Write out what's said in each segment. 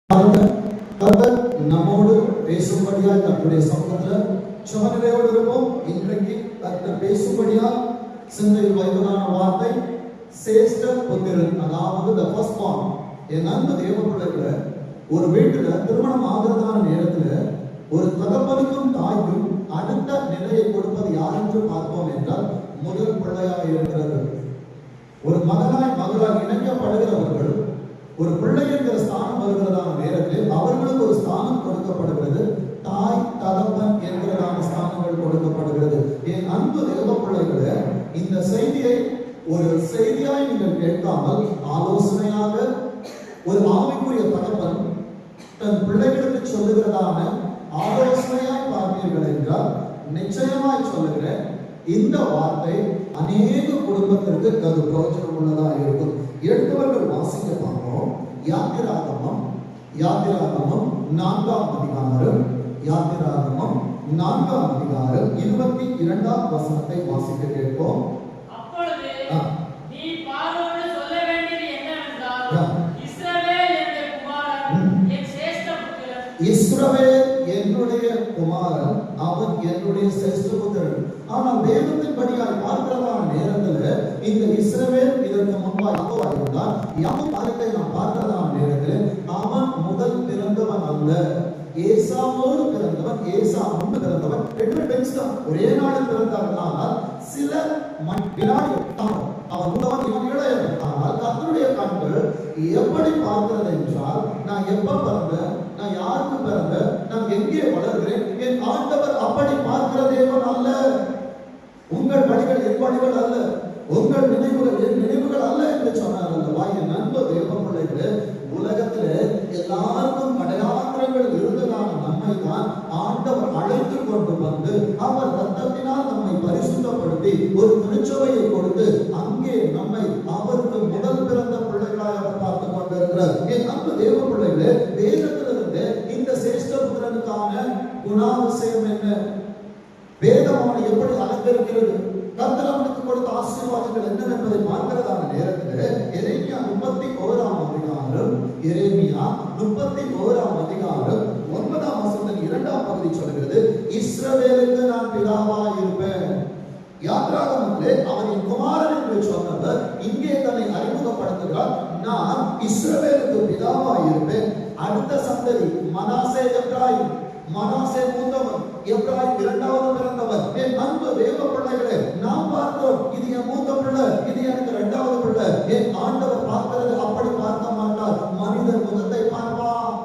கர்த்தர் நம்மோடு பேசும்படியா கர்த்தருடைய சமூகத்துல சுமநிலையோடு இருப்போம். இன்றைக்கு கர்த்தர் பேசும்படியா சிந்தையில் வைத்ததான வார்த்தை சேஷ்ட புத்திரன், அதாவது the first born. என் அன்பு தேவ பிள்ளைகளை, ஒரு வீட்டுல திருமணம் ஆகிறதான நேரத்துல ஒரு தகப்பனுக்கும் தாய்க்கும் அடுத்த நிலையை கொடுப்பது யார் என்று பார்ப்போம் என்றால் முதல் பிள்ளையாக இருக்கிறது. ஒரு மகனாய் மகளாய் இணைக்கப்படுகிறவர்கள் ஒரு பிள்ளை என்கிற ஸ்தானம் வருகிறதான நேரத்தில் அவர்களுக்கு ஒரு ஸ்தானம் கொடுக்கப்படுகிறது. தாய் தகப்பன் என்கிறதான ஸ்தானங்கள் கொடுக்கப்படுகிறது. என் அன்பு தேவ பிள்ளைகளே, இந்த செய்தியை ஒரு செய்தியாய் நீங்கள் கேட்காமல் ஆலோசனையாக ஒரு ஆவிக்குரிய தகப்பன் தன் பிள்ளைகளுக்கு சொல்லுகிறதான ஆலோசனையாய் பார்ப்பீர்கள் என்றால் நிச்சயமாய் சொல்லுகிறேன், இந்த வார்த்தை அநேக குடும்பத்திற்கு அது பிரயோஜனம் உள்ளதாக இருக்கும். எடுத்தவர்கள் வாசிக்க பார்ப்போம். யாத்திராகமம் 4ஆம் அதிகாரம் 22ஆம் வசனத்தை வாசிக்க கேட்போம். அப்பொழுது நீ பார்வோனுக்கு சொல்ல வேண்டியது என்னவென்றால், இஸ்ரவேல் என்னுடைய குமாரன், என் சிரேஷ்ட புத்திரன். இஸ்ரவேல் என்னுடைய குமாரன், அவன் என்னுடைய சிரேஷ்ட புத்திரன். ஆனால் வேதத்தின்படியாய் பார்க்கிறதான நேரத்துல இந்த இஸ்ரவேல் இதற்கு முன்பாக இருந்தால் யாவும் காலத்தை நாம் பார்க்கிறதான நேரத்தில் அவன் முதல் பிறந்தவன் அல்ல, ஏசாவோடு பிறந்தவன். ஏசா முன்பு பிறந்தவன். ரெண்டு டைம்ஸ் தான் ஒரே நாளில் பிறந்தார்கள். ஆனால் சில வினாடி அவன் முதவன், இவன் இளையவன். ஆனால் கர்த்தருடைய கண்கள் எப்படி பார்க்கிறது என்றால், நான் எப்ப பிறந்தேன், நான் யாருக்கு பிறந்தேன், நான் எங்கே வளர்கிறேன், என் ஆண்டவர் அப்படி பார்க்கிற தேவன் அல்ல. உங்கள் வழிகள் என் வழிகள் அல்ல, உங்கள் நினைவுகள் என் நினைவுகள் அல்ல என்று சொன்னார் அல்லவா. என் நண்பு தேவ பிள்ளைகளே, உலகத்திலே எல்லாருக்கும் கடையாத்திரங்கள் இருந்ததான நம்மை தான் ஆண்டவர் அழைத்து கொண்டு வந்து அவர் ரத்தத்தினால் நம்மை பரிசுத்தப்படுத்தி ஒரு திருச்சபையை கொடுத்து அங்கே நம்மை அவருக்கு முதல் பிறந்த பிள்ளைகளாக அவர் பார்த்து கொண்டிருக்கிறார். என் அன்பு தேவ பிள்ளைகளே, வேதத்திலிருந்து இந்த சிரேஷ்ட புத்திரனுக்கான குணாதிசயம் என்ன, வேதம் அவனை எப்படி அலங்கரிக்கிறது, கர்த்தர் அவனுக்கு கொடுத்த ஆசீர்வாதங்கள் என்னவென்பதை பார்க்கிறதான நேரத்தில் எரேமியா 31ஆம் அதிகாரம் 9ஆம் வசனத்தின் 2ஆம் பகுதி சொல்கிறது, இஸ்ரவேலுக்கு நான் பிதாவாய் இருப்பேன். யாத்திராகமத்திலே அவனின் குமாரன் என்று சொன்னவர் இங்கே தன்னை அறிமுகப்படுத்துகிறார். நான் இஸ்ரவேலுக்கு பிதாவாய் இருப்பேன். அடுத்த சந்ததி மனாசே எப்ராயிம். மனாசே மூத்தவன், எப்ராயிம் இரண்டாவது பிறந்தவர். என் அன்பு தேவ பிள்ளைகளே, நாம் பார்த்தோம் இது என் மூத்த பிள்ளை, இது எனக்கு இரண்டாவது பிள்ளை. என் ஆண்டவர் பார்க்கிறது அப்படி பார்க்க மாட்டார், மனிதர் முகத்தை பார்ப்பார்.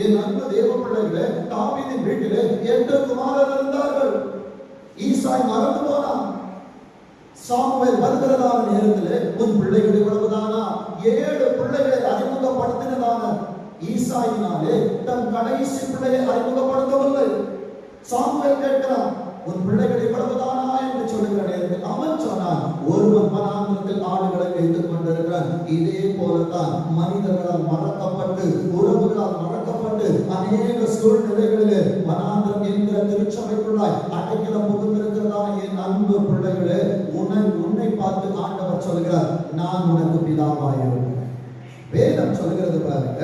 என் அன்பு தேவ பிள்ளைகளே, தாவீதின் வீட்டிலே 8 குமாரர் இருந்தார்கள். ஈசாய் மறந்து போனான். சாமுவேல் வருகிறதான நேரத்திலே உன் பிள்ளைகள் இவ்வளவுதானா? 7 பிள்ளைகளை அறிமுகப்படுத்தினதான ஈசாயினாலே தன் கடைசி பிள்ளையை அறிமுகப்படுத்தவில்லை. சாமுவேல் கேட்கிறான், உன் பிள்ளைகள் இவ்வளவுதானா என்று சொல்லுகிற நேரத்தில் அவன் சொன்னான், ஒருவன் வனாந்திரத்தில் ஆடுகளை வைத்துக் கொண்டிருக்கிறான். இதே போலத்தான் மனிதர்களால் மறக்கப்பட்டு உறவுகளால் மறக்கப்பட்டு அநேக சூழ்நிலைகளிலே வனாந்திரம் என்கிற திருச்சபைக்குள்ளாய் அடைக்கலம் புகுந்திருக்கிறதான என் அன்பு பிள்ளைகளே, உன்னை பார்த்து ஆண்டவர் சொல்கிறார், நான் உனக்கு பிதாவாய் இருப்பேன். வேதம் சொல்கிறது பாருங்க,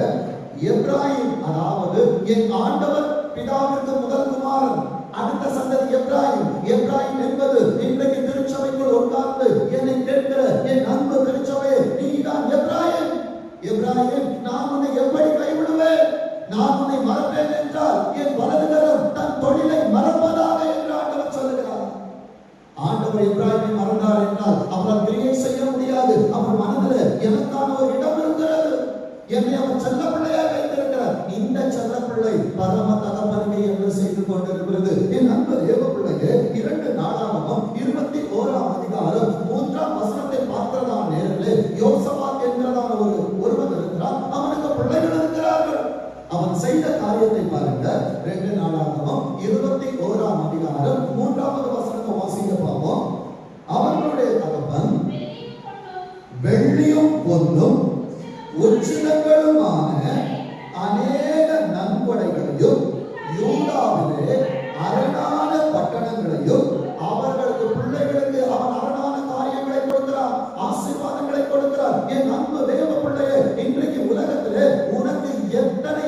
எப்ராயிம், அதாவது என் ஆண்டவர் பிதாவிற்கு முதல் குமாரன், அடுத்த சந்ததி எப்ராயிம். எப்ராயிம் என்பது இன்றைக்கு திருச்சபைக்குள் உட்கார்ந்து என்னை கேட்கிற என் அன்பு திருச்சபை, நீதான் எப்ராயிம். எப்ராயிம், நான் உன்னை எப்படி கைவிடுவேன், நான் உன்னை மறப்பேன் என்றால் என் வலதுகரம் தன் தொழிலை மறப்பதாக என்று ஆண்டவர் சொல்லுகிறார். ஆண்டவர் எப்ராயிமை மறந்தார் என்றால் அவரால் கிரியை செய்ய முடியாது. அவர் மனதில் எனக்கான ஒரு இடம் இருக்கிறது, என்னை அவர் செல்ல பிள்ளையாக வைத்திருக்கிறார். இந்த செல்ல பிள்ளை பரம தகப்பனுக்கு என்று செய்து கொண்டிருக்கிறது. என் அன்பு தேவ பிள்ளையே, 2 நாளாகமம் 21ஆம் அதிகாரம் 3ஆம் வசனத்தை பார்க்கிறதான நேரத்தில் யோசபாத் என்கிறதான ஒருவன் இருக்கிறான். அவனுக்கு பிள்ளைகள் இருக்கிறார்கள். அவன் செய்த காரியத்தை பாருங்க. 2 நாளாகமம் 21ஆம் அதிகாரம் 3வது வசனத்தை வாசிக்க பார்ப்போம். அவர்களுடைய தகப்பன் வெள்ளியும் பொன்னும் உச்சிதங்களுமான அநேக நன்கொடைகளையும் யூதாவிலே அரணான பட்டணங்களையும் அவர்களுக்கு பிள்ளைகளுக்கு அவன் அரணான காரியங்களை கொடுக்கிறார், ஆசீர்வாதங்களை கொடுக்கிறார். என் அன்பு தேவ பிள்ளையே, இன்றைக்கு உலகத்திலே உனக்கு எத்தனை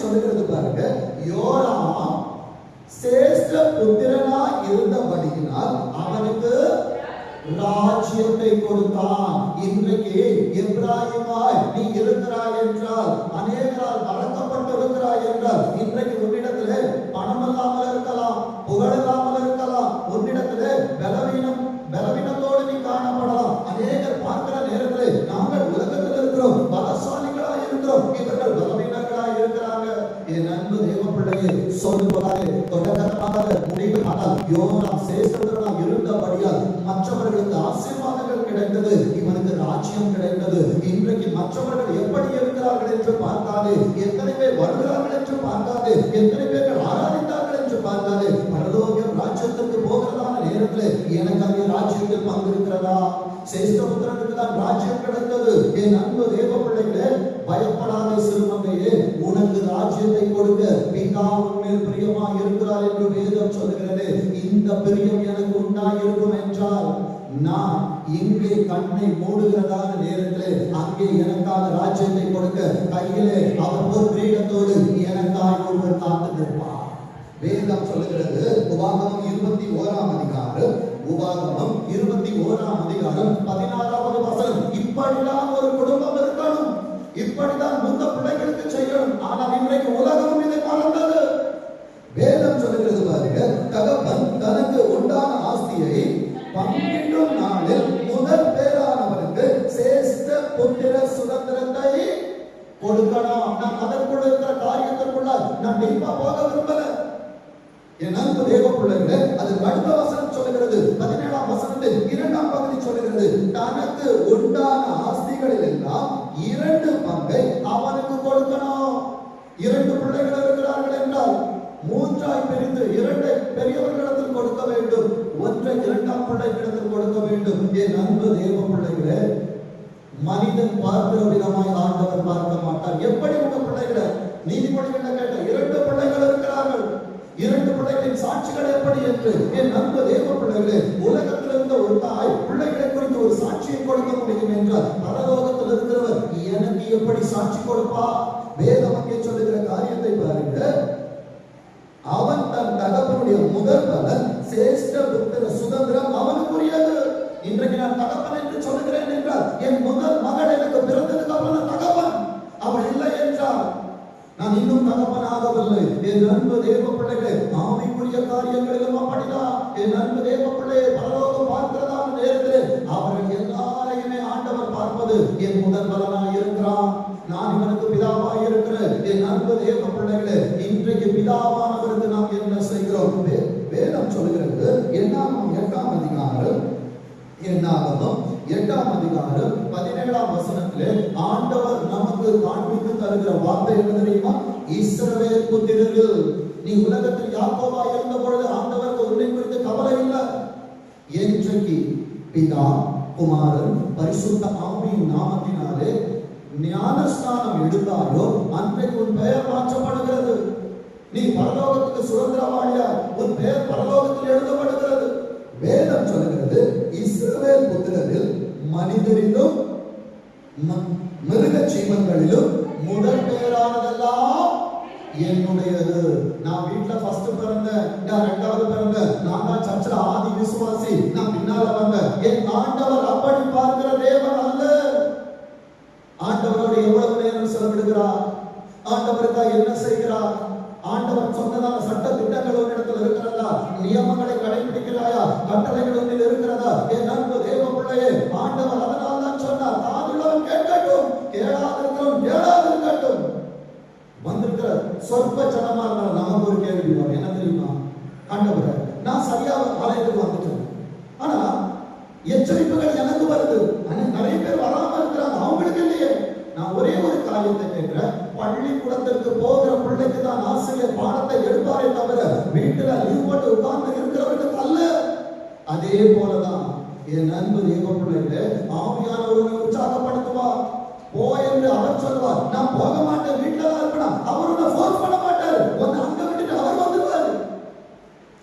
சொல்லுகிறது பாருங்க. யோராம் சிரேஷ்ட புத்திரனா இருந்தபடியினால் அவனுக்கு ராஜ்யத்தை கொடுத்தான். இன்றைக்கு எப்ராயிமாய் நீ இருக்கிறாய் என்றால், அநேகரால் வளர்க்கப்பட்டிருக்கிறாய் என்றால், இன்றைக்கு உன்னிடத்திலே பணம் இல்லாமல் இருக்கலாம், புகழ் இல்லாமல் இருக்கலாம், உன்னிடத்திலே பலவீனத்தோடு நீ காணப்படலாம். அநேகர் பார்க்கிற நேரத்தில் நாங்கள் உலகத்தில் இருக்கிறோம், பலசாலிகளாய் இருக்கிறோம், இவர்கள் பலவீனர்களாய் இருக்கிறாங்க. என் அன்பு தேவ பிள்ளையே, சொல்லுவதாக தொடக்கமாக முடிவு ஆனால் யோராம் சேஸ்திரனாக இருந்தபடியால் மற்றவர்களுக்கு ஆசீர்வாதங்கள் கிடைத்தது, இவனுக்கு ராஜ்யம் கிடைத்தது. இன்றைக்கு மற்றவர்கள் எப்படி இருக்கிறார்கள் என்று பார்க்காது, எத்தனை பேர் வருகிறார்கள் என்று பார்க்காது, எத்தனை பேர்கள் ஆராதித்தார்கள் என்று பார்க்காது, பரலோகம் ராஜ்யத்துக்கு போகிறதான நேரத்தில் எனக்கு அங்கே ராஜ்யத்தில் பங்கு இருக்கிறதா? சேஷ்டபுத்திரனுக்கு தான் ராஜ்யம் கிடைத்தது. என் அன்பு தேவ பிள்ளைகளே, பயப்படாத சிறுமந்தையே, உனக்கு ராஜ்யத்தை கொடுக்க பிதா உன்மேல் பிரியமா இருக்கிறார் என்று வேதம் சொல்கிறது. இந்த பிரியம் எனக்கு உண்டாயிருக்கும் என்றால் நான் இங்கே கண்ணை மூடுகிறதான நேரத்தில் அங்கே எனக்காக ராஜ்யத்தை கொடுக்க கையிலே அவர் ஒரு கிரீடத்தோடு எனக்காக ஒருவர் காத்து நிற்பார். வேதம் சொல்லுகிறது, உபாகமம் 21ஆம் அதிகாரம் 16வது வசனம், இப்படிதான் ஒரு குடும்பம் இருக்கணும், இப்படிதான் மூத்த பிள்ளைகளுக்கு செய்யணும். ஆனால் இன்றைக்கு உலகம் இதை மறந்தது. வேதம் சொல்லுகிறது பாருங்க, தகப்பன் தனக்கு உண்டான ஆஸ்தியை பங்கிடும் நாளில் முதல் பேரானவருக்கு சேஷ்ட புத்திர சுதந்திரத்தை கொடுக்கணும். நான் அதற்குள்ள இருக்கிற காரியத்திற்குள்ள நான் டீப்பா போக விரும்பல. என் அன்பு தேவ பிள்ளைகளே, அது அடுத்த வசனம் சொல்லுகிறது, 17ஆம் வசனத்தில் 2ஆம் பகுதி சொல்லுகிறது, தனக்கு உண்டான ஆஸ்திகளில் எல்லாம் 2 பங்கை அவனுக்கு கொடுக்கணும். 2 பிள்ளைகள் இருக்கிறார்கள் என்றால் 3ஆய் பிரித்து 2 பெரியவர்களிடத்தில் கொடுக்க வேண்டும், 1 2ஆம் பிள்ளைகளிடத்தில் கொடுக்க வேண்டும். என் அன்பு தேவ பிள்ளைகளே, மனிதன் பார்க்கிற விதமாய் ஆண்டவர் பார்க்க மாட்டார். எப்படி உங்க பிள்ளைகளை நீதிமொழிகள் கேட்ட 2 பிள்ளைகள் இருக்கிறார்கள், 2 பிள்ளைகளின் சாட்சிகள் எப்படி என்று. என் அன்பு தேவ பிள்ளைகளே, உலகத்தில் இருந்த ஒரு தாய் பிள்ளைகளை குறித்து ஒரு சாட்சியை கொடுக்க முடியும் என்றால் பரலோகத்தில் இருக்கிறவர் எனக்கு எப்படி சாட்சி கொடுப்பா? வேதம் அங்கே சொல்லுகிற காரியத்தை பாருங்க. அவன் தன் தகப்பனுடைய முதல் பலன் சேஷ்ட புத்திர சுதந்திரம் அவனுக்குரியது. இன்றைக்கு நான் தகப்பன் என்று சொல்லுகிறேன் என்றால் என் முதல் மகள் எனக்கு பிறந்ததுக்கு அப்புறம் தகப்பன். அவள் இல்லை என்றால் நான் இன்னும் தகப்பன் ஆகவில்லை. என் அன்பு தேவ பிள்ளைகளே, ஆவிக்குரிய காரியங்களிலும் அப்படிதான். என் அன்பு தேவ பிள்ளையை பரலோகம் பார்க்கிறதான நேரத்தில் அவர்கள் எல்லாரையுமே ஆண்டவர் பார்ப்பது என் முதல் பலனாய் இருக்கிறான். நான் இவனுக்கு பிதாவாய் இருக்கிறேன். என் அன்பு தேவ பிள்ளைகளே, இன்றைக்கு பிதாவானவருக்கு நாம் என்ன செய்கிறோம்? வேதம் சொல்கிறது, என்னாகும் 8ஆம் அதிகாரம் 17ஆம் வசனத்திலே ஆண்டவர் நமக்கு காண்பித்து தருகிற வார்த்தை என்ன தெரியுமா? இஸ்ரவேல் புத்திரர்கள், நீ உலகத்தில் யாக்கோபாய் இருந்த பொழுது ஆண்டவருக்கு உன்னை குறித்து கவலை இல்லை. என்றைக்கு பிதா குமாரன் பரிசுத்த ஆவியின் நாமத்தினாலே ஞானஸ்நானம் எடுத்தாயோ அன்றைக்கு உன் பெயர் மாற்றப்படுகிறது. நீ பரலோகத்துக்கு சுதந்திரவாளியா, உன் பெயர் பரலோகத்தில் எழுதப்படுகிறது. வேதம் சொல்லுகிறது, இஸ்ரவேல் புத்திரரில் மனிதரிலும் மிருக ஜீவன்களிலும் முதல் பெயரானதெல்லாம் என்னுடையது. நான் வீட்டுல ஃபர்ஸ்ட் பிறந்தேன், நான் 2வது பிறந்தேன், நான் தான் சர்ச்சில் ஆதி விசுவாசி, நான் பின்னால வந்தேன். என் ஆண்டவர் அப்படி பார்க்கிற தேவன் அல்ல. ஆண்டவரோடு எவ்வளவு நேரம் செலவிடுகிறார், ஆண்டவருக்காக என்ன செய்கிறார், ஆண்டவர் சொன்னதான சட்ட திட்டங்கள் உன்னிடத்தில் இருக்கிறதா, நியமங்களை கடைபிடிக்கிறாயா, கட்டளைகள் உன்னில் இருக்கிறதா? என் அன்பு தேவ பிள்ளையே, ஆண்டவர் அதனால் தான் சொன்னார், காதுள்ளவன் கேட்கட்டும், கேளாதிருக்கிறவன் கேளாதிருக்கட்டும். வந்திருக்கிற சொற்ப ஜனமா இருந்தால் நமக்கு ஒரு கேள்வி வரும், என்ன தெரியுமா? ஆண்டவரே, நான் சரியாக ஆலயத்துக்கு வந்துட்டேன், ஆனா எச்சரிப்புகள் எனக்கு வருது, நிறைய பேர் வராம இருக்கிறாங்க, அவங்களுக்கு இல்லையே. நான் ஒரே ஒரு காரியத்தை கேட்கிறேன், பள்ளிக்கூடத்திற்கு போகிற பிள்ளைக்கு தான் ஆசிரியர் பாடத்தை எடுப்பாரே தவிர வீட்டுல லீவ் போட்டு உட்கார்ந்து இருக்கிறவர்களுக்கு அல்ல. அதே போலதான் என் அன்பு தேவ பிள்ளைகளே, ஆவியானவரை உற்சாகப்படுத்துவார், போ என்று அவர் சொல்வார். நான் போக மாட்டேன், வீட்டுல தான் இருப்பேன், அவர் உன்னை ஃபோர்ஸ் பண்ண மாட்டார், உன்னை அங்க விட்டுட்டு அவர் வந்துருவார்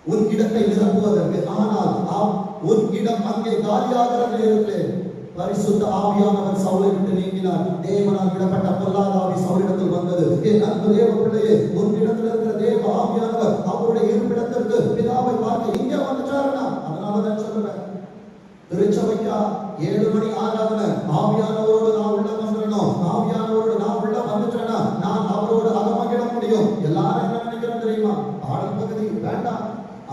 உன் இடத்தை நிரப்புவதற்கு. ஆனால் உன் இடம் அங்கே காலியாகிற நேரத்தில் பரிசுத்த ஆவியானவர் சவுலை விட்டு நீங்கினார். தேவனால் விடப்பட்ட பொல்லாத ஆவி சவுலிடத்தில் வந்தது. என் அன்பு தேவ பிள்ளையே, உன்னிடத்தில் இருக்கிற தேவ ஆவியானவர் அவருடைய இருப்பிடத்திற்கு பிதாவை பார்க்க இங்கே வந்துட்டாருன்னா, அதனாலதான் சொல்லுவேன், திருச்சபைக்கா 7 மணி ஆராதனை, ஆவியானவரோடு நான் உள்ள வந்துடணும், ஆவியானவரோடு நான் உள்ள வந்துட்டேன்னா நான் அவரோடு அகமகிழ முடியும். எல்லாரும் என்ன நினைக்கிறோம் தெரியுமா? பாடல் பகுதி வேண்டாம்,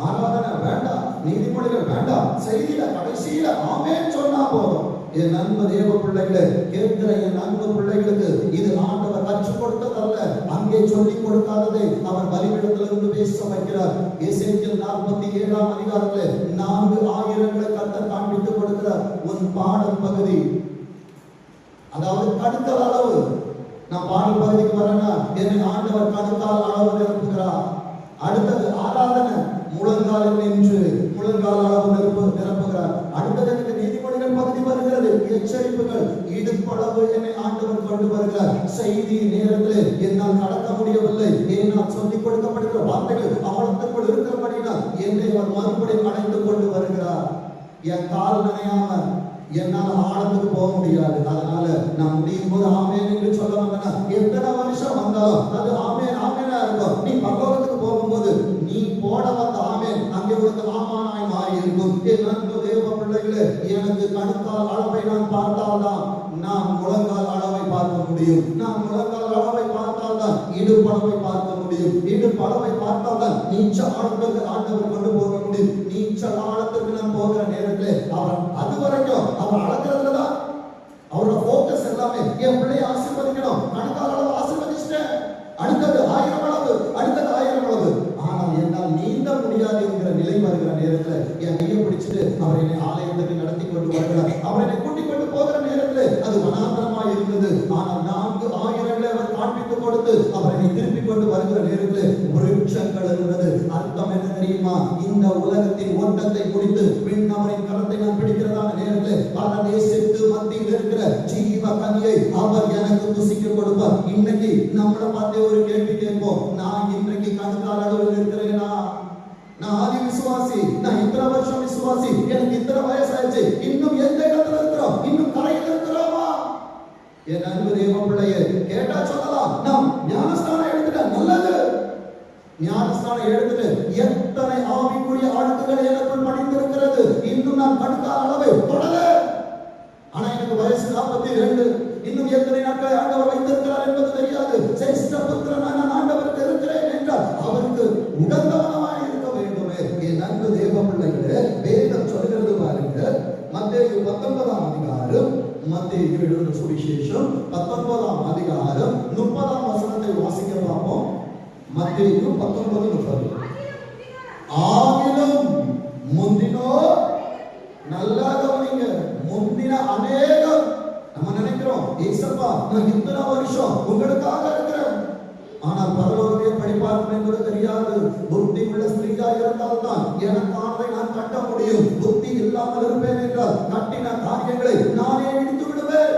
ஆராதனை வேண்டாம், நீதிமொழிகள் வேண்டாம், செய்தியில கடைசியில ஆமென் சொன்னா போதும். என் அன்பு தேவ பிள்ளைகளே, கேட்கிற என் அன்பு பிள்ளைகளுக்கு இது ஆண்டவர் கற்றுக் கொடுத்ததல்ல, அங்கே சொல்லிக் கொடுக்காததை அவர் பலிபீடத்திலிருந்து பேச வைக்கிறார். எசேக்கியேல் 47ஆம் அதிகாரத்திலே 4000 கர்த்தர் காண்பித்துக் கொடுக்கிறார். உன் பாடல் பகுதி, அதாவது கடுத்தல் அளவு. நான் பாடல் பகுதிக்கு வரேன்னா என்னை ஆண்டவர் கடுத்தால் அளவு நிரப்புகிறார். அடுத்தது ஆராதனை, முழங்காலில் நின்று முழங்கால் அளவு நிரப்புகிறார். அடுத்தது எனக்கு நீதிமொழிகள் பகுதி வருகிறது, எச்சரிப்புகள், இடுப்பளவு என்னை ஆண்டவர் கொண்டு வருகிறார். செய்தி நேரத்தில் என்னால் நடக்க முடியவில்லை, ஏனால் சொல்லிக் கொடுக்கப்படுகிற வார்த்தைகள் அவலத்துக்குள் இருக்கிறபடினால் என்னை அவர் மறுபடியும் அடைந்து கொண்டு வருகிறார். என் கால் நனையாம என்னால் ஆழத்துக்கு போக முடியாது. அதனால நான் முடியும் போது ஆமேன் என்று சொல்ல வந்தேன்னா எத்தனை வருஷம் வந்தாலும் அது ஆமேன் ஆமேனா இருக்கும். நீ பரலோகத்துக்கு போகும்போது நீ போட வந்த ஆமேன் அங்கே உனக்கு ஆமானாய் மாறி இருக்கும். என் அன்பு தேவ பிள்ளைகளே, எனக்கு கணுக்கால் அளவை நான் பார்த்தால்தான் நான் முழங்கால் அளவை பார்க்க முடியும். நான் முழங்கால் அளவை பார்த்தால்தான் இடுப்பளவை பார்க்க முடியும். இடுப்பளவை பார்த்தால்தான் நீச்சல் ஆழத்துக்கு ஆண்டவர் கொண்டு போக முடியும். நீச்சல் ஆழத்துக்கு நான் போகிற நேரத்தில் அவர் அது வரைக்கும் அவர் அளக்கிறதுல தான் அவரோட போக்கஸ் எல்லாமே. என் பிள்ளையை ஆசீர்வதிக்கணும், கணுக்கால் அளவு ஆசீர்வதிச்சிட்டேன், அடுத்தது 1000 அளவு, அடுத்தது 1000 அளவு. ஆனால் என்னால் நீந்த முடியாது என்கிற நிலை வருகிற நேரத்தில் என் கையை பிடிச்சிட்டு அவர் என்னை ஆலயத்துக்கு நடத்தி கொண்டு வருகிறார். அவர் என்னை கூட்டிக் கொண்டு போகிற நேரத்தில் அது வனாந்தரமாய் இருந்தது. ஆனால் 4000 அவர் காண்பித்துக் கொடுத்து அவர் என்னை திருப்பி கொண்டு வருகிற நேரத்தில் விருட்சங்கள் இருந்தது. அர்த்தம் என்ன தெரியுமா? இந்த உலகத்தின் ஓட்டத்தை முடித்து விண்ணவரின் கரத்தை நான் பிடிக்கிறதான நேரத்தில் பரதேசத்து மத்தியில் இருக்கிற ஜீவ கனியை அவர் எனக்கு புசிக்க கொடுப்பார். இன்னைக்கு நம்மளை பார்த்து ஒரு கேள்வி கேட்போம், நான் இன்றைக்கு கணுக்கால் அளவில் இருக்கிறேனா? நான் ஆதி விசுவாசி, நான் இத்தனை வருஷம் விசுவாசி, எனக்கு இத்தனை வயசாயிடுச்சு, இன்னும் எந்த இடத்துல இருக்கிறோம்? இன்னும் கரையில் இருக்கிறோமா? என் அன்பு தேவ பிள்ளையே, கேட்டா சொல்லலாம், நாம் ஞானஸ்தானம் எடுத்துட்டேன், நல்லது. ஞானஸ்தானம் எடுத்துட்டு எத்தனை ஆவிக்குரிய ஆளுக்குகள் எனக்குள் படிந்திருக்கிறது, இன்னும் நான் கணுக்கால் அளவை தொடல. ஆனா எனக்கு வயசு 42, இன்னும் எத்தனை நாட்களை ஆண்டவர் வைத்திருக்கிறார் என்பது தெரியாது. சிரேஷ்ட புத்திரனான நான் ஆண்டவருக்கு இருக்கிறேன் என்றால் அவருக்கு உகந்தவனாய் இருக்க வேண்டுமே. என் அன்பு தேவ பிள்ளைகளே, வேதம் சொல்கிறது பாருங்க, மத்தேயு 19ஆம் அதிகாரம், மத்தேயு எழுதின சுவிசேஷம் 19ஆம் அதிகாரம் 30ஆம் வசனத்தை வாசிக்க பார்ப்போம். மத்தேயு 19:30. ஆகிலும் முந்தினோர், நல்லா கவனிங்க, முந்தின அநேகம். நம்ம நினைக்கிறோம், ஏசப்பா நான் இத்தனை வருஷம் உங்களுக்காக இருக்கிறேன், ஆனால் பரலோகத்தை படிப்பார்கள் என்பது தெரியாது. புத்தி உள்ள ஸ்திரீயா இருந்தால்தான் எனக்கானதை நான் கட்ட முடியும். புத்தி இல்லாமல் இருப்பேன் என்றால் கட்டின காரியங்களை நானே இடித்து விடுவேன்.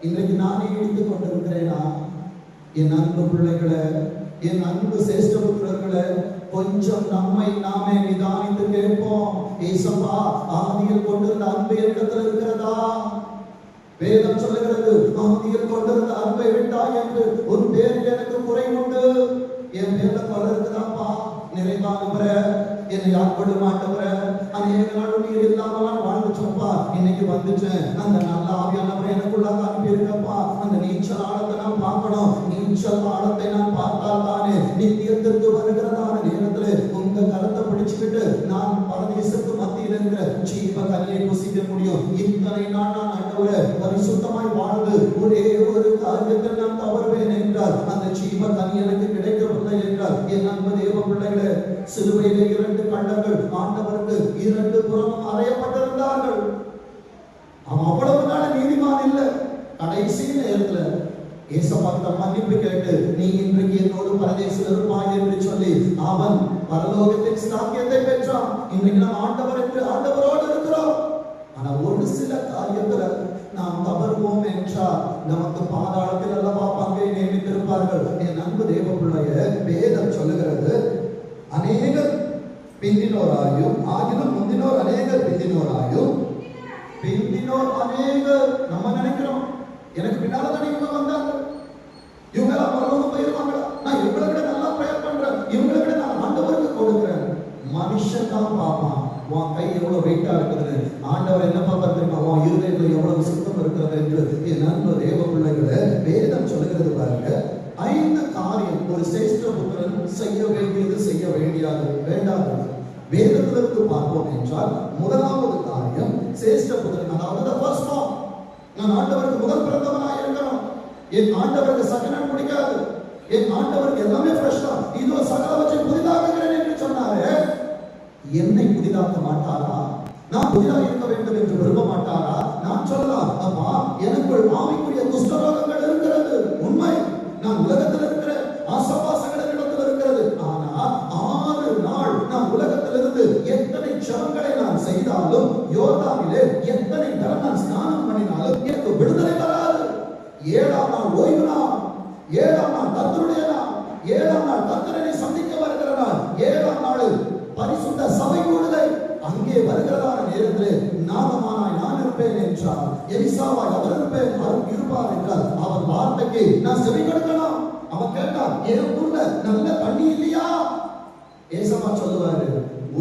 இன்றைக்கு நானே இடித்துக் கொண்டிருக்கிறேனா? என் அன்பு பிள்ளைகளை, என் அன்பு சேஷ்டபுத்திரர்களே, கொஞ்சம் நம்மை நாமே நிதானித்து கேட்போம். ஏசப்பா ஆதியில் கொண்டிருந்த அன்பு இடத்தில் இருக்கிறதா? வேதம் சொல்லுகிறது, ஆதியில் கொண்டிருந்த அன்பை விட்டாய் என்று ஒரு பேரில் எனக்கு குறை உண்டு. என் பேர்ல குறை இருக்குதாப்பா, நிறைவானவர என்னை ஆட்கொள்ள மாட்டவர, அநேக நாள் நீர் இல்லாமல் வாழ்ந்துச்சோப்பா, இன்னைக்கு வந்துட்டேன். அந்த நல்ல ஆவியானவரை எனக்குள்ளாக அனுப்பியிருக்கப்பா. அந்த நீச்சல் ஆழத்தை நான் பார்க்கணும். நீச்சல் ஆழத்தை நான் பார்த்தால் தானே நித்தியத்திற்கு வருகிறதான நேரத்தில் உங்க கரத்தை பிடிச்சுக்கிட்டு நான் பரதேசத்து மத்தியில் இருக்கிற ஜீவ கனியை புசிக்க முடியும். இத்தனை நாள் நான் ஆண்டவரே பரிசுத்தமாய் வாழ்ந்து ஒரே ஒரு காரியத்தில் நான் தவறுவேன் என்றால் அந்த ஜீவ கனி எனக்கு கிடைக்கவில்லை என்றால் என் அன்பு தேவ பிள்ளைகளே, சிலுவையிலே 2 கண்டங்கள் ஆண்டவருக்கு 2 புறமும் அறையப்பட்டிருந்தார்கள். அவன் அவ்வளவு நாள் நீதிமான் இல்லை. கடைசி நேரத்துல ஏசப்பா மன்னிப்பு கேட்டு நீ இன்றைக்கு என்னோடு பரதேசில் இருப்பாய் என்று சொல்லி அவன் பரலோகத்தின் ஸ்தாக்கியத்தை பெற்றான். இன்றைக்கு நாம் ஆண்டவரோடு இருக்கிறோம். ஆனா ஒரு சில காரியத்துல நாம் தவறுவோம் என்றால் நமக்கு பாதாளத்தில் அல்லவா பங்கை நியமித்திருப்பார்கள். என் அன்பு தேவ பிள்ளைய, வேதம் சொல்லுகிறது, அநேகர் பிந்தினோராயும், ஆகிலும் முந்தினோர் அநேகர் பிந்தினோராயும், பிந்தி இன்னொரு அநேக நம்ம நினைக்கிறோம் எனக்கு பின்னாலதான் இவங்க வந்தாங்க, இவங்க பரலோகம் போயிருவாங்களா, நான் இவங்களை விட நல்லா பிரேயர் பண்றேன், இவங்களை விட நான் ஆண்டவருக்கு கொடுக்கிறேன். மனுஷன் தான் பார்ப்பான் உன் கை எவ்வளவு வெயிட்டா இருக்குது. ஆண்டவர் என்ன பார்ப்பார் தெரியுமா? உன் இருதயத்துல எவ்வளவு சுத்தம் இருக்கிறது என்று. என் நண்பர் தேவ பிள்ளைகளை வேதம் சொல்லுகிறது பாருங்க. 5 காரியம் ஒரு சிரேஷ்ட புத்திரன் செய்ய வேண்டியது, செய்ய வேண்டியது, வேண்டாது வேதத்திலிருந்து பார்ப்போம் என்றால், முதலாவது காரியம் சிரேஷ்ட புத்திரன், அதாவது ஃபர்ஸ்ட் பார்ட். நான் ஆண்டவருக்கு முதல் பிறந்தவனாக இருக்கணும். என் ஆண்டவருக்கு சகனம் பிடிக்காது, என் ஆண்டவருக்கு எல்லாமே ஃப்ரெஷ் தான். இதோ சகலவற்றை புதிதாக்குகிறேன் என்று சொன்னாரு. என்னை புதிதாக்க மாட்டாரா? நான் புதிதாக இருக்க வேண்டும் என்று விரும்ப மாட்டாரா? நான் சொல்லலாம், அப்பா எனக்குள் ஆவிக்குரிய குஷ்டரோகங்கள் இருக்கிறது, உண்மை. நான் உலகத்தில் இருக்கிற ஆசபாசங்கள் இடத்தில் இருக்கிறது. ஆனா 6 நாள் நான் உலகத்திலிருந்து எத்தனை ஜெபங்களை நான் செய்தாலும், யோர்தானிலே எத்தனை தரம் நான் ஸ்நானம் பண்ணினாலும் எனக்கு விடுதலை வராது. 7ஆம் நாள் ஓய்வு நாள், 7ஆம் நாள் கர்த்தருடைய நாள், 7ஆம் நாள் கர்த்தரை சந்திக்க வருகிற நாள், 7ஆம் நாளில் பரிசுத்த சபை கூடுதல். அங்கே வருகிறதான நேரத்தில் நாகமானாய் நான் இருப்பேன் என்றார், எலிசாவாய் அவர் இருப்பார் என்றார். அவர் வார்த்தைக்கு நான் செவி கொடுக்கணும். அவன் கேட்டான், என் ஊர்ல நல்ல தண்ணி இல்லையா? ஏசப்பா சொல்லுவாரு,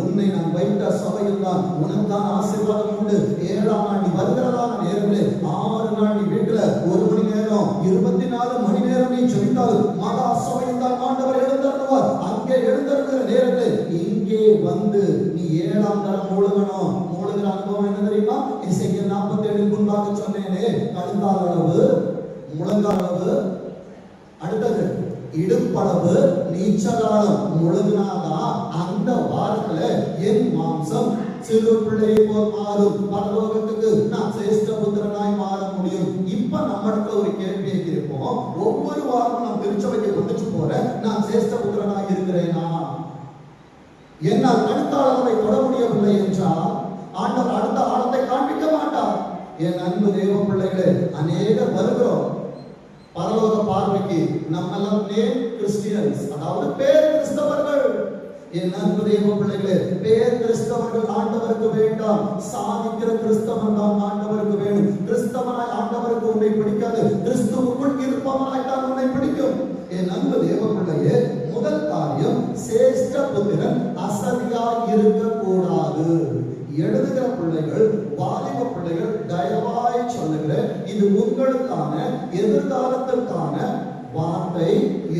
உன்னை நான் வைத்த சபையில் தான் உனக்கான ஆசீர்வாதம் உண்டு. 7ஆம் நாள் நீ வருகிறதான நேரத்தில் 6 நாள் நீ வீட்டுல 1 மணி நேரம் 24 மணி நேரம் நீ ஜெபித்தாலும் மகா சபையில் தான் ஆண்டவர் எழுந்தருளுவார். அங்கே எழுந்தருளுகிற நேரத்தில் இங்கே வந்து நீ 7ஆம் தரம் மூழ்கணும். மூழ்கிற அனுபவம் என்ன தெரியுமா? எசேக்கியேல் 47 முன்பாக சொன்னேனே, கழுங்கால் அளவு, முழங்கால் அளவு, அடுத்தது இடுப்பளவு, நீச்சகாலம் முழுகினாதான் அந்த வாரத்துல என் மாம்சம் சிறு பிள்ளையை போல் மாறும், பரலோகத்துக்கு நான் சிரேஷ்ட புத்திரனாய் மாற முடியும். இப்ப நம்மளுக்கு ஒரு கேள்வி இருப்போம், ஒவ்வொரு வாரமும் நான் திருச்சபைக்கு வந்துச்சு போறேன், நான் சிரேஷ்ட புத்திரனாய் இருக்கிறேனா? என்னால் அடுத்த ஆழத்தை தொட முடியவில்லை என்றால் ஆண்டவர் அடுத்த ஆழத்தை காண்பிக்க மாட்டார். என் அன்பு தேவ பிள்ளைகளே, அநேகர் வருகிறோம் பரலோக பார்வைக்கு. நம்ம எல்லாம் நேம் கிறிஸ்டியன்ஸ், அதாவது பேர் கிறிஸ்தவர்கள். என் அன்பு தேவ பிள்ளைகளே, பேர் கிறிஸ்தவர்கள் ஆண்டவருக்கு வேண்டாம். சாதிக்கிற கிறிஸ்தவன் தான் ஆண்டவருக்கு வேணும். கிறிஸ்தவனாய் ஆண்டவருக்கு உன்னை பிடிக்காது, கிறிஸ்துவுக்குள் இருப்பவனாய் தான் உன்னை பிடிக்கும். என் அன்பு தேவ பிள்ளையே, முதல் காரியம் சிரேஷ்ட புத்திரன் அசதியாய் இருக்கக்கூடாது. எழுதுகிற பிள்ளைகள், வாலிப பிள்ளைகள், தயவாய் சொல்லுகிறேன், இது உங்களுக்கான எதிர்காலத்திற்கான வார்த்தை.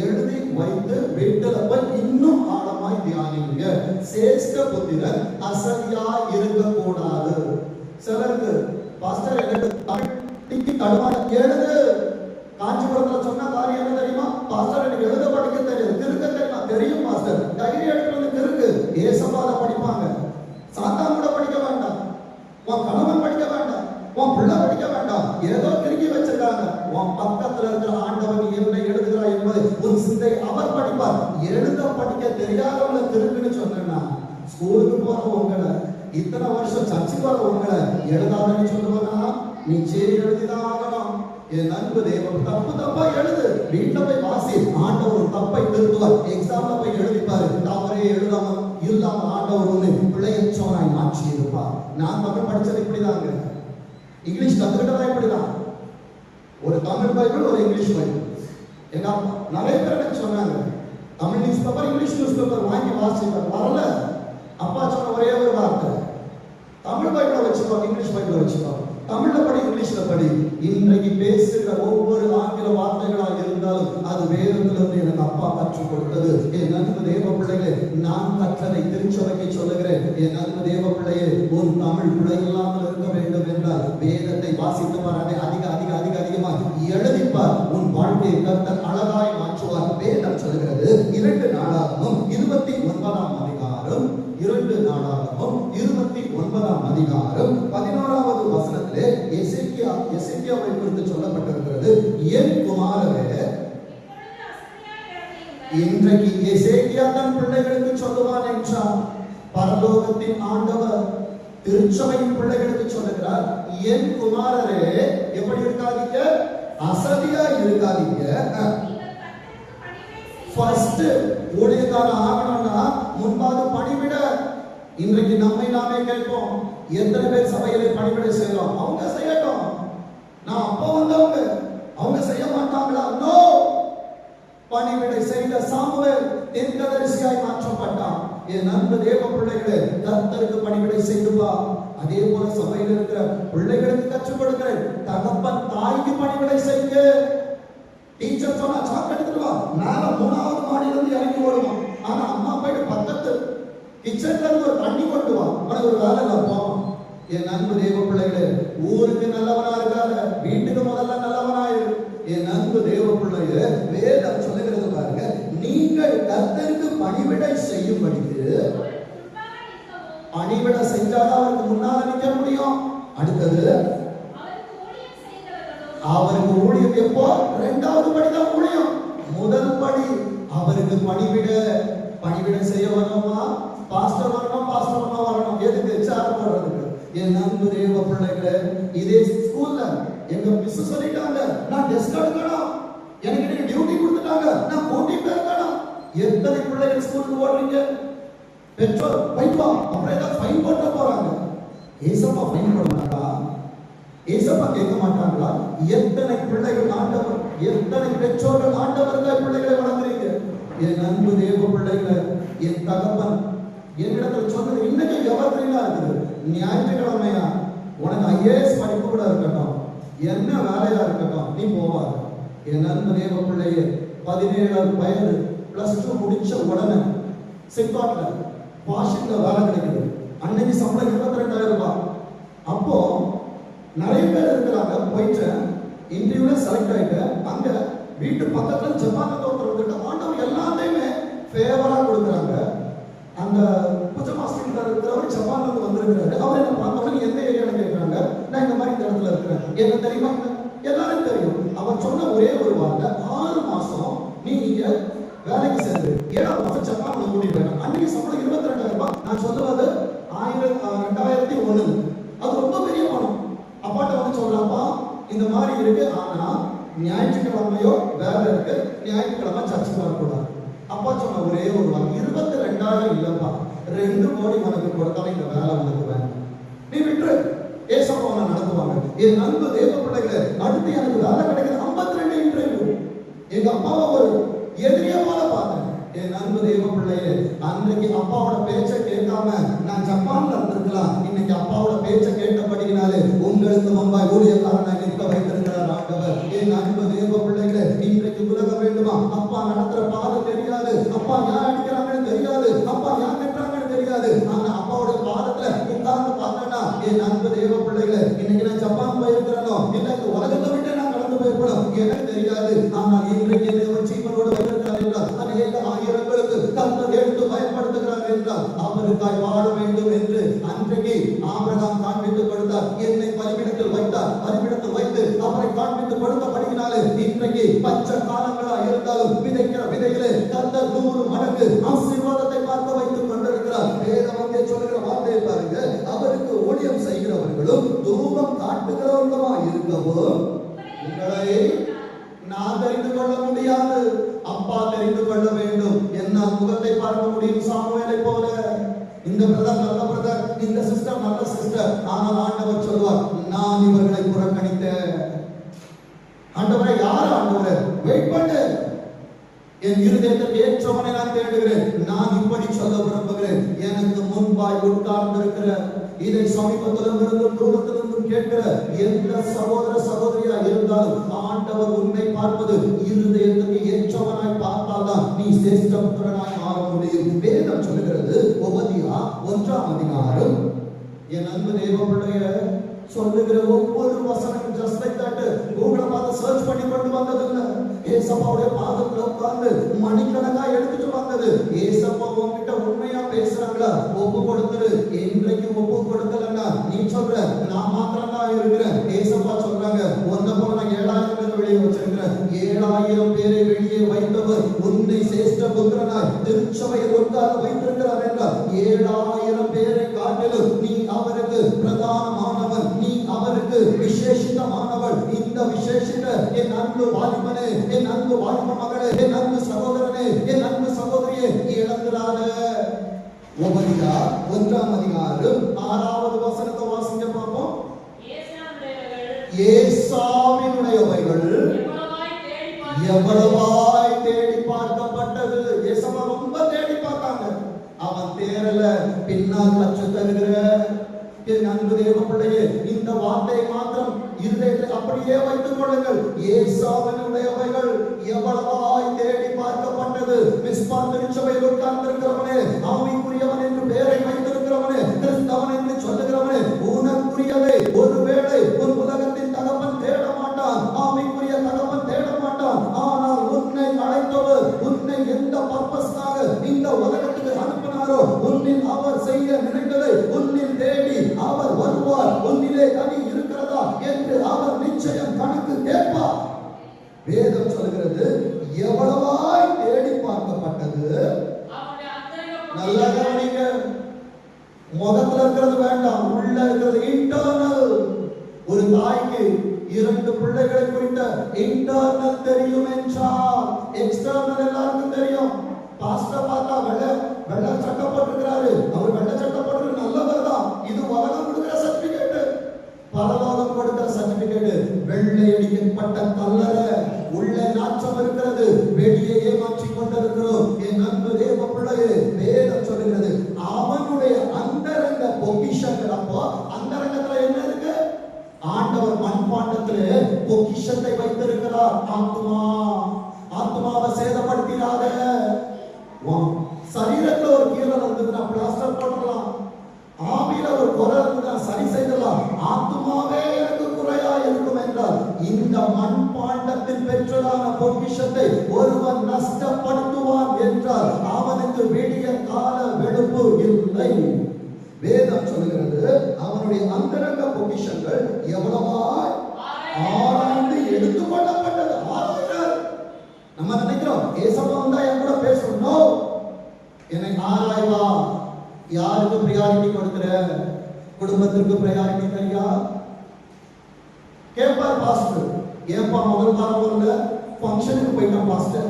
எழுதி வைத்து வீட்டில் போய் இன்னும் ஆழமாய் தியானிங்க. சிரேஷ்ட புத்திரன் அசதியாய் இருக்கக்கூடாது. சிலருக்கு பாஸ்டர் எனக்கு தமிழ் தடுமாற எழுது. காஞ்சிபுரத்துல சொன்ன காரியம் என்ன தெரியுமா? பாஸ்டர் எனக்கு எழுத படிக்க தெரியாது, திருக்க தெரியுமா? தெரியும் பாஸ்டர். டைரி எடுத்து வந்து திருக்கு. ஏசப்பாத படிப்பாங்க. சாத்தான் கூட படிக்க வேண்டாம், உன் கணவன் படிக்க வேண்டாம், உன் பிள்ளை படிக்க வேண்டாம். ஏதோ திருக்கி வச்சிருக்காங்க. உன் பக்கத்துல இருக்கிற ஆண்டவன் என்ன எழுதுகிறாய் என்பது உன் சிந்தை அவர் படிப்பார். எழுத படிக்க தெரியாதவங்களை திருக்குன்னு சொன்னா, ஸ்கூலுக்கு போற உங்களை, இத்தனை வருஷம் சர்ச்சுக்கு வர உங்களை எழுதாதன்னு சொல்லுவானா? நீ சரி எழுதிதான் ஆகணும். என் அன்பு தேவன், தப்பா எழுது, வீட்டுல போய் வாசி. ஆண்டவர் தப்பை திருத்துவார். எக்ஸாம்ல போய் எழுதிப்பாரு, தவறே எழுதாம இல்லாம ஆண்டவர் ஒண்ணு பிள்ளையற்றவனாய் மாற்றி இருப்பார். நான் தமிழ் படிச்சது இப்படிதாங்க, இங்கிலீஷ் கத்துக்கிட்டதா இப்படிதான். ஒரு தமிழ் பைபிள், ஒரு இங்கிலீஷ் பைபிள். எங்க அப்பா நிறைய பேர் எனக்கு சொன்னாங்க, Tamil news paper, English news paper வாங்கி வாசிப்பார். வரல. அப்பா சொன்ன ஒரே ஒரு வார்த்தை, தமிழ் பைபிளை வச்சுக்கோ, இங்கிலீஷ் பைபிளை வச்சுக்கோ, தமிழ்ல படி, இங்கிலீஷ்ல படி. இன்றைக்கு பேசுகிற ஒவ்வொரு ஆங்கில வார்த்தைகளாக இருந்தாலும் அது வேதத்திலிருந்து எனக்கு அப்பா கற்றுக் கொடுத்தது. என் அன்பு தேவ பிள்ளைகளே, நான் கற்றதை திருச்சபைக்கு சொல்லுகிறேன். என் அன்பு தேவ பிள்ளையே, உன் தமிழ் பிழை இல்லாமல் இருக்க வேண்டும் என்றால் வேதத்தை வாசித்து பாருங்க. அதிகமாக எழுதிப்பார். உன் வாழ்க்கையை கர்த்தர் அழகாய் மாற்றுவார். வேதம் சொல்லுகிறது 2 நாளாகவும் 29ஆம் அதிகாரம், 2 நாளாகவும் 29ஆம் அதிகாரம் 11வது வசனத்திலே எசேக்கியாவை குறித்து சொல்லப்பட்டிருக்கிறது. என் குமாரரே, இன்றைக்கு எசேக்கியா தன் பிள்ளைகளுக்கு சொல்லுவான் என்றார். பரலோகத்தின் ஆண்டவர் திருச்சபையின் பிள்ளைகளுக்கு சொல்லுகிறார், என் குமாரரே எப்படி இருக்காதீங்க, அசதியா இருக்காதீங்க. ஃபர்ஸ்ட் ஊழியக்காரன் ஆகணும்னா முன்பாக பணிவிட. இன்றைக்கு நம்மை நாமே கேட்போம், எத்தனை பேர் சபையிலே பணிவிடை செய்யலாம்? அவங்க செய்யட்டும். நான் அப்போ வந்தவங்க, அவங்க செய்ய மாட்டாங்களா? நோ. பணிவிடை செய்த சாமுவேல் தீர்க்கதரிசியாய் மாற்றப்பட்டான். என் அன்பு தேவ பிள்ளைகளே, கர்த்தருக்கு பணிவிடை செய்துவா. அதே போல சபையில் இருக்கிற பிள்ளைகளுக்கு கற்றுக் கொடுக்கிறேன். தகப்பன் தாய்க்கு பணிவிடை செய்ய. டீச்சர் சொன்னா சாக்கு எடுத்துட்டு வா, மேல 3வது மாடியில இருந்து இறங்கி ஓடுவான். ஆனா அம்மா போயிட்டு பக்கத்து கிச்சன்ல இருந்து ஒரு தண்ணி கொண்டு வா, உனக்கு ஒரு வேலை இல்லை போவான். என் அன்பு தேவ பிள்ளைகளே, ஊருக்கு நல்லவனா இருக்காத, வீட்டுக்கு முதல்ல நல்லவனா இரு. என் அன்பு தேவ பிள்ளைகளே, வேதம் சொல்லுகிறது பாருங்க, நீங்கள் கர்த்தருக்கு பணிவிடை செய்யும்படிக்கு. பணிவிடை செஞ்சாதான் அவருக்கு முன்னால நிற்க முடியும். அடுத்தது அவருக்கு ஊழியம் எப்போ? 2வது படிதான் ஊழியம். முதல் படி அவருக்கு பணிவிடை செய்ய வரணுமா? பாஸ்டர் வரணும், பாஸ்டர் அம்மா வரணும். எதுக்கு? சேர் போடுறதுக்கு. என் அன்பு தேவ பிள்ளைகளே, இதே ஸ்கூல்ல எங்க மிஸ் சொல்லிட்டாங்க, நான் டெஸ்க் எடுக்கணும், எனக்கு இன்னைக்கு டியூட்டி கொடுத்துட்டாங்க, நான் போட்டி போயிருக்கணும். எத்தனை பிள்ளைகள் ஸ்கூலுக்கு ஓடுறீங்க? பெற்றோர் பைப்பா அப்புறம் ஏதாவது ஃபைன் போட்டு போறாங்க. ஏசப்பா ஃபைன் போடுறாங்களா? ஏசப்பா கேட்க மாட்டாங்களா? எத்தனை பிள்ளைகள் ஆண்டவர், எத்தனை பெற்றோர்கள் ஆண்டவர்கள் பிள்ளைகளை வளர்க்குறீங்க? என் அன்பு தேவ பிள்ளைகளை, என் தகப்பன் என்னிடத்தில் சொன்னது இன்னைக்கு எவர்கிரீனா இருக்குது. ஞாயிற்றுக்கிழமையா உனக்கு ஐஏஎஸ் படிப்பு கூட இருக்கட்டும், என்ன வேலையா இருக்கட்டும், நீ போவார். என் அன்பு தேவ பிள்ளையே, 17 வயது +2 முடிச்ச உடனே சிப்காட்ல வாஷிங்ல வேலை கிடைக்குது. அன்னைக்கு சம்பளம் 22,000 ரூபாய். அப்போ நிறைய பேர் இருக்கிறாங்க. போயிட்டு இன்டர்வியூல செலக்ட் ஆயிட்டு அங்க வீட்டு பக்கத்துல ஜப்பான்ல ஒருத்தர் வந்துட்டு ஆண்டவர் எல்லாத்தையுமே ஃபேவரா கொடுக்குறாங்க. அந்த புஜமாஸ்டிங்ல இருக்கிறவர் ஜப்பான்ல இருந்து வந்திருக்கிறாரு. அவர் என்ன பார்த்தவங்க எந்த ஏரியால கேட்கிறாங்க, நான் இந்த மாதிரி இந்த இடத்துல இருக்கிறேன், என்ன தெரியுமா? எல்லாரும் தெரியும். அவர் சொன்ன ஒரே ஒரு வார்த்தை, 6 மாசம் நீ இங்க வேலைக்கு சேர்ந்து 7வது மாசம் ஜப்பான்ல கூட்டிட்டு போயிட்டாங்க. அன்னைக்கு சம்பளம் 22,000 ரூபாய். நான் சொல்லுவது 2001. அது ரொம்ப பெரிய பணம். அப்பாட்ட வந்து சொல்றாப்பா இந்த மாதிரி இருக்கு, ஆனா ஞாயிற்றுக்கிழமையோ வேலை இருக்கு, ஞாயிற்றுக்கிழமை சர்ச்சுக்கு வரக்கூடாது. அப்பா சொன்ன ஒரே ஒரு வாரம், 22,000 இல்லப்பா, 2 கோடி உனக்கு கொடுத்தாலும் இந்த வேலை உனக்கு வேணும், நீ விட்டுரு, ஏசப்பா உன்னை நடத்துவாங்க. என் அன்பு தேவ பிள்ளைகளை, அடுத்து எனக்கு வேலை கிடைக்குது. 52 இன்டர்வியூ. எங்க அப்பாவை ஒரு எதிரியா போல பார்த்தேன். என் அன்பு தேவ பிள்ளையே, அன்றைக்கு அப்பாவோட பேச்சை கேட்காம நான் ஜப்பான்ல இருந்திருக்கலாம். இன்னைக்கு அப்பாவோட பேச்சை கேட்டபடினாலே உங்களுக்கு முன்பாய் ஊழியக்காரனை நிற்க வைத்திருக்கிறார் ஆண்டவர். என் அன்பு தேவ பிள்ளைகளே, இன்றைக்கு உலக வேண்டுமா? அப்பா நடத்துற பாதை தெரியாது, அப்பா யார் அடிக்கிறாங்கன்னு தெரியாது, அப்பா யார் கட்டுறாங்கன்னு தெரியாது. ஆனா அப்பாவோட பாதத்துல உட்கார்ந்து பார்த்தேன்னா, என் அன்பு தேவ பிள்ளைகளே, இன்னைக்கு நான் ஜப்பான் போயிருக்கிறேனோ இல்ல இந்த உலகத்தை விட்டு நான் கடந்து போயிருக்கணும் எனக்கு தெரியாது. ஆனால் இன்றைக்கு தேவ ஜீவனோடு வைத்திருக்கிறார் என்றால், அநேக ஆயிரங்களுக்கு கர்த்தர் எடுத்து பயன்படுத்துகிறார் என்றால், அவருக்காய் வாழ வேண்டும் என்று அன்றைக்கு ஆபிரகாம் காண்பித்து கொடுத்தார். என்னை பலிபீடத்தில் வைத்தார், பலிபீடத்தில் வைத்து அவரை காண்பித்து கொடுத்தபடியினாலே இன்றைக்கு பச்சை காலங்களா இருந்தாலும் விதைக்கிற விதையிலே கர்த்தர் 100 மடங்கு ஆசீர்வாதத்தை பார்க்க வைத்துக் கொண்டிருக்கிறார். வேதம் சொல்லுகிற வார்த்தையை பாருங்க, அவருக்கு ஊழியம் செய்கிறவர்களும் தூபம் காட்டுகிறவர்களுமா இருக்கவும் உங்களை நான் தெரிந்து கொள்ள முடியாது, அப்பா தெரிந்து கொள்ள வேண்டும். என்னால் முகத்தை பார்க்க முடியும் சாமுவேலை போல. இந்த பிரதர் நல்ல பிரதர், இந்த சிஸ்டர் நல்ல சிஸ்டர், ஆனால் ஆண்டவர் சொல்வார், நான் இவர்களை புறக்கணித்தேன். ஆண்டவரை யார்? ஆண்டவரை வெயிட் பண்ணு, என் இருதயத்திற்கு ஏற்றவனை நான் தேடுகிறேன். நான் இப்படி சொல்ல விரும்புகிறேன், எனக்கு முன்பாய் உட்கார்ந்து இருக்கிற, இதை சமீபத்திலிருந்தும் தூரத்திலிருந்தும் கேட்கிற எந்த சகோதர சகோதரியா இருந்தாலும் ஆண்டவர் உன்னை பார்ப்பது இருதயத்துக்கு ஏற்றவனாய் பார்த்தால்தான் நீ சிரேஷ்ட புத்திரனாய் மாற முடியும். வேதம் சொல்லுகிறது, உபதியா 1ஆம் அதிகாரம். என் அன்பு தேவ பிள்ளைய சொல்லுகிற ஒவ்வொரு வசனம் just like that கூகுள பார்த்து சர்ச் பண்ணி கொண்டு வந்ததில்லை. ஏசப்பாவுடைய பாதத்துல உட்கார்ந்து மணிக்கணக்கா எடுத்துட்டு வந்தது. ஏசப்பா உன்கிட்ட உண்மையா பேசுறாங்களா? ஒப்பு கொடுத்துரு. இன்றைக்கு ஒப்பு கொடுக்கலன்னா நீ சொல்ற நான் மாத்திரம் தான் இருக்கிறேன். ஏசப்பா சொல்றாங்க, ஒன்ன போல நான் 7,000 பேர் வெளியே வச்சிருக்கிறேன். 7,000 பேரை வெளியே வைத்தவர் உன்னை சிரேஷ்ட புத்திரனாய் திருச்சபையில் உட்கார வைத்திருக்கிறார் என்றால் 7,000 பேரை காட்டிலும் நீ அவருக்கு பிரதானமானவன், நீ அவருக்கு விசேஷித்தமானவள். இந்த விசேஷித்த என் அன்பு வாலிபனே, என் அன்பு வாலிப மகளே, என் அன்பு சகோதரனே, என் அன்பு சகோதரியே, இழந்துடாத. உபதியா 1ஆம் அதிகாரம் 6வது வசனத்தை வாசிங்க பாப்போம். ஏசாவுடையவைகள் ஏசாவினுடையவைகள் எவ்வளவாய் தேடி பார்க்கப்பட்டது. ஏசாவை ரொம்ப தேடி பார்த்தாங்க. அவன் தேரல. பின்னால் கற்று தருகிற என் அன்பு தேவ பிள்ளையே, இந்த வார்த்தையை மாத்திரம் இருதயத்தில் அப்படியே வைத்துக் கொள்ளுங்கள். ஏசாவினுடையவைகள் எவ்வளவாய் தேடி பார்க்கப்பட்டது. மிஸ்பா திருச்சபையில் உட்கார்ந்திருக்கிறவனே, ஆவிக்குரியவன் என்று பெயரை வைத்திருக்கிறவனே, கிறிஸ்தவன் என்று சொல்லுகிறவனே, உனக்குரியவை ஒருவேளை உன் உலகத்தின் தகப்பன் தேட மாட்டான், ஆவிக்குரிய தகப்பன் தேட மாட்டான். ஆனால் உன்னை அழைத்தவர், உன்னை எந்த பர்பஸ்க்காக இந்த உலகத்துக்கு அனுப்பினாரோ, உன்னில் அவர் செய்ய நினைத்ததை உன்னில் தேடி அவர் வருவார். உன்னிலே கனி இருக்கிறதா என்று அவர் நிச்சயம் கணக்கு கேட்பார். வேதம் சொல்கிறது எவ்வளவாய் தேடி பார்க்கப்பட்டது. நல்லா கவனிங்க. முகத்துல இருக்கிறது வேண்டாம், உள்ள இருக்கிறது இன்டர்னல். ஒரு தாய்க்கு 2 பிள்ளைகளை குறித்த இன்டர்னல் தெரியும் என்றால் எக்ஸ்டர்னல் எல்லாருக்கும் தெரியும். பாஸ்டர் பார்த்தா வெள்ளை சட்டை போட்டிருக்கிறாரு, அவர் வெள்ளை சட்டை போட்டு நல்லவர் தான். இது உலகம் கொடுக்கிற சர்டிபிகேட், பரலோகம் கொடுக்கிற சர்டிபிகேட். வெள்ளை அடிக்கப்பட்ட கல்லறை, உள்ள நாற்றம் இருக்கிறது, வெளியே ஏமாற்றி கொண்டிருக்கிறோம். என் அன்பு தேவ பிள்ளையே, வேதம் சொல்லுகிறது அவனுடைய அந்தரங்க பொக்கிஷங்கள். அப்போ அந்தரங்கத்துல என்ன இருக்கு? ஆண்டவர் மண்பாண்டத்திலே பொக்கிஷத்தை வைத்திருக்கிறார். ஆத்மாவை சேதப்படுத்தினாத. சரீரத்துல ஒரு கீரல் இருந்ததுன்னா பிளாஸ்டர் போடலாம், ஆவியில ஒரு குறை இருந்ததுன்னா சரி செய்யலாம். ஆத்மாவே எனக்கு குறையா இருக்கும் என்றால் இந்த மண்பாண்டத்தில் பெற்றதான பொக்கிஷத்தை ஒருவன் நஷ்டப்படுத்துவான் என்றால் அவனுக்கு விடிய கால வெளுப்பு இல்லை. வேதம் சொல்லுகிறது அவனுடைய அந்தரங்க பொக்கிஷங்கள் எவ்வளவாய் ஆராய்ந்து எடுத்துக்கொள்ளப்பட்டது. ஆராய்கிறார். நம்ம நினைக்கிறோம் ஏசப்பா வந்தா என் கூட பேசணும், என்னை ஆராய்வா. யாருக்கு பிரியாரிட்டி கொடுக்கிற? குடும்பத்திற்கு பிரியாரிட்டி தரியா? கேட்பார் பாஸ்டர், ஏன்பா முதல் வாரம் வரல? ஃபங்க்ஷனுக்கு போயிட்டான் பாஸ்டர்.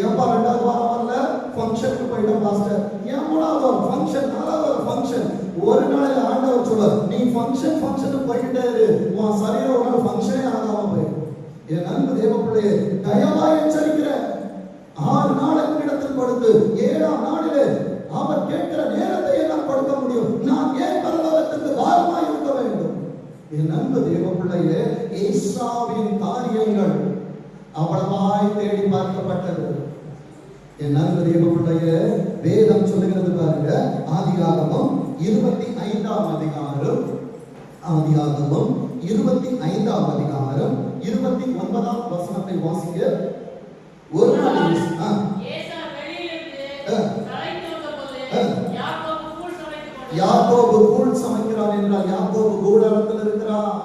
ஏன்பா 2வது வாரம் வரல? ஃபங்க்ஷனுக்கு போயிட்டான் பாஸ்டர். ஏன் 3வது வாரம் ஃபங்க்ஷன், 4வது வாரம் ஃபங்க்ஷன். ஒரு நாளில் ஆண்டவர் சொல்வார், நீ ஃபங்க்ஷனுக்கு போயிட்டே இரு, உன் சரீரம் ஒரு நாள் ஃபங்க்ஷனே ஆகாம போயிடும். என் அன்பு தேவ பிள்ளையே, தயவாய் எச்சரிக்கிறேன். 6 நாளுக்கு இடத்தில் கொடுத்து 7ஆம் நாளிலே அவர் கேட்கிற நேரத்தை எல்லாம் கொடுக்க முடியும். நான் ஏன் பரலோகத்துக்கு பாரமாய் இருக்க வேண்டும்? என் அன்பு தேவ பிள்ளையே, ஏசாவின் காரியங்கள் அவ்வளவாய் தேடி பார்க்கப்பட்டது. என் அன்பு தேவ பிள்ளையே, வேதம் சொல்லுகிறது பாருங்க. ஆதியாகமம் 25ஆம் அதிகாரம், ஆதியாகமம் 25ஆம் அதிகாரம் 29ஆம் வசனத்தை வாசிங்க. ஒரு நாள் யாக்கோபு கூழ் சமைக்கிறான் என்றால் யாக்கோபு கூடாரத்தில் இருக்கிறான்.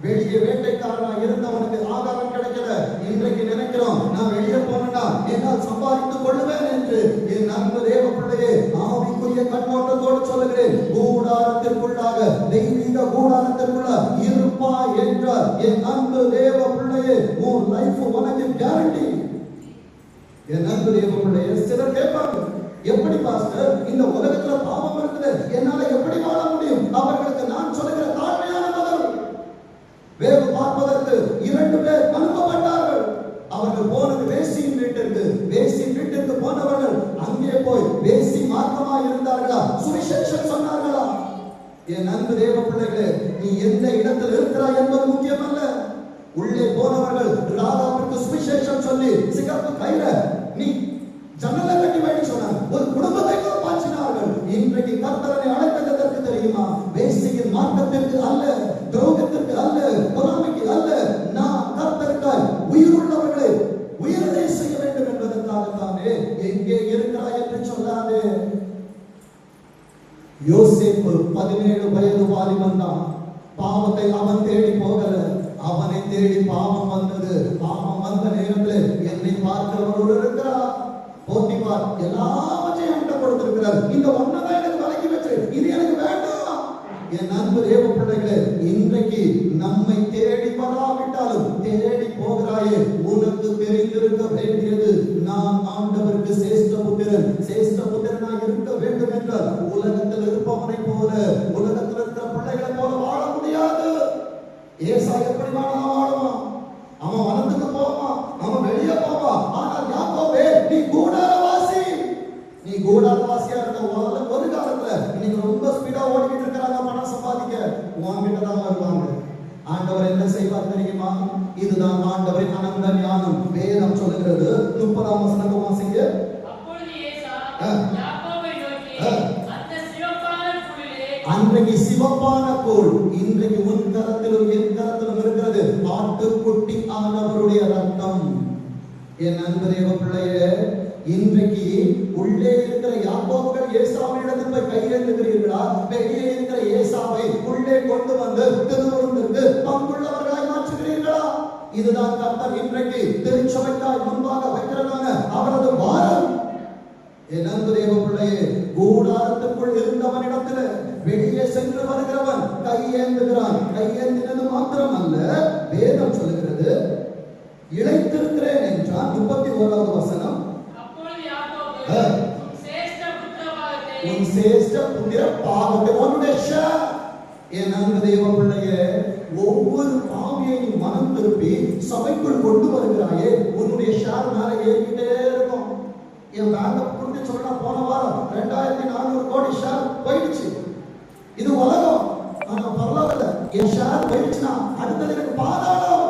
வெளியே வேட்டைக்காரனா இருந்தவனுக்கு ஆகாரம் கிடைக்கல. இன்றைக்கு நினைக்கிறோம் நான் வெளியே போனா என்னால் சம்பாதித்துக் கொள்ளுவேன் என்று. என் அன்பு தேவ பிள்ளையே, ஆவிக்குரிய கண்ணோட்டத்தோடு சொல்லுகிறேன், கூடாரத்திற்குள்ளாக தெய்வீக கூடாரத்திற்குள்ள இருப்பா என்றால் என் அன்பு தேவ பிள்ளையே, உன் லைஃப் உனக்கு கேரண்டி. என் அன்பு தேவ பிள்ளையே, சிலர் கேட்பாங்க, எப்படி பாஸ்டர் இந்த உலகத்துல பாவம் இருக்குது, என்னால எப்படி வாழ முடியும்? அவர்களுக்கு நான் சொல்லுகிற தாழ்மையான பதில், வேவு பார்ப்பதற்கு 2 பேர் அனுப்பப்பட்டார்கள். அவர்கள் போனது வேசியின் வீட்டிற்கு. வேசியின் வீட்டிற்கு போனவர்கள் அங்கே போய் வேசி மார்க்கமாய் இருந்தார்களா? சுவிசேஷம் சொன்னார்களா? என் அன்பு தேவ பிள்ளைகளே, நீ எந்த இடத்தில் இருக்கிறாய் என்பது முக்கியம் அல்ல. உள்ளே போனவர்கள் ராகாவுக்கு சுவிசேஷம் சொல்லி சிகப்பு கயிற நீ ஜன்னல கட்டி வைக்க சொன்னாங்க. ஒரு குடும்பத்தை காப்பாற்றினார்கள். இன்றைக்கு கர்த்தரை அழைத்ததற்கு தெரியுமா? வேசியின் மார்க்கத்திற்கு அல்ல, துரோகத்திற்கு அல்ல, பொறாமைக்கு அல்ல. நான் கர்த்தருக்காய் உயிருள்ளவர்களை உயிரை செய்ய வேண்டும் என்பதற்காகத்தானே. எங்கே இருக்கிறாய் என்று சொல்லாதே. யோசேப்பு 17 வயது வாலிபன் தான். பாவத்தை அவன் தேடி போகல, அவனை தேடி பாவம் வந்தது. பாவம் வந்த நேரத்தில் என்னை பார்க்கிறவர் இருக்கிறார். போத்திபார் எல்லாவற்றையும் என்கிட்ட கொடுத்திருக்கிறார். இந்த ஒன்னதான் எனக்கு வழங்கி வச்சு, இது எனக்கு வேண்டாம். என் அன்பு தேவ பிள்ளைகளே, இன்றைக்கு நம்மை தேடி வராவிட்டாலும் தேடி போகிறாயே, உனக்கு தெரிந்திருக்க வேண்டியது, நான் ஆண்டவருக்கு சேஷ்ட புத்திரன். சேஷ்ட புத்திரனாக இருக்க வேண்டும் என்றால் உலகத்தில் இருப்பவனை போல, உலகத்தில் பிள்ளைகளை போல வாழ முடியாது. ஏசா எப்படி வாழுவான்? அவன் வனத்துக்கு போவான், அவன் வெளியே போவான். ஆனால் யாக்கோபே, நீ கூடாரவாசி. நீ கூடாரவாசியா இருந்த ஒரு காலத்துல இன்னைக்கு ரொம்ப ஸ்பீடா ஓடிக்கிட்டு இருக்கிறாங்க பணம் சம்பாதிக்க, உன்கிட்ட தான் வருவாங்க. ஆண்டவர் என்ன செய்வார் தெரியுமா? இதுதான் ஆண்டவரின் அனந்த ஞானம். வேதம் சொல்லுகிறது. 30ஆம் வசனத்தை வாசிங்க. அப்பொழுது ஏசா யாக்கோபை நோக்கி, அந்த சிவப்பான புல்லிலே, அன்றைக்கு சிவப்பான கோல் இன்றைக்கு உன் கரத்திலும் என் கரத்திலும் இருக்கிறது. ஆட்டுக்குட்டி ஆனவருடைய ரத்தம். என் அன்பு தேவ பிள்ளையே, இன்றைக்கு உள்ளே இருக்கிற யாக்கோபுகள் ஏசாவினிடத்தில் போய் கையேந்துகிறீர்களா? வெளியே இருக்கிற ஏசாவை உள்ளே கொண்டு வந்து திருவுருந்திற்கு பங்குள்ளவர்களாய் மாற்றுகிறீர்களா? இதுதான் கர்த்தர் இன்றைக்கு திருச்சபைக்காய் முன்பாக வைக்கிறதான அவரது வாரம். என் அன்பு தேவ பிள்ளையே, கூடாரத்துக்குள் இருந்தவனிடத்துல வெளியே சென்று வருகிறவன் கையேந்துகிறான். கையேந்தினது மாத்திரம் அல்ல, வேதம் சொல்லுகிறது இழைத்திருக்கிறேன் என்றான். 31வது வசனம். அப்பொழுது யாக்கோபு உன் சிரேஷ்ட புத்திரபாகத்தை, உன் சிரேஷ்ட புத்திரபாகத்தை, உன்னுடைய ஷேர். என் அன்பு தேவ பிள்ளையே, ஒவ்வொரு பாவியை நீ மனம் திருப்பி சபைக்குள் கொண்டு வருகிறாயே, உன்னுடைய ஷேர் மேல ஏறிக்கிட்டே இருக்கும். என் பேங்க புரிஞ்சு சொன்னா போன வாரம் 2400 கோடி ஷேர் போயிடுச்சு. இது உலகம். ஆனா பரவாயில்ல, என் ஷேர் போயிடுச்சுன்னா அடுத்தது எனக்கு பாதாளம்.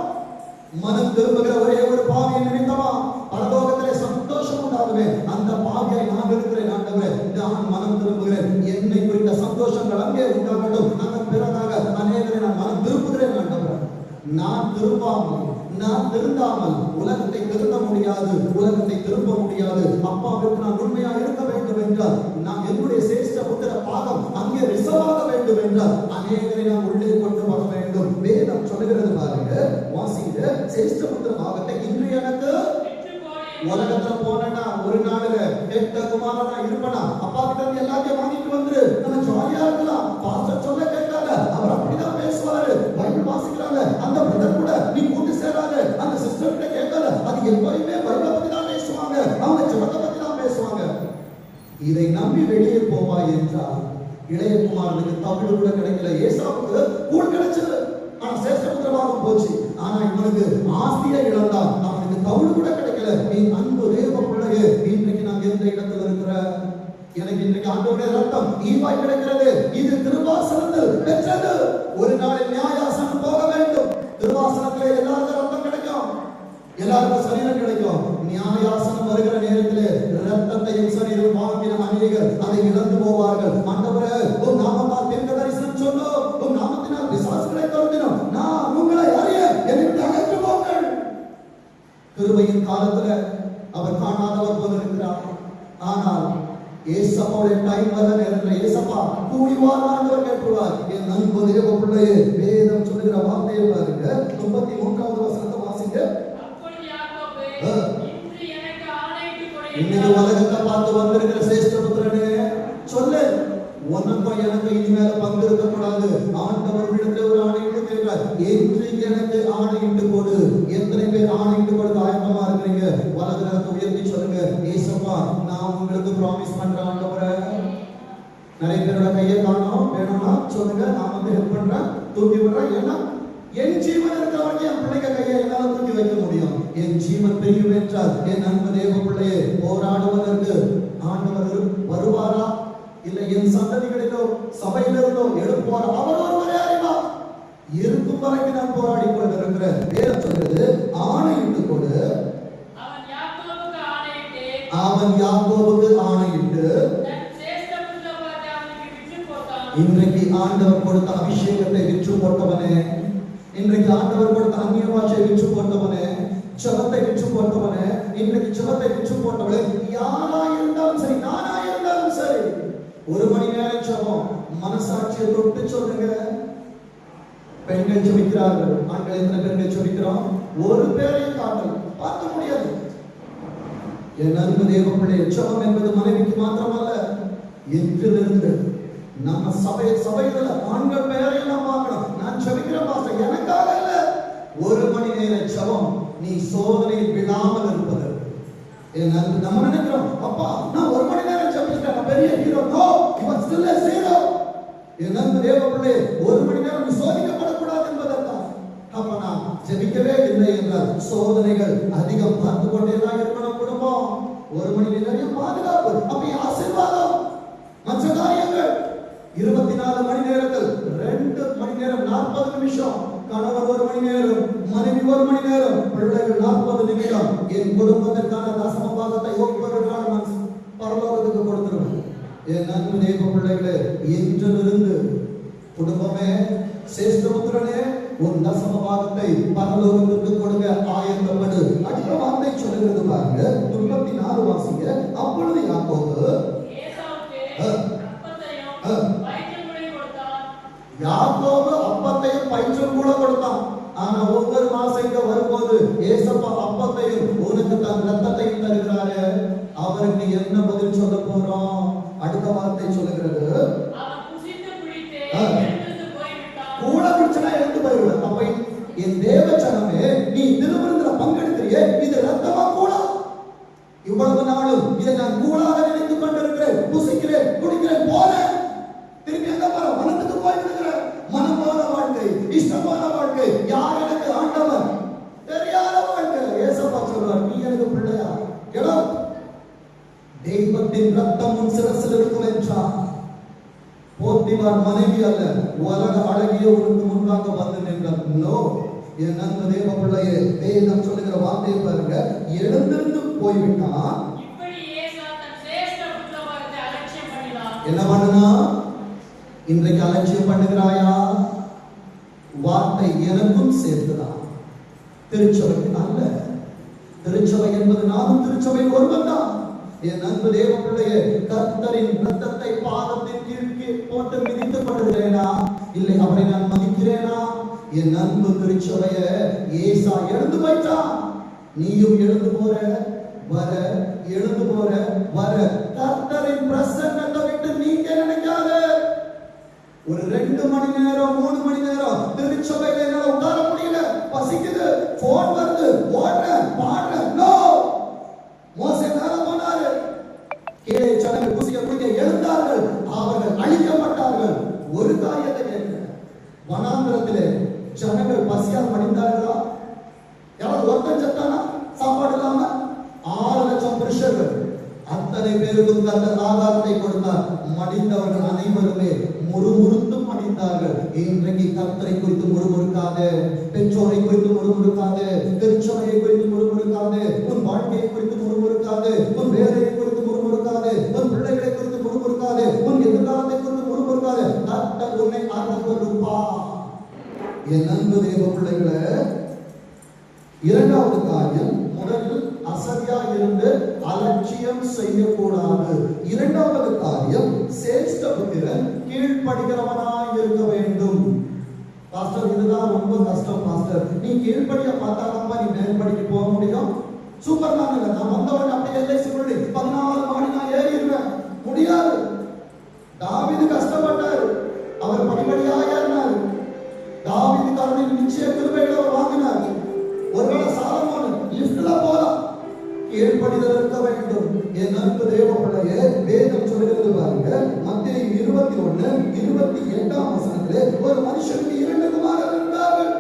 மனம் திரும்புகிற ஒரே ஒரு பாவியை நிமித்தமா பரலோகத்திலே சந்தோஷம் உண்டாகுமே. அந்த பாவியை நான் இருக்கிறேன் ஆண்டவரே, நான் மனம் திரும்புகிறேன். என்னை குறித்த சந்தோஷங்கள் அங்கே உண்டாகட்டும். அதன் பிறகாக அநேகரை நான் மனம் திரும்புகிறேன் ஆண்டவரே. நான் திரும்பாமல், நான் திருந்தாமல் உலகத்தை திருத்த முடியாது, உலகத்தை திரும்ப முடியாது. அப்பாவிற்கு நான் உண்மையாக இருக்க வேண்டும் என்றால், நான் என்னுடைய சிரேஷ்ட புத்திர பாகம் அங்கே ரிசர்வாக வேண்டும் என்றால், அநேகரை நான் உள்ளே கொண்டு வர வேண்டும். வேதம் சொல்லுகிறது பாருங்க, வாசிங்க. சிரேஷ்ட புத்திர பாகத்தை இன்று எனக்கு உலகத்துல போனா ஒரு நாளுல கெட்ட குமாரனா இருப்பனா, அப்பா கிட்ட எல்லாத்தையும் வாங்கிட்டு வந்துரு, நம்ம ஜாலியா இருக்கலாம். பாஸ்டர் சொல்ல கேட்காத, அவர் அப்படிதான் பேசுவாரு. பைபிள் வாசிக்கிறாங்க, அந்த பிரதர் கூட நீ கூட்டு சேராத, அந்த சிஸ்டர் கிட்ட கேட்காத, அது எப்பவுமே பைபிளை பத்தி தான் பேசுவாங்க, அவங்க ஜெபத்தை பத்தி தான் பேசுவாங்க. இதை நம்பி வெளியே போவாய் என்றால், இளைய குமாரனுக்கு தமிழ் கூட கிடைக்கல, ஏசாவுக்கு கூழ் கிடைச்சது, ஆனா சிரேஷ்ட புத்திரபாகம் போச்சு. ஆனா இவனுக்கு ஆஸ்தியை இழந்தான், அவனுக்கு தவுள் கூட கிடைக்கல. நீ அன்பு தேவ பிள்ளையே, இன்றைக்கு நான் எந்த இடத்துல இருக்கிற, எனக்கு இன்றைக்கு ஆண்டவருடைய ரத்தம் ஈவாய் கிடைக்கிறது. இது திருவாசனத்தில் பெற்றது. ஒரு நாளில் நியாயாசனம் போக வேண்டும். திருவாசனத்திலே எல்லாருக்கும் ரத்தம் கிடைக்கும், எல்லாருக்கும் சரீரம் கிடைக்கும். நியாயாசனம் வருகிற நேரத்திலே ரத்தத்தையும் சரீரம் வாங்கின அநேகர் அதை இழந்து போவார்கள். ஆண்டவரே, உன் நாமத்தால் தீர்க்க தரிசனம் சொன்னோம், உன் நாமத்தினால் பிசாசுகளை துரத்தினோம், நான் உங்களை அறிய என்னை விட்டு அகன்று போங்கள். கிருபையின் காலத்துல அவர் காணாதவர் போல இருக்கிறார். ஆனால் ஏசப்பாவுடைய டைம் வர நேரத்தில் ஏசப்பா கூடி வாழ்ந்தாண்டவர் கேட்டுவார். என் அன்பு தேவ பிள்ளையே, வேதம் சொல்லுகிற வார்த்தையை பாருங்க. 33வது வசனத்தை வாசிங்க. அப்பொழுது யாக்கோபு, இன்று எனக்கு ஆணையிட்டு கொடு. இன்னைக்கு உலகத்தை பார்த்து வந்திருக்கிற சிரேஷ்ட புத்திரனே, சொல்லு, உனக்கும் எனக்கு இனிமேல பங்கு இருக்கக்கூடாது. ஆண்டவர் இடத்துல ஒரு ஆணையிட்டு கேட்கிறார், என்று எனக்கு ஆணையிட்டு கொடு. எத்தனை பேர் ஆணையிட்டு கொடுத்து ஆயத்தமா இருக்கிறீங்க? வலது கரத்தை உயர்த்தி சொல்லுங்க, ஏசப்பா நான் உங்களுக்கு ப்ராமிஸ் பண்றேன் ஆண்டவரே. நிறைய பேரோட கையை காணோம், வேணும்னா சொல்லுங்க, நான் வந்து ஹெல்ப் பண்றேன், தூக்கி விடுறேன். ஏன்னா என் ஜீவன் இருக்கிறவங்க என் பிள்ளைங்க கையை என்னால தூக்கி வைக்க முடியும். என் ஜீவன் பிரியும் என்றால், என் அன்பு தேவ பிள்ளையே, போராடுவதற்கு ஆண்டவர் வருவாரா, இல்லை என் சந்ததிகளிலோ சபையிலிருந்தோ எழுப்புவார், அவர் ஒருவரே அறிவார். இருக்கும் வரைக்கும் நான் போராடி கொண்டு இருக்கிறேன். வேதம் சொல்றது, ஆணையிட்டு கொடு. அவன் யாக்கோபுக்கு ஆணையிட்டு, அவன் யாக்கோபுக்கு ஆணையிட்டு தன் சிரேஷ்ட புத்திரபாகத்தை அவனுக்கு விற்று போட்டான். இன்றைக்கு ஆண்டவர் கொடுத்த அபிஷேகத்தை விற்று போட்டவனே, இன்றைக்கு ஆண்டவர் கொடுத்த அந்நிய பாஷையை விற்று போட்டவனே, ஜெபத்தை விற்று போட்டவனே, இன்றைக்கு ஜெபத்தை விற்று போட்டவளே, யாரா இருந்தாலும் சரி, நானா இருந்தாலும் சரி, ஒரு மணி நேரம் ஜெபம் மனசாட்சியை தொட்டு சொல்லுங்க. பெண்கள் ஜெபிக்கிறார்கள், ஆண்கள் எத்தனை பேர்கள் ஜெபிக்கிறோம்? ஒரு பேரையும் காட்டல் பார்க்க முடியாது. என் அன்பு தேவ பிள்ளையே, ஜெபம் என்பது மனைவிக்கு மாத்திரமல்ல, என்றிலிருந்து நம்ம சபையில ஆண்கள் பெயரையும் நாம் பார்க்கணும். நான் ஜெபிக்கிறேன் பாஸ்டர், எனக்காக இல்ல. ஒரு மணி நேர ஜெபம் நீ சோதனையில் விழாமல் இருப்பது. நம்ம நினைக்கிறோம், அப்பா நான் ஒரு மணி நேரம் ஜெபிச்சிட்டேன், நான் பெரிய hero. No, you are still a zero. என் அன்பு தேவ பிள்ளையே, ஒரு ஜெபிக்கவே இல்லை என்றால் சோதனைகள் அதிகம் பார்த்து கொண்டே தான் இருக்கணும். குடும்பம் 1 மணி நேரம் பாதுகாப்பு, அப்ப ஆசீர்வாதம். மற்ற காரியங்கள் 24 மணி நேரத்தில் 2 மணி நேரம் 40 நிமிஷம், கணவர் 1 மணி நேரம், மனைவி 1 மணி நேரம், பிள்ளைகள் 40 நிமிடம். என் குடும்பத்திற்கான தசம பாகத்தை ஒவ்வொரு நாளும் பரலோகத்துக்கு கொடுத்துருவேன். என் அன்பு தேவ பிள்ளைகளே, இன்றிலிருந்து குடும்பமே சேஷ்டபுத்திரனே உன் தசம பாகத்தை பரலோகத்துக்கு கொடுக்க ஆயத்தப்படு. அடுத்த வார்த்தை சொல்லுகிறது பாருங்க, 34 வாசிங்க. அப்பொழுது யாக்கோபு அப்பத்தையும் பயிற்றும் கூட கொடுத்தான். ஆனா ஒவ்வொரு மாசம் இங்க வரும்போது ஏசப்பா அப்பத்தையும் உனக்கு தன் ரத்தத்தையும் தருகிறாரு. அவருக்கு என்ன பதில் சொல்ல போறோம்? அடுத்த வார்த்தை சொல்லுகிறது, கூட குடிச்சனா எழுந்து போயிடுவேன். அப்ப என் தேவ ஜனமே, நீ திருவிருந்தில பங்கெடுக்கிறியே, இது ரத்தமா கூட? இவ்வளவு நாளும் இதை நான் கூடாக நினைத்துக் கொண்டிருக்கிறேன், புசிக்கிறேன், குடிக்கிறேன், போறேன். திரும்பி எங்க போற? மனத்துக்கு போய் விடுகிறேன். மனம் போல வாழ்க்கை, இஷ்டமான வாழ்க்கை, யார் எனக்கு ஆண்டவர் தெரியாத வாழ்க்கை. ஏசப்பா சொல்றார், நீ எனக்கு பிள்ளையா? இடம் தெய்வத்தின் ரத்தம் உன் சிரசில் இருக்கும் என்றார். போத்திபார் மனைவி அல்ல, உலக அழகிய உனக்கு முன்பாக வந்து நின்றார். நோ, என் அன்பு தேவ பிள்ளையே, வேதம் சொல்லுகிற வார்த்தையை பாருங்க, எழுந்திருந்து போய்விட்டான். என்ன பண்ணுனா? இன்றைக்கு அலட்சியம் பண்ணுகிறாயா? வார்த்தை எனக்கும் சேர்த்துதான், திருச்சபைக்கு அல்ல. திருச்சபை என்பது நானும் திருச்சபை ஒருவன் தான். என் அன்பு தேவ பிள்ளையே, கர்த்தரின் ரத்தத்தை பாதத்தின் கீழ் போட்டு மிதித்துக் கொண்டிருக்கிறேனா? இல்லை, அவரை நான் மதிக்கிறேனா? என் அன்பு திருச்சபைய ஏசா எழுந்து போயிட்டா. நீயும் எழுந்து போற வர, எழுந்து போற வர. கர்த்தரின் பிரசன்னத்தை விட்டு நீங்க நினைக்காத. ஒரு 2 மணி நேரம் 3 மணி நேரம் திருச்சபையில என்னால உட்கார முடியல, பசிக்குது, போன் வருது, ஓடுறேன், பாடுறேன். நோ, மோசே மேல போனாரு, கீழே ஜனங்கள் புசிக்க குடிக்க எழுந்தார்கள், அவர்கள் அழிக்கப்பட்டார்கள். ஒரு காரியத்தை கேட்கிறேன், வனாந்திரத்திலே ஜனங்கள் பசியால் மடிந்தார்களா? யாராவது ஒருத்தன் செத்தானா சாப்பாடு இல்லாம? 6 லட்சம் புருஷர்கள், அத்தனை பேருக்கும் கர்த்தர் ஆகாரத்தை கொடுத்தார். மடிந்தவர்கள் அனைவருமே முறுமுறுத்து மடிந்தார்கள். இன்றைக்கு கர்த்தரை குறித்து முறுமுறுக்காதே, பெற்றோரை குறித்து முறுமுறுக்காதே, திருச்சபையை குறித்து முறுமுறுக்காதே, உன் வாழ்க்கையை குறித்து முறுமுறுக்காதே, உன் வேலையை குறித்து முறுமுறுக்காதே, உன் பிள்ளைகளை குறித்து முறுமுறுக்காதே, உன் எதிர்காலத்தை குறித்து முறுமுறுக்காதே. கர்த்தர் உன்னை ஆசீர்வதிப்பார். என் அன்பு தேவ பிள்ளைகளே, இரண்டாவது காரியம், முதலில் அசதியா இருந்து அலட்சியம் செய்யக்கூடாது. இரண்டாவது காரியம், சேஷ்டபுத்திரன் கீழ்ப்படுகிறவனாய் இருக்க வேண்டும். பாஸ்டர், இதுதான் ரொம்ப கஷ்டம் பாஸ்டர். நீ கீழ்ப்படிய பார்த்தாலப்பா நீ மேல்படிக்கு போக முடியும். சூப்பர் மேன் இல்ல, நான் வந்தவன் அப்படியே எல்ஐசி பண்ணி 14 மாடி நான் ஏறிடுவேன். முடியாது. தாவீது கஷ்டப்பட்டார், அவர் படிப்படியா ஏறினார். தாவீது கருணையின் நிச்சய கிருபைகளை அவர் வாங்கினார். ஒருவேளை சாலமோன் லிஃப்ட்ல போலாம். கீழ்ப்படிதல் இருக்க வேண்டும். என் அன்பு தேவ பிள்ளையே, வேதம் சொல்லுகிறது பாருங்க, மத்தேயு 21:28 வசனத்திலே, ஒரு மனுஷனுக்கு 2 குமாரர் இருந்தார்கள்.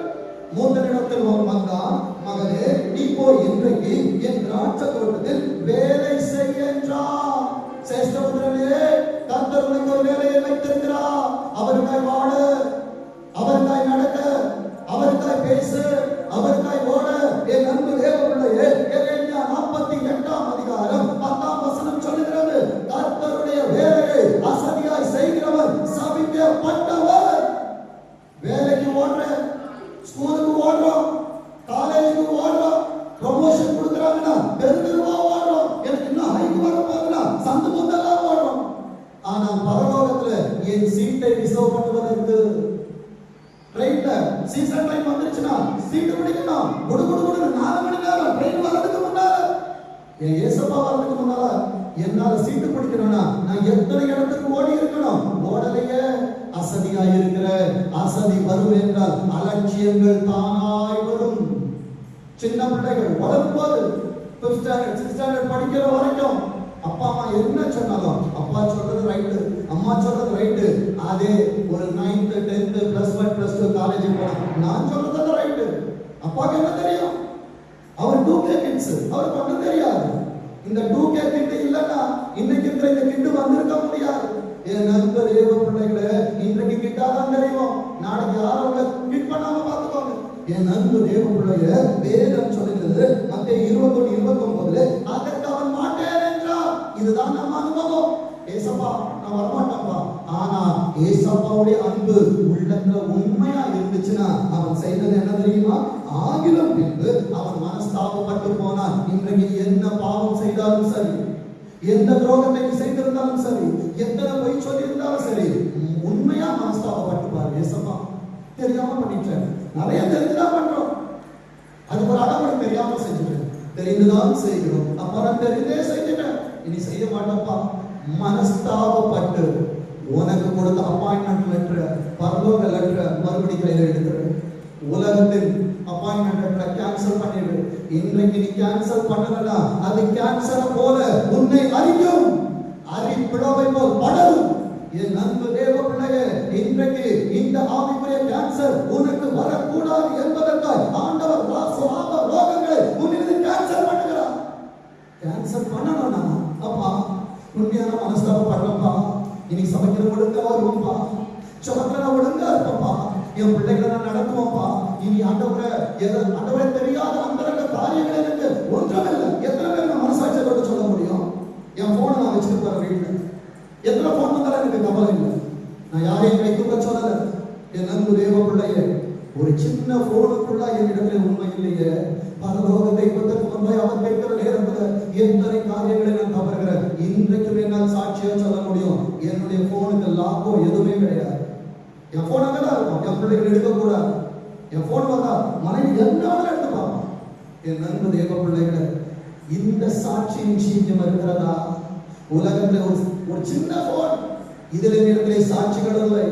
மூத்தனிடத்தில் வந்தான், மகனே நீ போய் இன்றைக்கு என் திராட்சை தோட்டத்தில் வேலை செய் என்றார். சேஷ்டபுத்திரனே, கர்த்தர் உனக்கு ஒரு வேலையை வைத்திருக்கிறார். அவருக்காய் வாழ, அவருக்காய் நடக்க, அவருக்காய் பேசு, அவருக்காய் ஓட. என் அன்பு தேவ பிள்ளையே, எரேமியா 48 அதிகாரம் 10 வசனம் சொல்லுகிறது, கர்த்தருடைய வேலையை அசதியாய் செய்கிறவர் சபிக்கப்பட்டவர். வேலைக்கு ஓடுற, ஸ்கூலுக்கு ஓடுறோம், காலேஜுக்கு ஓடுறோம், ப்ரமோஷன் கொடுக்குறாங்கன்னா பெருந்திருவா ஓடுறோம், எனக்கு இன்னும் ஹைக் வர போகுதுன்னா சந்து முந்தெல்லாம் ஓடுறோம். ஆனால் பரலோகத்துல என் சீட்டை ரிசர்வ் பண்ணுவதற்கு ட்ரெயின்ல சீசன் டைம் வந்துருச்சுன்னா சீட்டு பிடிக்கணும். குடு 4 மணி நேரம் ட்ரெயின் வரதுக்கு முன்னால, என் ஏசப்பா வரதுக்கு முன்னால என்னால சீட்டு பிடிக்கணும்னா நான் எத்தனை இடத்துக்கு ஓடி இருக்கணும்? ஓடலையே. அசதியா இருக்கிற, அசதி வரும் என்றால் அலட்சியங்கள் தானாய் வரும். சின்ன பிள்ளைகள் வளரும் போது 5th ஸ்டாண்டர்ட் 6th ஸ்டாண்டர்ட் படிக்கிற வரைக்கும் அப்பா அம்மா என்ன சொன்னாலும் அப்பா சொல்றது ரைட்டு, அம்மா சொல்றது ரைட்டு. அதே ஒரு 9th 10th +1 +2 காலேஜ் போனா நான் சொல்றது ரைட்டு, அப்பாக்கு என்ன தெரியும்? அவர் 2K கிட்ஸ், அவருக்கு ஒன்றும் தெரியாது. இந்த 2K கிட் இல்லைன்னா இன்னைக்கு இருக்கிற இந்த கிட்டு வந்திருக்க முடியாது. என் நண்பர் தேவ பிள்ளைகளே, இன்றைக்கு கிட்டாதான் தெரியும், நாளைக்கு யாரும் உங்களை கிட் பண்ணாம பார்த்துக்கோங்க. என் நண்பர் தேவ பிள்ளைய வேதம் சொல்லுகிறது மத்தேயு 21:29, அதற்கு அவன் மாட்டேன் என்றார். இதுதான் நம்ம அனுபவம். ஏசப்பா நான் வரமாட்டேன்ப்பா. ஆனா ஏசப்பாவுடைய அன்பு உள்ளத்துல உண்மையா இருந்துச்சுன்னா அவன் செய்தது என்ன தெரியுமா? ஆகிலும் பின்பு அவன் மனஸ்தாபப்பட்டு போனான். இன்றைக்கு என்ன பாவம் செய்தாலும் சரி, எந்த துரோகத்தை செய்திருந்தாலும் சரி, எத்தனை பொய் சொல்லி இருந்தாலும் சரி, உண்மையா மனஸ்தாபப்பட்டு பாரு. ஏசப்பா தெரியாம பண்ணிட்டேன், நிறைய தெரிஞ்சுதான் பண்றோம், அது ஒரு அடமொழி தெரியாம செஞ்சுட்டேன், தெரிந்துதான் செய்கிறோம், அப்புறம் தெரிந்தே செஞ்சுட்டேன், இனி செய்ய மாட்டப்பா. மனஸ்தாபப்பட்டு உனக்கு கொடுத்த அப்பாயின்மெண்ட் லெட்டர், பரலோக லெட்டர் மறுபடி கையில எடுத்துரு. உலகத்தில் அப்பாயின்மெண்ட் லெட்டர் கேன்சல் பண்ணிடு. இன்றைக்கு நீ கேன்சல் பண்ணலனா அது கேன்சர் போல உன்னை அரிக்கும், அரிப்பிளவை போல் படரும். என் அன்பு தேவ பிள்ளையே, இன்றைக்கு இந்த ஆவிக்குரிய கேன்சர் உனக்கு வரக்கூடாது என்பதற்காக ஆண்டவர் சாப ரோகங்களை உன்னிலிருந்து கேன்சல் பண்ணுகிறார். கேன்சல் பண்ணணும்னா அப்பா உண்மையான மனஸ்தாபப்படப்பா. இனி சமைக்கிற ஒழுங்கா வருவோம்ப்பா, சமக்கிற ஒழுங்கா இருப்பப்பா, என் பிள்ளைகளை நான் நடத்துவோம்ப்பா. இனி ஆண்டவரை தெரியாத அந்தரங்க காரியங்கள் எனக்கு ஒன்றுமில்லை. எத்தனை பேர் நான் மனசாட்சியோடு சொல்ல முடியும்? என் போனை நான் வச்சுட்டு போற வீட்டில் எத்தனை போன் வந்தாலும் எனக்கு கவலை இல்லை. நான் யாரையும் கைத்துக்க சொல்லல. என் அன்பு தேவ பிள்ளையே, ஒரு சின்ன போனுக்குள்ள என்னிடத்தில் உண்மை இல்லையே. பரலோகத்தை பற்றி முன்பே அவர் கேட்கிற நேரத்தில் எத்தனை காரியங்களை நான் தவறுகிறேன். இன்றைக்கு என்னால் சாட்சியா சொல்ல முடியும், என்னுடைய போனுக்கு லாக்கோ எதுவுமே கிடையாது. என் போன் அங்கதான் இருக்கும், என் பிள்ளைகள் எடுக்கக்கூடாது. என் போன் வந்தா மனைவி என்னாலும் எடுத்து பார்ப்போம். என் அன்பு தேவ பிள்ளைகளை, இந்த சாட்சி நிச்சயம் இருக்கிறதா? உலகத்தில் ஒரு சின்ன போன், இதுல இடத்திலே சாட்சிகள் இல்லை.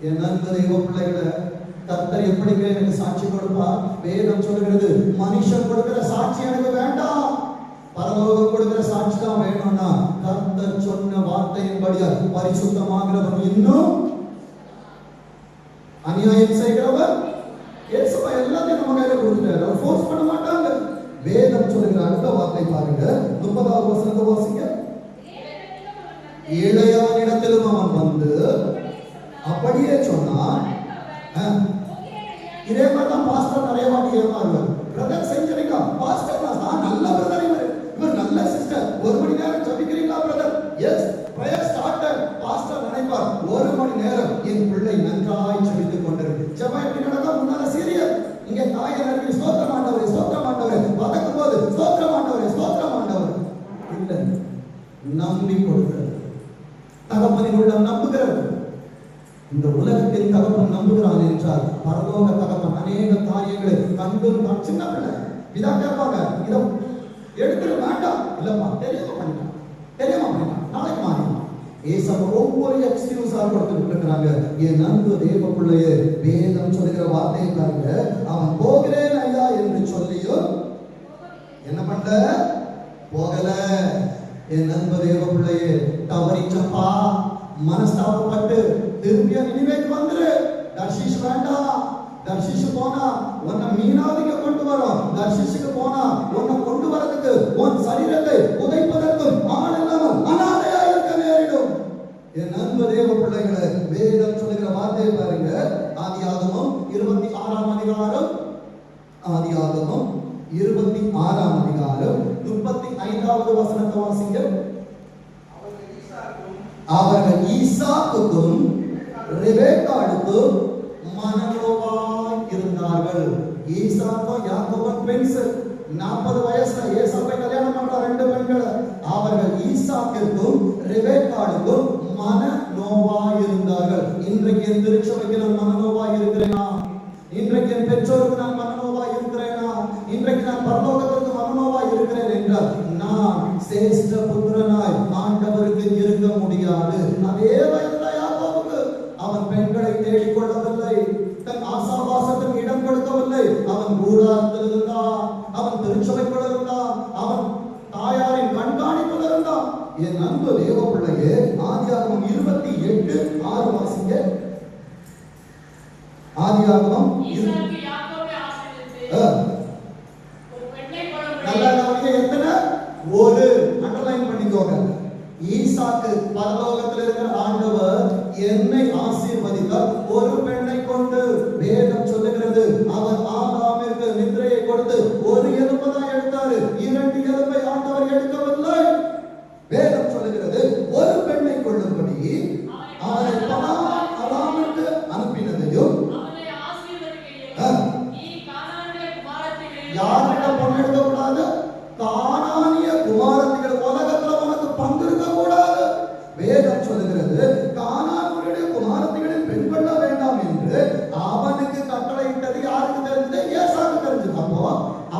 என் அன்பு தேவ பிள்ளைகளை, கர்த்தர் எப்படி எனக்கு சாட்சி கொடுப்பா? வேதம் சொல்கிறது, மனுஷன் கொடுக்கிற சாட்சி எனக்கு வேண்டாம், பரலோகம் கொடுக்கிற சாட்சி தான் வேணும்னா கர்த்தர் சொன்ன வார்த்தையின்படியா பரிசுத்தமாகிறவன் இன்னும் அநியாயம் செய்கிறவர் ஏசப்பா எல்லாத்தையும் நம்ம கையில கொடுத்துட்டாரு, அவர் ஃபோர்ஸ் பண்ண மாட்டாங்க. வேதம் சொல்லுகிற அடுத்த வார்த்தை பாருங்க, 30வது வசனத்தை வாசிங்க. இளையவனிடத்திலும் அவன் வந்து அப்படியே சொன்னான். இதே மாதிரிதான் பாஸ்டர் நிறைய வாட்டி ஏமாறுவார். பிரதர் செஞ்சிருக்கா பாஸ்டர், நல்ல பிரதர், இவர் நல்ல சிஸ்டர், 1 மணி நேரம் ஜெபிக்கிறீங்களா brother? Yes, prayer started. Pastor நினைப்பார் 1 மணி நேரம் என் பிள்ளை நன்றாய் ஜெபித்துக் கொண்டிருக்கு. ஜெபம் எப்படி நடக்கும்? முன்னால சீரியல், இங்க தாயை நம்பி ஸ்தோத்திரம் ஆண்டவரே, ஸ்தோத்திரம் ஆண்டவரே, வதக்கும் போது ஸ்தோத்திரம் ஆண்டவரே, ஸ்தோத்திரம் ஆண்டவரே. இல்ல, நம்பி கொடுக்கிறது. தகப்பனின் உள்ளம் நம்புகிறது. இந்த உலகத்தில் தகப்பன் நம்புகிறான் என்றால் பரலோக தகப்பன் அநேக காரியங்களை கண்டு. சின்ன பிள்ளை இதா கேட்பாங்க, இதை எடுத்துட வேண்டாம், இல்லப்பா தெரியாம பண்ணிட்டான், தெரியாம பண்ணிட்டான், நாளைக்கு மாறினான். ஏசப்பா ஒவ்வொரு எக்ஸ்கியூஸா கொடுத்துட்டு இருக்கிறாங்க. என் அன்பு தேவ பிள்ளையே, வேதம் சொல்லுகிற வார்த்தையை பாருங்க, அவன் போகிறேன் ஐயா என்று சொல்லியும் என்ன பண்ண? போகல. என் அன்பு தேவ பிள்ளையே, தவறிச்சப்பா, மனஸ்தாபப்பட்டு திரும்பிய நினைவேக்கு வந்துரு. தர்ஷீஷ் வேண்டாம். தர்ஷீஷ் போனா உன்னை மீனாதிக்க கொண்டு வரும். தர்ஷீஷுக்கு போனா உன்னை கொண்டு வரதுக்கு உன் சரீரத்தை புதைப்பதற்கும் ஆள் இல்லாமல் அனாதையா இருக்க நேரிடும். என் அன்பு தேவ பிள்ளைகளை, வேதம் சொல்லுகிற வார்த்தையை பாருங்க. ஆதியாகமம் 26ஆம் அதிகாரம், ஆதியாகமம் 26ஆம் அதிகாரம் 35வது வசனத்தை வாசிங்க. அவர்கள் ஈசாக்குக்கும் ரெபெக்காளுக்கும் மனநோவாய் இருந்தார்கள். ஈசாக்கும் யாக்கோபும் ட்வின்ஸ். 40 வயசுல ஏசாப்பை கல்யாணம் பண்ற 2 பெண்கள். அவர்கள் ஈசாக்கிற்கும் ரெபெக்காளுக்கும் மனநோவாய் இருந்தார்கள். இன்றைக்கு என் திருச்சபைக்கு நான் மனநோவாய் இருக்கிறேனா? இன்றைக்கு என் பெற்றோருக்கு நான் மனநோவாய் இருக்கிறேனா? இன்றைக்கு நான் பரலோகத்திற்கு மனநோவாய் இருக்கிறேன் என்றால் நான் சேஷ்ட புத்திரனாய் ஆண்டவருக்கு இருக்க முடியாது. அதே வயதுல யாக்கோபுக்கு அவன் பெண்களை தேடிக் கொள்ளவில்லை, தன் ஆசாபாசத்துக்கு இடம் கொடுக்கவில்லை. அவன் கூடாரத்தில் இருந்தான், அவன் திருச்சபைக்குள் இருந்தான், அவன் தாயாரின் கண்காணிப்பில் இருந்தான். என் அன்பு தேவ பிள்ளையே, ஆதியாகமம் 28:6 வாசிங்க. ஆதியாகமம் ஈசாக்கு யாக்கோபை ஆசீர்வதித்து ஒரு அண்டர்லைன் பண்ணிக்கோங்க. ஈசாக்கு பரலோகத்தில் இருக்கிற ஆண்டவர் என்னை ஆசீர்வதித்தார் ஒரு பெண்ணை கொண்டு. வேதம் சொல்லுகிறது அவர் ஆதாமிற்கு நித்திரையை கொடுத்து ஒரு எலும்பை தான் எடுத்தாரு, 2 எலும்பை ஆண்டவர் எடுக்கவில்லை. வேதம் சொல்லுகிறது ஒரு பெண்ணை கொள்ளும்படி அவரை ஆதாமிற்கு அனுப்பினதையும் யார்கிட்ட பொண்ணு எடுக்க கூடாது? கானானிய குமாரத்திகள். உலகத்துல உனக்கு பங்கு இருக்க கூடாது. வேதம் சொல்லுகிறது கானானிய குமாரத்திகளில் பெண் கொள்ள வேண்டாம் என்று அவனுக்கு கட்டளையிட்டது யாருக்கு தெரிஞ்சது? ஏசாக்கு தெரிஞ்சது. அப்போ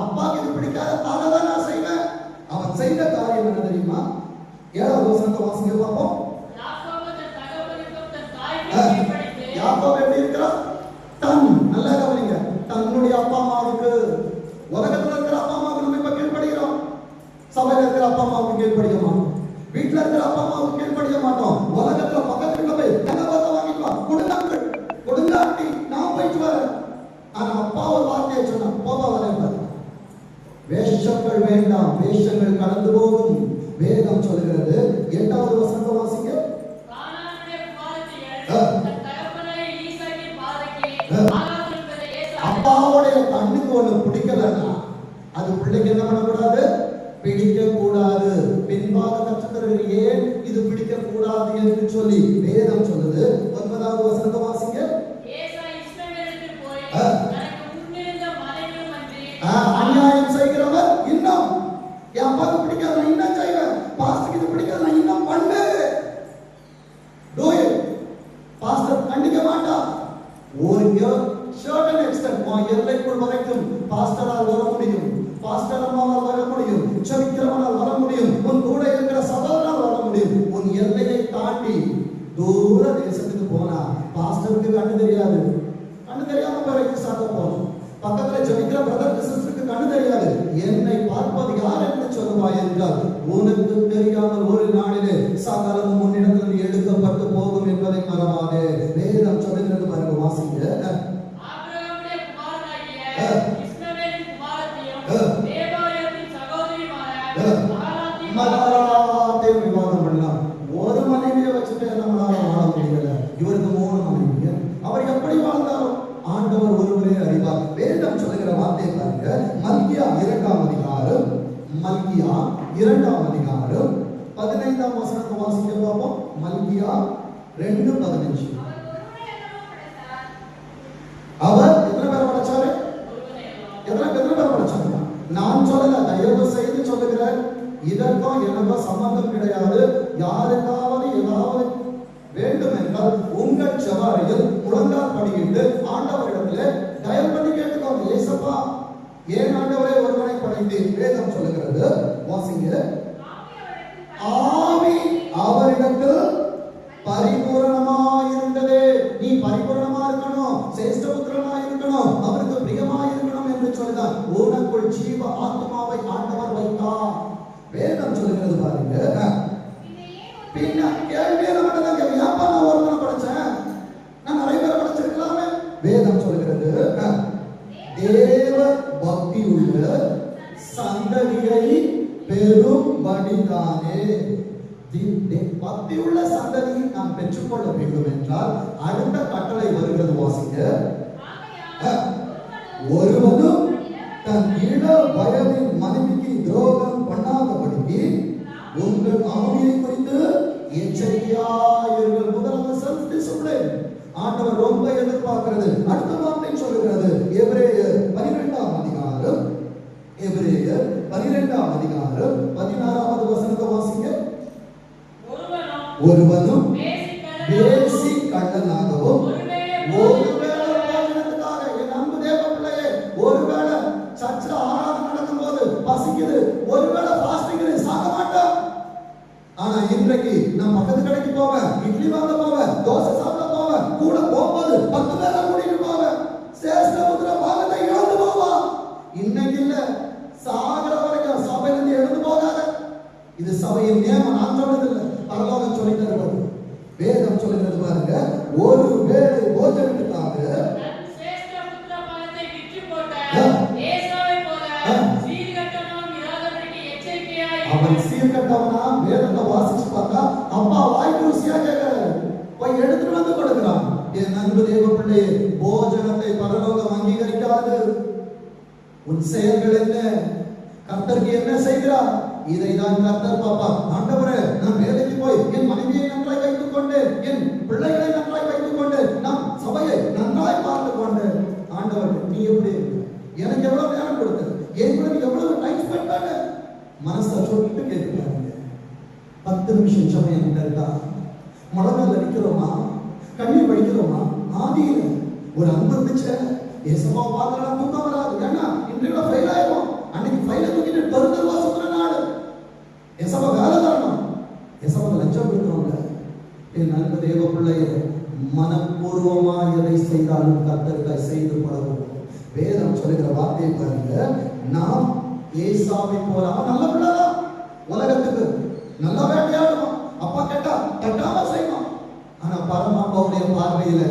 அப்பாக்கு இது பிடிக்காத, அதான் நான் செய்வேன். அவன் செய்த காரியம் என்ன தெரியுமா? 7வது வசனத்தை வாசிங்க பார்ப்போம். யாக்கோபு எப்படி இருக்கிறார்? நல்லா கவனிங்க. தன்னுடைய அப்பா அம்மாவுக்கு, உலகத்துல இருக்கிற அப்பா அம்மாவுக்கு நம்ம இப்ப கீழ்படுகிறோம். சபையில இருக்கிற அப்பா அம்மாவுக்கு கீழ்படிக்க மாட்டோம். வீட்டுல இருக்கிற அப்பா அம்மாவுக்கு கீழ்படிக்க மாட்டோம். உலகத்துல பக்கத்துல போய் என்ன பார்த்து வாங்கிக்கலாம், கொடுங்காங்கள் கொடுங்காட்டி நான் போயிட்டு வரேன். ஆனா அப்பா ஒரு வார்த்தையை சொன்னா போவா வரேன். வேஷங்கள் வேண்டாம், வேஷங்கள் கடந்து போகும். வேதம் சொல்லுகிறது 8வது வசனத்தை வாசிங்க. அப்பாவுடைய கண்ணுக்கு ஒண்ணு பிடிக்கலன்னா அது பிள்ளைக்கு என்ன பண்ணக்கூடாது? பிடிக்க கூடாது. பின்பாக கற்றுத்தருகிற ஏன் இது பிடிக்க கூடாது என்று சொல்லி வேதம் சொல்லுது. 9வது வசனத்தை வாசிங்க. அநியாயம் செய்கிறவர் இன்னும் என் அப்பாவுக்கு பிடிக்காது நான் இன்னும் செய்வேன், பாஸ்டருக்கு இது பிடிக்காது நான் இன்னும் பண்ணு. பாஸ்டர் கண்டிக்க மாட்டா. ஒரு certain extent எல்லைக்குள் வரைக்கும் பாஸ்டரால் வர முடியும், பாஸ்டர் அம்மாவால் வர முடியும், உச்சரிக்கிறவனால் வர முடியும், உன் கூட இருக்கிற சகோதரனால் வர முடியும். உன் எல்லையை தாண்டி தூர தேசத்துக்கு போனா பாஸ்டருக்கு கண்ணு தெரியாது. கண்ணு தெரியாம பிறகு சாப்பிட போறோம். பக்கத்துல ஜெபிக்கிற பிரதர் சிஸ்டருக்கு கண்ணு தெரியாது. என்னை பார்ப்பது யார் என்று சொல்லுவாய் என்றால் உனக்கு தெரியாமல் ஒரு நாளிலே சகலமும் முன்னிடத்தில் எடுக்கப்பட்டு போகும் என்பதை மறவாதே. வேதம் சொல்லுகிறது பாருங்க, வாசிங்க. விவாதம் பண்ணலாம். ஒரு மனைவியை வச்சுட்டு நம்மளால வாழ முடியல. இவருக்கு 3 மனைவி. அவர் எப்படி வாழ்ந்தாலும் ஆண்டவர் ஒருவரே அறிவார். வேதம் சொல்லுகிற வார்த்தை பாருங்க. மல்கியா 2ஆம் அதிகாரம் 15ஆம் வசனத்தை வாசிக்க பார்ப்போம். மல்கியா 2:15. அவர் எத்தனை பேர் படைச்சாரு? எத்தனை பேர் படைச்சாரு? நான் சொல்லல, தயவு செய்து சொல்லுகிறேன். இதற்கும் எனக்கும் சம்பந்தம் கிடையாது. யாருக்காவது ஏதாவது வேண்டும் என்றால் உங்கள் செவாரியில் முழங்கால் படியிட்டு ஆண்டவரிடத்திலே தயவு பண்ணி கேட்டுக்கோங்க. ஏசப்பா, ஏன் ஆண்டவரே ஒருவனை படைத்தீர்? வேதம் சொல்லுகிறது, வாசிங்க. ஆவி அவரிடத்தில் பரிபூரணமாயிருந்தது. நீ பரிபூரணமா இருக்கணும், சேஷ்டபுத்திரனா இருக்கணும், அவருக்கு பிரியமா இருக்கணும் என்று சொல்லுதான். உனக்குள் ஜீவ ஆத்மாவை ஆண்டவர் வைத்தார். வேதம் சொல்லுகிறது பாருங்க. பின்ன கேள்வியை மட்டும்தான் கேட்க, ஏப்பா நான் ஒருவனை படைச்சேன், நான் நிறைய பேரை படைச்சிருக்கலாமே. வேதம் சொல்லுகிறது தேவ பக்தி உள்ள சந்ததியை பெறும்படிதானே. பக்தி உள்ள சந்ததியை நாம் பெற்றுக்கொள்ள வேண்டும் என்றால் அடுத்த கட்டளை வருகிறது, வாசிங்க. ஒருவனும் தன் இள வயதின் மனைவிக்கு துரோகம் பண்ணாதபடிக்கு உங்கள் ஆவியை குறித்து எச்சரிக்கையாயிருங்கள். முதலாவது செல்ஃப் டிசிப்ளின் ஆண்டவர் ரொம்ப எதிர்பார்க்கிறது. அடுத்த வார்த்தை சொல்லுகிறது எபிரேயர் 12ஆம் அதிகாரம் 16வது வசனத்தை வாசிங்க. ஒருவனும் பேசி கள்ளனாகவும் ஒருவேளை போஜனத்துக்காக, என் அன்பு தேவ பிள்ளையே, ஒருவேளை சர்ச்சில் ஆராதனை நடக்கும் போது பசிக்குது, ஒருவேளை ஃபாஸ்டிங் சாக மாட்டோம். ஆனா இன்றைக்கு நான் பக்கத்து கடைக்கு போவேன், இட்லி வாங்க போவேன், தோசை சாப்பிட போவேன், கூட போகும்போது 10 பேரை கூட்டிட்டு போவேன், சேஷ்டபுத்திர பாகத்தை இழந்து போவான். இன்னைக்கு இல்ல, சாகர வரைக்கும் சபையிலிருந்து எழுந்து போகாத. இது சபையின் நியமம், நான் சொன்னது இல்லை, பரலோகம் சொல்லி தருவது. வேதம் சொல்லுகிறது பாருங்க, ஒரு வேளை போஜனத்துக்காக அவன் சீர்கட்டவனா வேதத்தை வாசிச்சு பார்த்தா அப்பா வாய்க்கு ருசியா கேட்கிறாரு, போய் எடுத்துட்டு வந்து கொடுக்கிறான். என் அன்பு தேவ பிள்ளையே, போஜனத்தை பரலோகம் அங்கீகரிக்காது. உன் செயல்கள் என்ன, கர்த்தருக்கு என்ன செய்கிறார், இதை தான் கர்த்தர் பாப்பா. ஆண்டவரே, நான் வேலைக்கு போய் என் மனைவியை நன்றாய் வைத்துக் கொண்டு, என் பிள்ளைகளை நன்றாய் வைத்துக் கொண்டு, நான் சபையை நன்றாய் பார்த்துக் கொண்டு, ஆண்டவர் நீ எப்படி இருக்கு, எனக்கு எவ்வளவு நேரம் கொடுத்த, என் கூட நீ எவ்வளவு டைம் ஸ்பெண்ட் பண்ண, மனசை சொட்டு கேட்கிறாங்க. 10 நிமிஷம் சமயம் இருக்கா, முழங்கால் அடிக்கிறோமா, கண்ணீர் வடிக்கிறோமா? ஆதியில ஒரு அன்பு இருந்துச்சு, ஏசப்பா பார்க்கலாம் தூக்கம் வராது, ஏன்னா இன்றைக்கு ஃபெயில் ஆயிடும். அன்னைக்கு ஃபைல தூக்கிட்டு தருதருவா சுத்துற நாள், ஏசப்பா வேலை தரணும், ஏசப்பா லஞ்சம் கொடுக்கணும்ல. என் அன்பு தேவ பிள்ளைய, மனப்பூர்வமா எதை செய்தாலும் கர்த்தருக்காய் செய்து பழகும். வேதம் சொல்லுகிற வார்த்தையை பாருங்க, நாம் ஏசாவை போல, அவன் நல்ல பிள்ளைதான், உலகத்துக்கு நல்ல வேட்டையாடுவான், அப்பா கேட்டா தட்டாம செய்வான். ஆனா பரமாப்பாவுடைய பார்வையில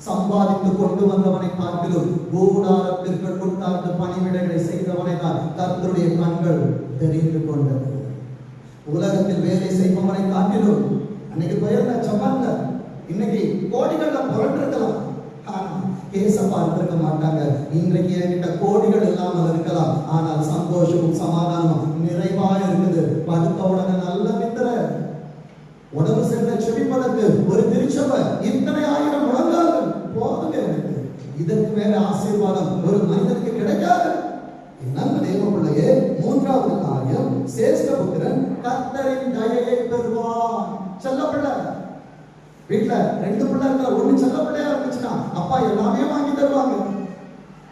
சம்பாதித்து கொண்டு வந்தவனை பார்க்கிலும் கூடாரத்திற்கு உட்கார்ந்து பணிவிடைகளை செய்தவனை தான் கர்த்தருடைய கண்கள் தெரிந்து கொண்டது. உலகத்தில் வேலை செய்பவனை காட்டிலும், அன்னைக்கு பெயர்ந்த சம்பந்த இன்னைக்கு கோடிகள்ல புரண்டிருக்கலாம், ஆனா ஏசப்பா இருக்க மாட்டாங்க. இன்றைக்கு என்கிட்ட கோடிகள் இல்லாமல் இருக்கலாம், ஆனால் சந்தோஷமும் சமாதானமும் நிறைவா இருக்குது. படுத்த உடனே நல்ல நித்திர, உடம்பு சென்ற செவிப்பதற்கு ஒரு திருச்சபை, இத்தனை ஆயிரம் முழங்கால்கள் போதுங்க எனக்கு. இதற்கு மேல ஆசீர்வாதம் ஒரு மனிதனுக்கு கிடைக்காது. நல்ல தேவ பிள்ளையே, 3வது காரியம், சேஷ்ட புத்திரன் கர்த்தரின் தயையை பெறுவான். செல்ல பிள்ளை, வீட்டுல 2 பிள்ளை இருக்கிற, ஒண்ணு செல்ல பிள்ளையா இருந்துச்சுன்னா அப்பா எல்லாமே வாங்கி தருவாங்க,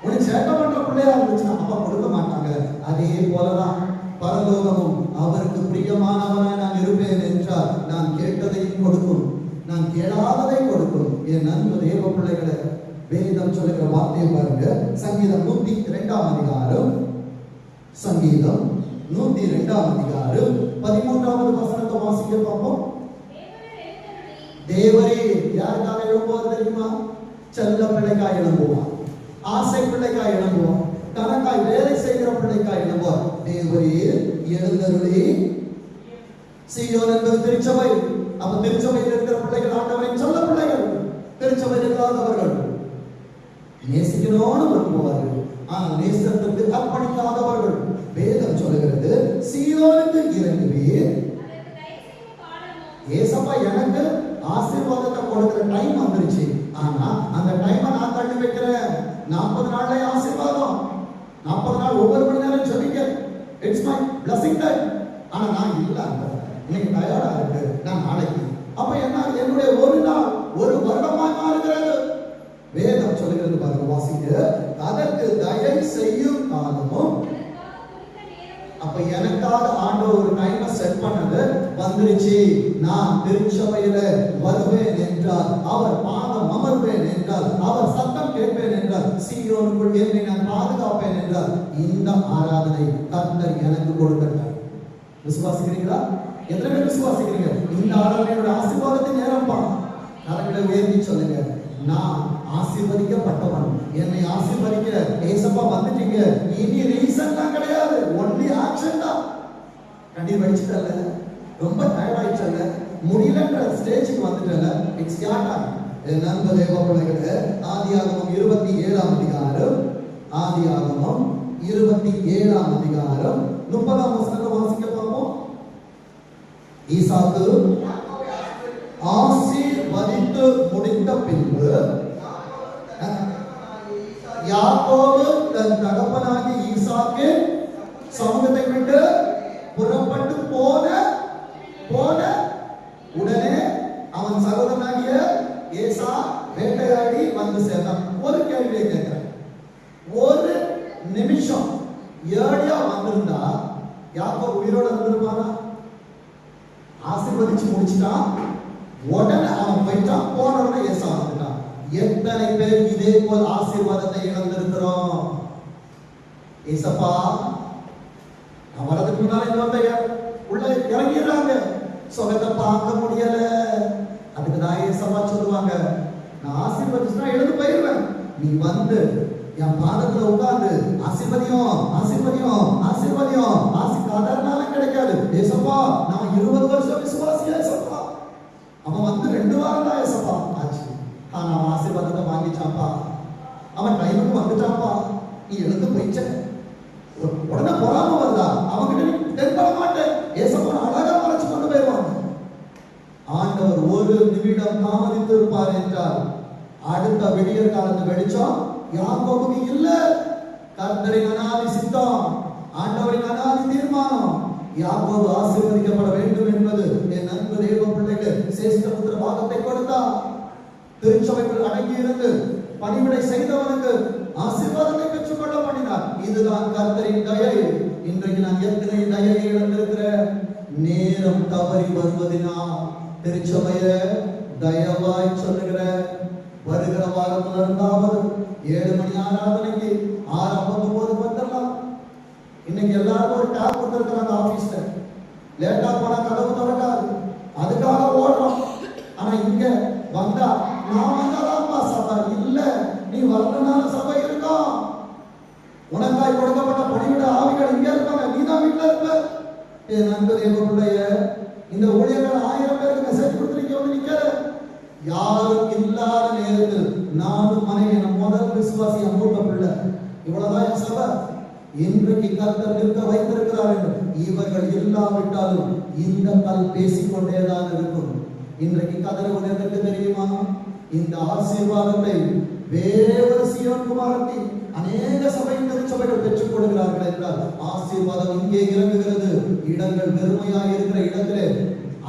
ஒண்ணு சேட்டை பண்ற பிள்ளையா இருந்துச்சுன்னா அப்பா கொடுக்க மாட்டாங்க. அதே போலதான் பரலோகமும் அவருக்கு பிரியமானவனாய் நான் இருப்பேன் என்றால் நான் கேட்டதையும் கொடுக்கும், நான் கேளாததை கொடுக்கும். என் அன்பு தேவ பிள்ளைகளை, வேதம் சொல்லுகிற வார்த்தையை பாருங்க. சங்கீதம் 102ஆம் அதிகாரம், சங்கீதம் 102ஆம் அதிகாரம் 13வது வசனத்தை வாசிக்க பார்ப்போம். தேவரே யாருக்காக எழும்புவார் தெரியுமா? செல்ல பிள்ளைக்காய் எழும்புவார், ஆசை பிள்ளைக்காய் எழும்புவார், தனக்காய் வேலை செய்கிற பிள்ளைக்காய் எழும்புவார். தேவரே எழுந்தருளி, சீயோன் என்பது திருச்சபை. அப்ப திருச்சபையில் இருக்கிற பிள்ளைகள் ஆண்டவரின் சொல்ல பிள்ளைகள், திருச்சபையில் இல்லாதவர்கள் நேசிக்கணும்னு விரும்புவார்கள், ஆனால் நேசத்திற்கு அர்ப்பணிக்காதவர்கள். வேதம் சொல்லுகிறது, சீயோனுக்கு இறங்குவீர். ஏசப்பா எனக்கு ஆசீர்வாதத்தை கொடுக்கிற டைம் வந்துருச்சு, ஆனா அந்த டைமை நான் தள்ளி வைக்கிறேன். 40 நாள்ல ஆசீர்வாதம், 40 நாள் ஒவ்வொரு மணி நேரம் ஜெபிக்க, இட்ஸ் மை பிளஸிங் டைம். ஆனா நான் இல்ல, இன்னைக்கு டயர்டா இருக்கு, நான் நாளைக்கு. அப்ப என்ன, என்னுடைய ஒரு நாள் ஒரு வருடமாய் மாறுகிறது. வேதம் சொல்லுகிறது பாருங்க, வாசிங்க. அதற்கு தயை செய்யும் காலமும், அப்ப எனக்காக ஆண்டவர் ஒரு டைமை செட் பண்ணது வந்துருச்சு. நான் திருச்சபையில வருவேன் என்றால், அவர் பாதம் அமர்வேன் என்றால், அவர் சத்தம் கேட்பேன் என்றால், சீயோனுக்குள் என்னை நான் பாதுகாப்பேன் என்றால், இந்த ஆராதனை கர்த்தர் எனக்கு கொடுக்கிறார். விசுவாசிக்கிறீங்களா? எத்தனை பேர் விசுவாசிக்கிறீங்க? இந்த ஆராதனையோட ஆசீர்வாதத்தின் நேரம் பா. கரங்களை உயர்த்தி சொல்லுங்க, நான் ஆசீர்வதிக்கப்பட்டவன், என்னை ஆசீர்வதிக்க ஏசப்பா வந்துட்டீங்க. இனி ரீசன் தான் கிடையாது, ஒன்லி ஆக்ஷன் தான். கண்ணீர் வடிச்சுட்டல, ரொம்ப டயர்ட் ஆயிடுச்சல்ல, முடியலன்ற ஸ்டேஜுக்கு வந்துட்டல, இட்ஸ் யோர் டைம். நண்ப தேவ பிள்ளைகளே, ஆதியாகமம் 27ஆம் அதிகாரம், ஆதியாகமம் 27ஆம் அதிகாரம் 30ஆம் வசனத்தை வாசிக்க பார்ப்போம். ஈசாக்கு ஆசீர்வதித்து முடித்த பின்பு யாக்கோபு தன் தகப்பனாகிய ஈசாக்கு சமூகத்தை விட்டு புறப்பட்டு போன உடனே அவன் சகோதரனாகிய ஏசா வேட்டையாடி வந்து சேர்ந்தான். ஒரு கேள்வியை கேட்கிறேன், ஒரு நிமிஷம் ஏழியா வந்திருந்தா யாக்கோபு உயிரோட இருந்திருப்பானா? ஆசீர்வதிச்சு முடிச்சுட்டான், உடனே அவன் போயிட்டான், போன உடனே ஏசா வந்துட்டான். எத்தனை பேர் இதே போல் ஆசீர்வாதத்தை இழந்திருக்கிறோம்? ஏசப்பா நான் வரதுக்கு முன்னால இன்னொருத்த உள்ள இறங்கிடுறாங்க, சுகத்தை பார்க்க முடியல. அதுக்கு தான் ஏசப்பா சொல்லுவாங்க, நான் ஆசீர்வதிச்சுனா எழுந்து போயிடுவேன், நீ வந்து என் பாதத்துல உட்கார்ந்து ஆசீர்வதியம் ஆசீர்வதியம் ஆசீர்வதியம். ஆசீர்வாதம் கிடைக்காது, தாமதித்து இருப்பார் என்றால் அடுத்த விடியற் காலத்து வெளிச்சம் யாக்கோபுக்கு இல்ல. கர்த்தரின் அனாதி சித்தம், ஆண்டவரின் அனாதி தீர்மானம் யாக்கோபு ஆசீர்வதிக்கப்பட வேண்டும் என்பது என் அன்பு தேவ பிள்ளைக்கு சேஷ்ட புத்திர பாகத்தை கொடுத்தார். திருச்சபைக்குள் அடங்கி இருந்து பணிவிடை செய்தவனுக்கு ஆசீர்வாதத்தை பெற்றுக் கொள்ள பண்ணினார். இதுதான் கர்த்தரின் தயை. இன்றைக்கு நான் எத்தனை தயையை இழந்திருக்கிற நேரம் தவறி வருவதினால் திருச்சபைய தயவாய் சொல்லுகிற வருகிற வாரத்தில் இருந்தாவது 7 மணி ஆராதனைக்கு 6:59 வந்துடலாம். இன்னைக்கு எல்லாரும் ஒரு டேப் கொடுத்துருக்காங்க ஆபீஸ்ல. லேட்டா போனா கதவு திறக்காது, அதுக்காக ஓடுறோம். ஆனா இங்க வந்தா நான் வந்தாதான்ப்பா சபை இல்ல, நீ வரலனால சபை இருக்கும். உனக்காய் கொடுக்கப்பட்ட பணிவிட ஆவிகள் இங்க இருப்பாங்க, நீ தான் வீட்டுல இருப்ப. என் நண்பு தேவ பிள்ளைய இந்த ஊழியர்கள் 1000 பேருக்கு மெசேஜ் கொடுத்துருக்க வந்து நிக்கிற யாரும் இல்லாத நேரத்தில் நானும் மனைவி முதல் விசுவாசி மூத்த பிள்ளை இவ்வளவுதான் என் சபை. இன்றைக்கு கர்த்தர் நிற்க வைத்திருக்கிறார். இவர்கள் இல்லாவிட்டாலும் இந்த கல் பேசிக்கொண்டேதான் இருக்கும். இன்றைக்கு கதறுவது எனக்கு தெரியுமா? இந்த ஆசீர்வாதத்தை வேறு சீயோன் குமாரத்தி அநேக சபை திருச்சபைகள் பெற்றுக் கொடுக்கிறார்கள் என்றால் ஆசீர்வாதம் இங்கே இறங்குகிறது. இடங்கள் வெறுமையாக இருக்கிற இடத்திலே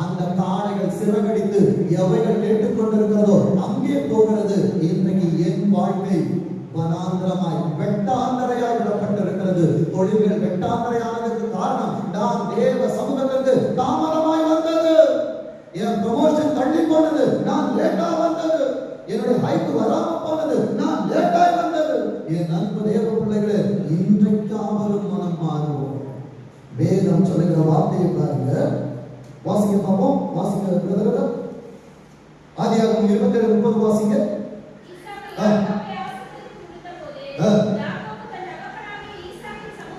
அந்த காளைகள் சிறகடித்து எவைகள் கேட்டுக்கொண்டிருக்கிறதோ அங்கே போகிறது. இன்றைக்கு என் வாழ்க்கை வனாந்திரமாய் வெட்டாந்தரையாய் விடப்பட்டிருக்கிறது. தொழில்கள் வெட்டாந்தரையானதற்கு காரணம் நான் தேவ சமூகத்திற்கு தாமதமாய் வந்தது. என் ப்ரமோஷன் தள்ளி போனது, நான் லேட்டா வந்தது. என்னுடைய ஹைக் வராம போனது, நான் லேட்டாய் வந்தது. என் அன்பு தேவ பிள்ளைகளே, இன்றைக்காவலும் மனம் மாறுவோம். வேதம் சொல்லுகிற வார்த்தையை பாருங்க, வாசிக்க பார்ப்போம். வாசிக்க ஆதியாகமம் 27:30 வாசிங்க.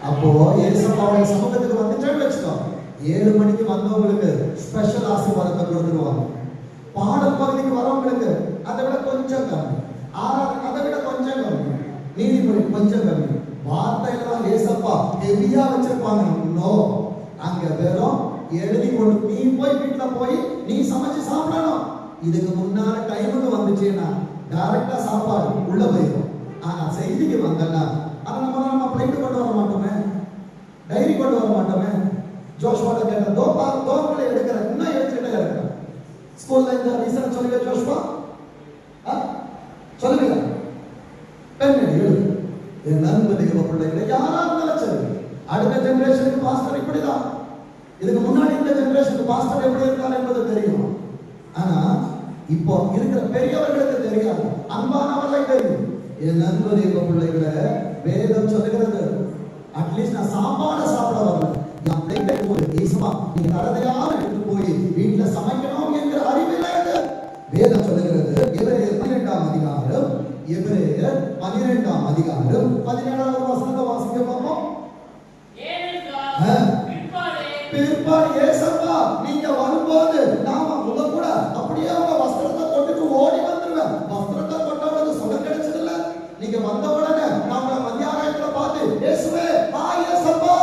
அப்போ ஏசப்பாவுடைய சமூகத்துக்கு வந்துட்டேன்னு வச்சுக்கோ, 7 மணிக்கு வந்தவங்களுக்கு ஸ்பெஷல் ஆசீர்வாதத்தை கொடுத்துருவாங்க. பாடல் பகுதிக்கு வரவங்களுக்கு அதை விட கொஞ்சம் கம்மி, அதை விட கொஞ்சம் கம்மி, நீதிமொழி கொஞ்சம் கம்மி. வார்த்தையெல்லாம் ஏசப்பா ஹெவியா வச்சிருப்பாங்க. நோ, அங்க வெறும் எழுதி கொண்டு நீ போய் வீட்டுல போய் நீ சமைச்சு சாப்பிடணும். இதுக்கு முன்னால டைமுக்கு வந்துச்சுன்னா டைரக்டா சாப்பாடு உள்ள போயிடும். ஆனா செய்திக்கு வந்தா ஆனா நம்ம பிளைட் கொண்டு வர மாட்டோமே, டைரி கொண்டு வர மாட்டோமே. ஜோஷ்வாட கேட்ட தோப்புல எடுக்கிற இன்னும் எடுத்துக்கிட்டே இருக்கிற ஸ்கூல்ல இந்த ரீசன் சொல்லுங்க. ஜோஷ்வா சொல்லுங்க, பெண் எழுது. என் நண்பு தேவ பிள்ளைகளை யாராவது நினைச்சது அடுத்த ஜெனரேஷனுக்கு பாஸ்டர் இப்படிதான், இதுக்கு முன்னாடி இந்த ஜெனரேஷனுக்கு பாஸ்டர் எப்படி இருக்காரு என்பது தெரியும். ஆனா இப்போ இருக்கிற பெரியவர்களுக்கு தெரியாது, அன்பானவர்களை தெரியும். என் நண்பு தேவ பிள்ளைகளை வேதம் சொல்லுகிறது, அட்லீஸ்ட் நான் சாப்பாடு சாப்பிட வரல, என் பிள்ளைகளை போய் தேசமா நீங்க தரதையாக எடுத்து போய் வீட்டுல சமைக்கணும் என்கிற அறிவில்லை. வேதம் சொல்லுகிறது எபிரேயர் 12ஆம் அதிகாரம், எபிரேயர் 12ஆம் அதிகாரம் 17ஆவது வசனத்தை வாசிக்க பார்ப்போம். பிற்பாடு ஏசப்பா நீங்க வரும்போது நாம உங்க கூட அப்படியே உங்க வஸ்திரத்தை கொண்டுட்டு ஓடி வந்துருவேன். வஸ்திரத்தை கொண்டவனுக்கு சுகம் கிடைச்சதில்ல. நீங்க வந்த உடனே நாம மத்தியானத்துல பார்த்து இயேசுவே ஏசப்பா,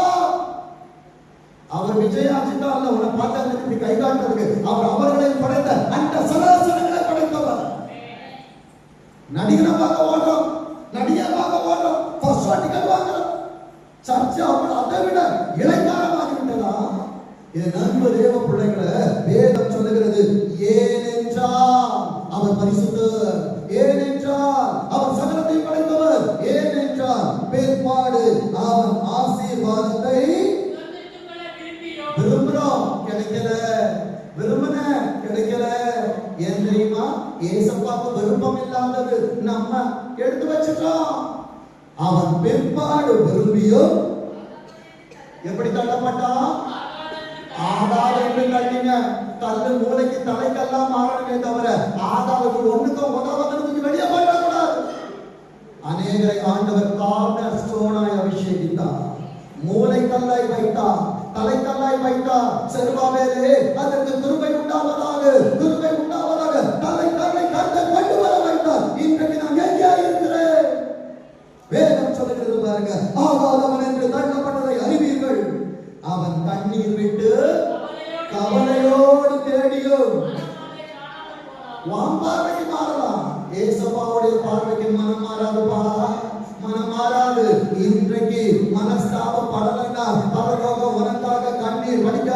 அவர் விஜயாஜிதா அல்ல உன்னை பார்த்து கை காட்டுறதுக்கு, அவர் அவர்களை படைத்த அந்த சராசரங்களை படைத்தவர். நடிகரை பார்க்க ஓடுறோம், நடிகை பார்க்க ஓடுறோம், ஃபர்ஸ்ட் டிக்கெட் வாங்குறோம். சர்ச்சை அதை விட இளைஞரமாகிவிட்டதா? என் நண்பு தேவ பிள்ளைகளை வேதம் சொல்லுகிறது, ஏனென்றால் அவர் பரிசுத்தர், ஏனென்றால் அவர் சகலத்தை படைத்தவர், ஏனென்றால் பிற்பாடு அவன் ஆசீர்வாதத்தை விரும்புறோம், கிடைக்கல, விரும்பின கிடைக்கல. ஏன் தெரியுமா? ஏசப்பாக்கு விருப்பம் இல்லாதது நம்ம எடுத்து வச்சுட்டோம். அவன் பிற்பாடு விரும்பியும் எப்படி தள்ளப்பட்டான்? ஆதாரம் என்று தள்ளின. கல்லு மூளைக்கு தலைக்கெல்லாம் மாறணுமே தவிர ஆதாரத்துக்கு ஒண்ணுக்கும் உதவதற்கு வெளியே போயிடக்கூடாது. அநேகரை ஆண்டவர் கார்னர் ஸ்டோனாய் அபிஷேகித்தார், மூளைக்கல்லாய் வைத்தார், தலைக்கல்லாய் வைத்தார். செருபாபேலே அதற்கு கிருபை உண்டாவதாக, கிருபை உண்டாவதாக தலைக்கல்லை கர்த்தர் கொண்டு வர வைத்தார். இன்றைக்கு நான் எங்கே இருக்கிறேன்? வேதம் சொல்லுகிறது பாருங்க, ஆகாதவன் என்று தள்ளப்பட்டதை அறிவீர்கள். அவன் கண்ணீர் விட்டு கவலையோடு தேடியும்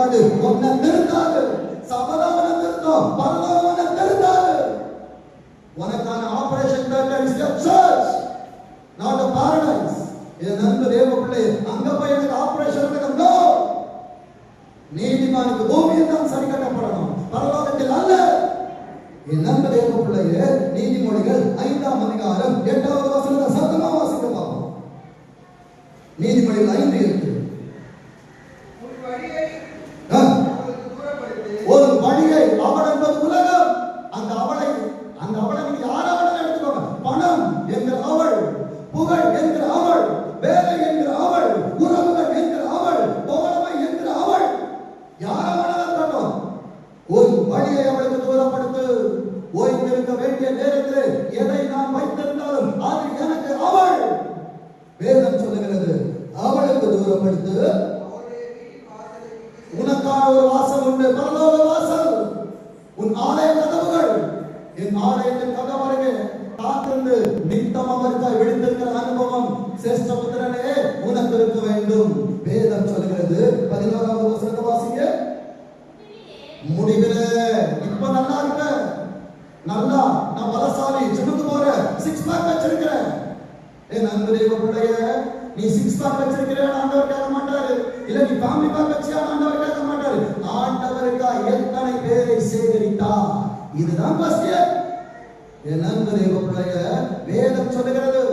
வயது உன்னை திருத்தாது. சபதவனை திருத்தம், பரலோகவனை திருத்தாது. உனக்கான operation theatre is your search, not a paradise. என் அன்பு தேவ பிள்ளை, அங்க போய் எனக்கு ஆபரேஷன் நடக்கணும். நீதிமானுக்கு பூமியில் தான் சரி கட்டப்படணும், பரலோகத்தில் அல்ல. என் அன்பு தேவ பிள்ளையே, நீதிமொழிகள் 5ஆம் அதிகாரம் 8வது வசனத்தை சத்தமா வாசிக்க பார்ப்போம். நீதிமொழிகள் 5:8. ஒரு வழியை அவள் என்பது உலகம். அந்த அவளை நீங்க யாராவது எடுத்துக்கோங்க. பணம் என்கிற அவள், புகழ் என்கிற அவள், வேலை என்கிற அவள், உறவுகள் என்கிற அவள், தோழமை என்கிற அவள், யாராவது இருக்கட்டும், ஒரு வழியை அவளுக்கு தூரப்படுத்து. ஓய்ந்திருக்க வேண்டிய நேரத்தில் எதை நான் வைத்திருந்தாலும் அது எனக்கு அவள். வேதம் சொல்லுகிறது, அவளுக்கு தூரப்படுத்து. உனக்கான ஒரு வாசல் உண்டு, பரலோக வாசல். உன் ஆலய கதவுகள், என் ஆலயத்தின் கதவருகே காத்திருந்து நித்தம் அவருக்காய் விழித்திருக்கிற அனுபவம் சிரேஷ்டபுத்திரனே உனக்கு இருக்க வேண்டும். வேதம் சொல்கிறது 11வது வசனத்தை வாசிங்க. முடிவிலே இப்ப நல்லா இருக்க, நல்லா நான் பலசாலி, ஜிம்முக்கு போறேன், 6 பேக் வச்சிருக்கிறேன். என் அன்பு தேவ பிள்ளையே, நீ 6 பேக் வச்சிருக்கிற ஆண்டவர் கேட்க மாட்டாரு. இல்ல நீ ஃபேமிலி பேக் வச்சியா ஆண்டவர் கேட்க மாட்டாரு. ஆண்டவருக்கா எத்தனை பேரை சேகரித்தா, இதுதான் கொஸ்டின். என் அன்பு தேவ பிள்ளையே, வேதம் சொல்லுகிறது,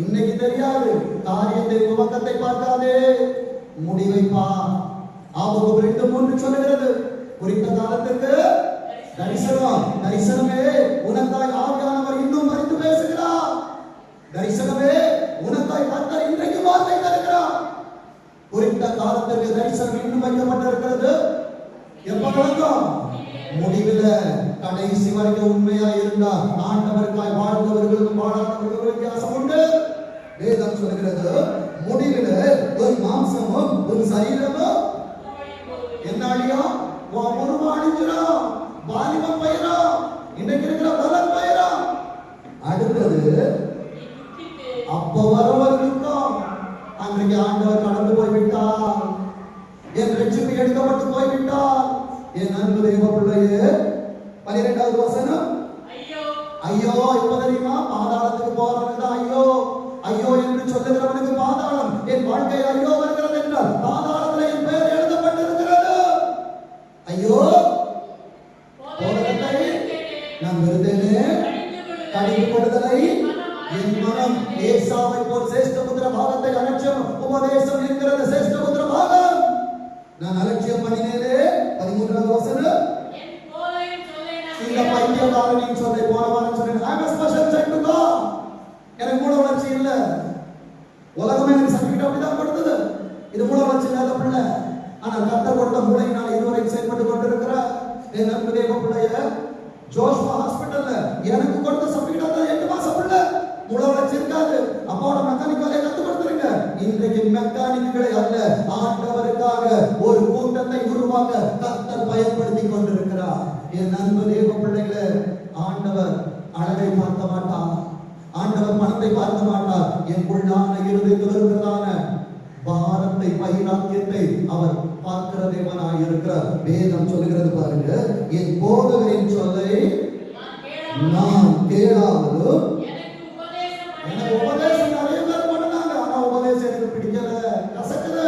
இன்னைக்கு தெரியாது, காரியத்தை துவக்கத்தை பார்க்காதே, முடிவை பார். ஆபோகம் 2:3 சொல்லுகிறது, குறித்த காலத்துக்கு தரிசனமே உனக்காய் ஆவியானவர் இன்னும் மறித்து பேசுகிறார். தரிசனமே உனக்காய் கர்த்தர் இன்றைக்கு வார்த்தை தருகிறார். குறித்த காலத்திற்கு தரிசனம் இன்னும் வைக்கப்பட்டிருக்கிறது. எப்ப நடக்கும்? முடிவில் கடைசி வரைக்கும் உண்மையா இருந்தா ஆண்டவருக்காய் வாழ்ந்தவர்களுக்கும் வாழாதவர்களுக்கும் வித்தியாசம் உண்டு. வேதம் சொல்கிறது, முடிவில் ஒரு மாம்சமும் ஒரு சரீரமும் என்னாடியா உருவாணிச்சிடும், வாலிபம் பயிரும், இன்னைக்கு இருக்கிற பலன் பயிரும். அடுத்தது அப்ப வரவர்களுக்கும் அன்றைக்கு ஆண்டவர் கடந்து போய்விட்டார், என் ரட்சிப்பு எடுக்கப்பட்டு போய்விட்டார். என் அன்பு தெய்வ பிள்ளையே, 12வது வசனம், ஐயோ இப்ப தெரியுமா, பாதாளத்துக்கு போறவனுக்கு ஐயோ ஐயோ என்று சொல்லுகிறவனுக்கு பாதாளம். என் வாழ்க்கை ஐயோ வருகிறது என்றால் பாதாளத்தில் என் பெயர் எழுதப்பட்டிருக்கிறது. ஐயோ நான் விருதேனே கடிந்துபடுதலை என் மனம் ஏசாவை போல் சேஷ்டபுத்திர பாகத்தை அலட்சியம் உபதேசம் என்கிறது சேஷ்டபுத்திர பாகம். நான் அலட்சியம் பண்ணினேனே. 13வது வசனம், இந்த பைத்தியக்காரனின் சொல்லை போன வாரம் சொன்னேன், I am a special child to God. எனக்கு மூல வளர்ச்சி இல்ல, உலகமே எனக்கு சர்டிபிகேட் அப்படிதான் கொடுத்தது, இது மூல வளர்ச்சி இல்லாத பிள்ளை. ஆனால் கர்த்தர் கொடுத்த மூளையினால் இதுவரை செயல்பட்டு கொண்டிருக்கிறார். என் அன்பு தேவ பிள்ளைய, ஜோஷ்வா ஹாஸ்பிட்டல்ல எனக்கு கொடுத்த சர்டிபிகேட் தான் 8 மாசம் பிள்ளை, மூல வளர்ச்சி இருக்காது. அப்போட மெக்கானிக் வேலையை கத்து கொடுத்துருங்க. இன்றைக்கு மெக்கானிக்குகளை அல்ல, ஆண்டவருக்காக ஒரு கூட்டத்தை உருவாக்க கர்த்தர் பயன்படுத்தி கொண்டிருக்கிறார். என் அன்பு தேவ பிள்ளைகளே, ஆண்டவர் அழகை பார்க்க மாட்டார், ஆண்டவர் பணத்தை பார்க்க மாட்டார். என் உள்ளான இருதயத்தில் இருக்கிறதான பாரத்தை, வைராக்கியத்தை அவர் பார்க்கிற தேவனாய் இருக்கிறார். வேதம் சொல்லுகிறது பாருங்க, என் போதகரின் சொல்லை நான் கேளாமலும், எனக்கு உபதேசம் நிறைய பேர் பண்ணாங்க, ஆனா உபதேசம் எனக்கு பிடிக்கல, கசக்குது.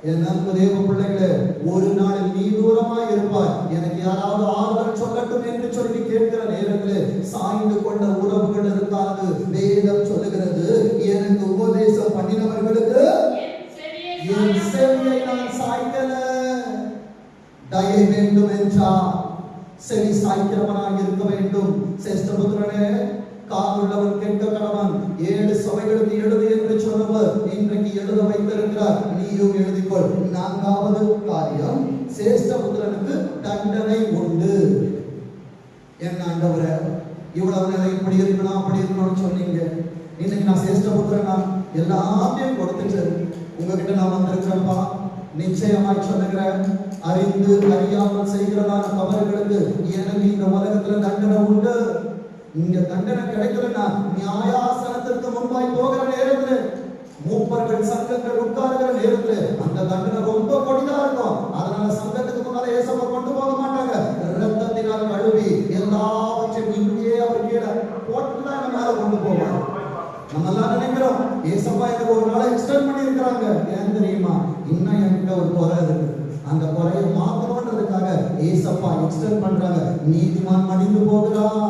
என் அன்பு தேவ பிள்ளைகளே, ஒரு நாளில் நீ தூரமாய் இருப்பாய். எனக்கு யாராவது ஆறுதல் சொல்லட்டும் என்று சொல்லி கேட்கிற நேரத்தில் சாய்ந்து கொண்ட உறவுகள் இருக்காது. வேதம் சொல்லுகிறது, எனக்கு உபதேசம் பண்ணினவர்களுக்கு என் செவியை நான் சாய்க்கல. தயை வேண்டும் என்றால் செவி சாய்க்கிறவனாக இருக்க வேண்டும். சேஷ்டபுத்திரனே, காதுள்ளவன் கேட்க கடவன். 7 சபைகளுக்கு எழுது என்று சொன்னவர் இன்றைக்கு எழுத வைத்திருக்கிறார், நீயும் எழுதிக்கொள். 4வது காரியம், சேஷ்டபுத்திரனுக்கு தண்டனை உண்டு. என் ஆண்டவரே, இவ்வளவு நிலை இப்படி இருக்கணும் அப்படி இருக்கணும்னு சொன்னீங்க, இன்னைக்கு நான் சேஷ்டபுத்திரனா எல்லாத்தையும் கொடுத்துட்டு உங்ககிட்ட நான் வந்திருக்கிறேன்ப்பா. நிச்சயமாய் சொல்லுகிறேன், அறிந்து அறியாமல் செய்கிறதான தவறுகளுக்கு எனக்கு இந்த உலகத்துல தண்டனை உண்டு. இங்க தண்டனை கிடைக்கலன்னா நியாயாசனத்திற்கு முன்பாய் போகிற நேரத்தில், மூப்பர்கள் சங்கங்கள் உட்கார்கிற நேரத்தில் அந்த தண்டனை ரொம்ப கொடிதா இருக்கும். அதனால சங்கத்துக்கு கிட்ட ஒரு குறை இருக்கு. அந்த குறையை மாத்தணும்ன்றதுக்காக ஏசப்பா எக்ஸ்டெண்ட் பண்றாங்க. நீதிமான் மடிந்து போகிறான்,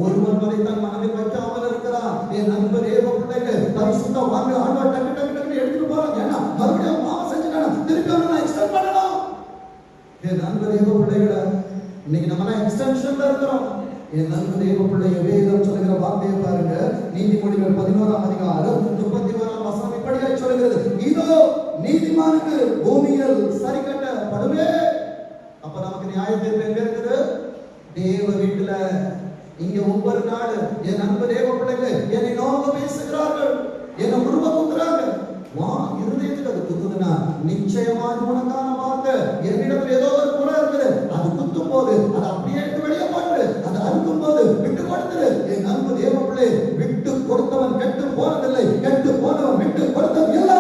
ஒருவன் வரை தன் மனதில் வைக்காமல் இருக்கிறான். என் நண்பர் ஏவ பிள்ளைங்க பரிசுத்த வாங்க ஆண்டவர் டக்கு டக்கு டக்கு எடுத்துட்டு போறாங்க. ஏன்னா மறுபடியும் பாவம் செஞ்சுட்டாங்க, திருப்பி நான் எக்ஸ்டெண்ட் பண்ணணும். என் நண்பர் ஏவ பிள்ளைகளை இன்னைக்கு நம்ம எக்ஸ்டென்ஷன்ல இருக்கிறோம். என் நண்பர் ஏவ பிள்ளைய வேதம் சொல்லுகிற வார்த்தையை பாருங்க. நீதிமொழிகள் 11ஆம் அதிகாரம் 31ஆம் வசனம் இப்படியாக சொல்லுகிறது, இதோ நீதிமானுக்கு பூமியில் சரி கட்டப்படுமே. அப்ப நமக்கு நியாய தீர்ப்பு எங்க இருக்குது? தேவ வீட்டுல. இங்க ஒவ்வொரு நாள் என் நண்பர் தேவ பிள்ளைகள் என்னை நோக்க பேசுகிறார்கள், என்னை உருவ குத்துறாங்க. இருதயத்துக்கு அது குத்துதுன்னா நிச்சயமா உனக்கான வார்த்தை. என்னிடத்துல ஏதோ ஒரு குறை இருக்குது, அது குத்தும் போது அதை அப்படியே எடுத்து வெளியே போட்டு அதை அறுக்கும் போது விட்டு கொடுத்துரு. என் நண்பர் தேவ பிள்ளை, விட்டு கொடுத்தவன் கெட்டு போனதில்லை, கெட்டு போனவன் விட்டு கொடுத்தது இல்லை.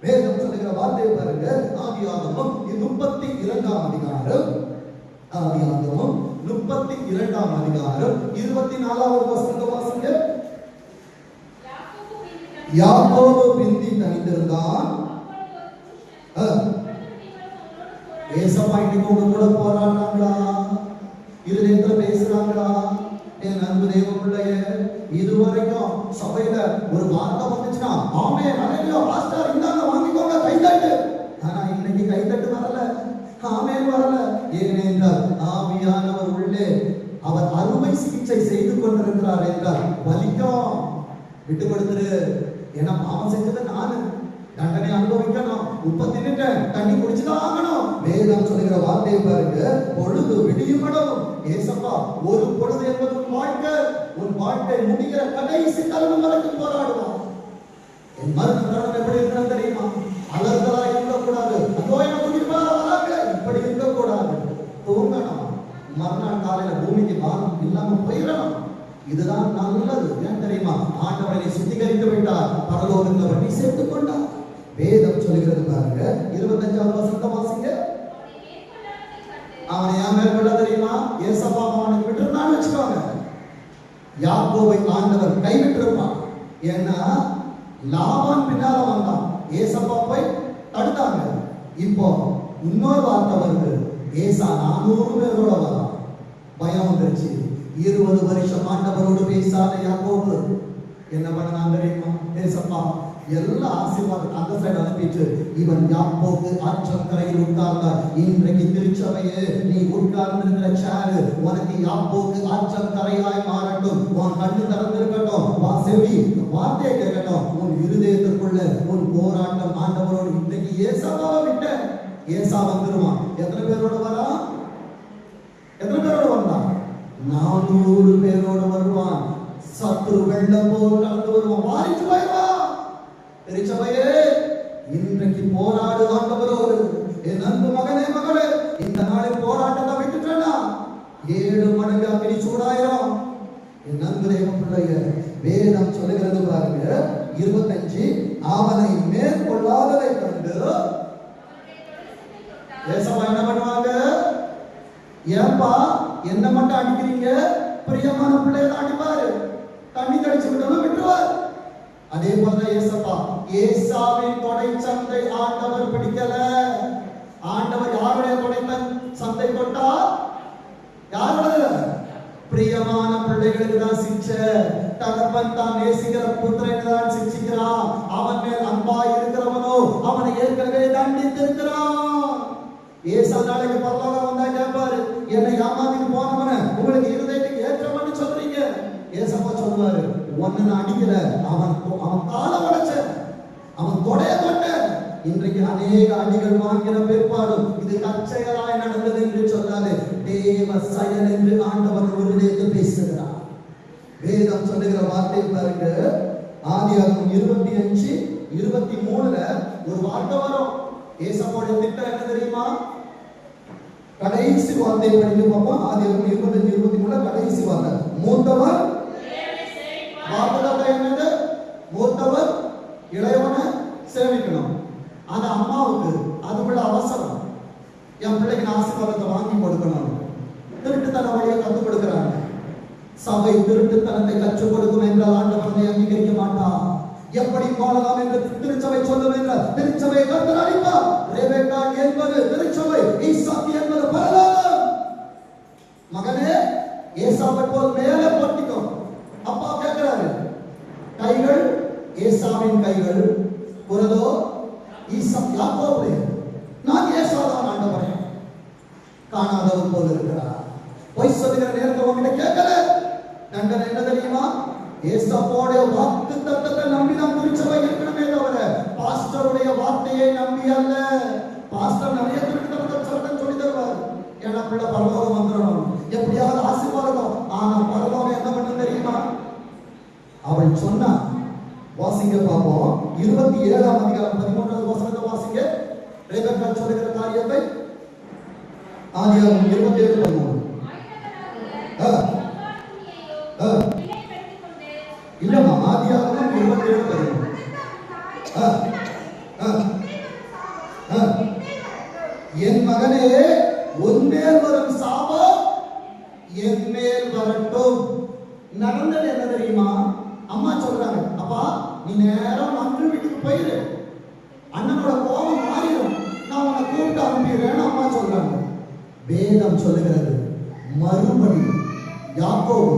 வேதம் சொல்லுகிற வார்த்தையை பாருங்க. ஆதியாகமம் 32ஆம் அதிகாரம், ஆதியாகமம் 32ஆம் அதிகாரம் 24வது வசனத்தை வாசிங்க. யாக்கோபு பிந்தி தனித்திருந்தான். ஏசப்பா இன்னைக்கு உங்க கூட போராடுறாங்களா? இருதயத்துல பேசுறாங்களா? என் அன்பு தேவ பிள்ளைய, இதுவரைக்கும் சபையில ஒரு வார்த்தை வந்துச்சுன்னா ஆமே நல்ல பாஸ்டர் இந்தாங்க வாங்கிக்கோங்க கைத்தட்டு. ஆனா இன்னைக்கு கைத்தட்டு வரல, ஆமே வரல. ஏனென்றால் ஆவியானவர் உள்ளே அவர் அறுவை சிகிச்சை செய்து கொண்டிருக்கிறார் என்றால் வலிக்கும். விட்டு கொடுத்துரு. ஏன்னா பாவம் செஞ்சது நானு, தண்டனை அனுபவிக்கணும். உப்ப தின்னுட்டேன், தண்ணி குடிச்சுதான் ஆகணும். வேதம் சொல்லுகிற வார்த்தையை பாருங்க. பொழுது விடியுமடும். ஏசப்பா ஒரு பொழுது என்பது உன் வாழ்க்கை, உன் வாழ்க்கை முடிகிற கடைசி தருணம் வரைக்கும் போராடுவான். என் மருந்து தருணம் எப்படி இருக்கணும் தெரியுமா? அலர்களா இருக்கக்கூடாது, அதோ என்ன குடிப்பா வராங்க, இப்படி இருக்கக்கூடாது. தூங்கணும். மறுநாள் காலையில பூமிக்கு பாரம் இல்லாம போயிடணும். இதுதான் நல்லது. ஏன் தெரியுமா? ஆண்டவரை சுத்திகரித்து விட்டார், பரலோகத்தில் வட்டி சேர்த்துக் கொண்டார். வேதம் சொல்லுகிறது பாருங்க. 25ஆம் வசனத்தை வாசிங்க. அவனை ஏன் மேற்கொள்ள தெரியுமா? ஏசப்பா அவனுக்கு விட்டுருந்தான்னு வச்சுக்கோங்க, யாக்கோபை ஆண்டவர் கைவிட்டிருப்பான். ஏன்னா லாபான் பின்னால வந்தான், ஏசப்பா போய் தடுத்தாங்க. இப்போ இன்னொரு வார்த்தை வருது, ஏசா 400 பேரோட வரான். பயம் வந்துருச்சு. 20 வருஷம் ஆண்டவரோடு பேசாத யாக்கோபு என்ன பண்ணான் தெரியுமா? ஏசப்பா எல்லா ஆசீர்வாதம் அந்த சைடு அனுப்பிட்டு இவன் யாக்கோபு ஆற்றங்கரையில் உட்கார்ந்தார். இன்றைக்கு திருச்சபையே நீ உட்கார்ந்திருக்கிற சேரு உனக்கு யாக்கோபு ஆற்றங்கரையாய் மாறட்டும். உன் கண்ணு திறந்திருக்கட்டும், செவி வார்த்தையை கேட்கட்டும். உன் இருதயத்திற்குள்ள உன் போராட்டம் ஆண்டவரோடு. இன்னைக்கு ஏசாவை விட்ட ஏசா வந்துருவான். எத்தனை பேரோட வரா? எத்தனை பேரோட வந்தான்? 400 பேரோடு வருவான். சத்துரு வெள்ளம் போல் கலந்து வருவான், வாரிச்சு போயிடுவான். திருச்சபையே இன்றைக்கு போராடு ஆண்டவரோடு. என் அன்பு மகனே மகளே, இந்த நாளில் போராட்டத்தை விட்டுட்டா 7 மடங்கு அக்கினி சூடாயிரும். என் அன்பு தேவ பிள்ளைய, வேதம் சொல்லுகிறது பாருங்க. 25 அவனை மேற்கொள்ளாததை கண்டு ஏசப்பா என்ன பண்ணுவாங்க? ஏன்பா என்ன மட்டும் அடிக்கிறீங்க? பிரியமான பிள்ளைய அடிப்பாரு, தண்ணி தெளிச்சு விட்டோம் விட்டுருவார். அதே போலதான் ஏசப்பா ஏசாவின் தொடை சந்தை ஆண்டவர் பிடிக்கல. ஆண்டவர் யாருடைய தொடை சந்தை தொட்டா? யாருடைய? பிரியமான பிள்ளைகளுக்கு தான் சிக்ஷை. தகப்பன் தான் நேசிக்கிற புத்திரனை தான் சிக்ஷிக்கிறான். அவன் மேல் அன்பா இருக்கிறவனோ அவனை ஏற்கனவே தண்டித்திருக்கிறான். ஏசா நாளைக்கு பரலோகம் வந்தா கேட்பாரு, என்னை ஏமாத்திட்டு போனவன உங்களுக்கு இருதயத்துக்கு ஏற்றம்னு சொல்றீங்க. ஏசப்பா சொல்லுவாரு, ஒன்னு நான் அடிக்கல, அவன் காலை உடைச்ச, அவன் தொடைய தொட்ட. இன்றைக்கு அநேக அடிகள் வாங்கின பிற்பாடும் இது தற்செயலாய் நடந்தது என்று சொல்லாது, தேவ செயல் என்று ஆண்டவர் ஒருவரே பேசுகிறார். வேதம் சொல்லுகிற வார்த்தை பாருங்க. ஆதியாகமம் 25:23 ஒரு வார்த்தை வரும். ஏசப்பாவுடைய திட்டம் என்ன தெரியுமா? கடைசி வார்த்தை படிக்க பார்ப்போம். ஆதியாகமம் 25:23 கடைசி வார்த்தை. மூத்தவர் வார்த்தை என்னது? மூத்தவர் இளையவனை சேவிக்கணும். அது அம்மாவுக்கு அதுக்குள்ள அவசரம். என் பிள்ளைக்கு நான் ஆசீர்வாதத்தை வாங்கி கொடுக்கணும். திருட்டுத்தன வழியை கற்றுக் கொடுக்கிறாங்க. சபை திருட்டுத்தனத்தை கற்றுக் கொடுக்கும் என்றால் ஆண்டவரை அங்கீகரிக்க மாட்டான். எப்படி வாழலாம் என்று திருச்சபை சொல்லும் என்ற திருச்சபை கர்த்தர் அளிப்பார். ரெபெக்கா என்பது திருச்சபை, ஈசாக்கு என்பது பரலோகம். மகனே, ஏசாவை போல் மேலே போட்டிக்கோ. அப்பா கேட்கிறாரு, கைகள் ஏசாவின் கைகள், குரலோ யாக்கோபுடைய. நான் ஏசாதான் ஆண்டவரே, காணாதவர் போல இருக்கிறார். பொய் சொல்லுகிற நேரத்தில் உங்ககிட்ட கேட்கல. தண்டனை என்ன தெரியுமா? ஏசாவோட வாக்கு தத்தத்தை நம்பி நாம் திருச்சபை இருக்கணுமே தவிர பாஸ்டருடைய வார்த்தையை நம்பி அல்ல. பாஸ்டர் நிறைய திருத்தம் சொல்லி தருவார், ஏன்னா பிள்ளை பரலோகம் வந்துடணும், எப்படியாவது ஆசீர்வாதம். ஆனா பரலோகம் என்ன பண்ண தெரியுமா? அவள் சொன்னா, வாசிங்க பார்ப்போம். 27ஆம் அதிகாரம் 13வது வசனத்தை வாசிங்க. ரெபெக்கா சொல்லுகிற காரியத்தை ஆதியாகமம் 27:13. இல்லம்மா, ஆதியாகமம் 27:13. என் மகனே, உன்மேல் வரும் சாபம் என் மேல் வரட்டும். நடந்தது என்ன தெரியுமா? அம்மா சொல்றாங்க, அப்பா நீ நேரம் மகள் வீட்டுக்கு போயிரு, அண்ணனோட கோபம் மாறிடும், நான் உன்னை கூப்பிட்டு அனுப்பிடுறேன்னு அம்மா சொல்றாங்க. வேதம் சொல்லுகிறது, மறுபடி யாக்கோபு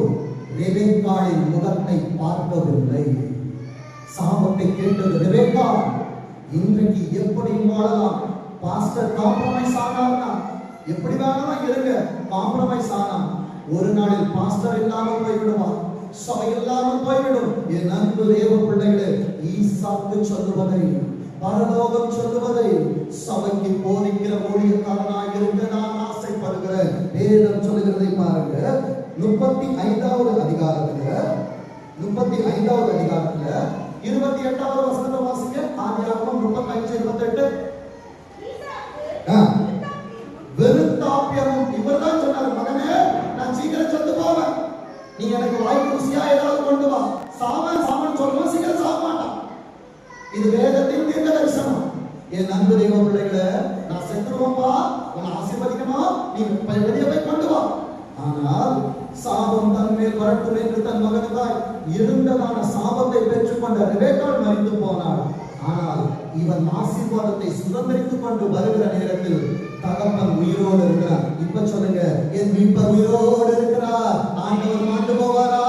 ரெபெக்காளின் முகத்தை பார்க்கவில்லை. சாபத்தை கேட்டது ரெபெக்கா. இன்றைக்கு எப்படி வாழலாம்? பாஸ்டர் காம்ப்ரமைஸ் ஆனார்னா எப்படி வேணாலும் இருங்க, காம்ப்ரமைஸ் ஆனா ஒரு நாளில் பாஸ்டர் இல்லாமல் போய்விடுவார், சபை இல்லாமல் போய்விடும். என் அன்பு தேவ பிள்ளைகளே, ஈசாக்கு சொல்லுவதை, பரலோகம் சொல்லுவதை சபைக்கு போதிக்கிற ஊழியக்காரனாக இருக்க நான் ஆசைப்படுகிறேன். வேதம் சொல்லுகிறதை பாருங்க. 35வது அதிகாரத்துல 28வது வசனத்தை வாசிங்க. ஆதியாகமம் 35:28. வெறுத்தாப்பியமும் இவர்தான் சொன்னார், மகனே நான் சீக்கிரம் செத்து போவேன், நீ எனக்கு வாய்ப்பு ருசியா ஏதாவது கொண்டு வா. சாமன் சொல்லுவோம், சீக்கிரம் சாக மாட்டான். இது வேதத்தின் தீர்க்க தரிசனம். என் அன்பு தெய்வ பிள்ளைகளை, நான் செத்துருவோம்பா, உன்னை ஆசீர்வதிக்கணும், நீ வெளியே போய் கொண்டு வா. ஆனால் சாபம் தன் மேல் வரட்டும் என்று தன் மகனுக்காய் இருந்ததான சாபத்தை பெற்றுக்கொண்ட ரெபெக்காள் மரித்து போனாள். ஆனால் இவன் ஆசீர்வாதத்தை சுதந்திரித்துக் கொண்டு வருகிற நேரத்தில் தகப்பன் உயிரோடு இருக்கிறார். இப்ப சொல்லுங்க, என் மீட்பர் உயிரோடு இருக்கிறார். ஆண்டவர் மாண்டு போவாரா?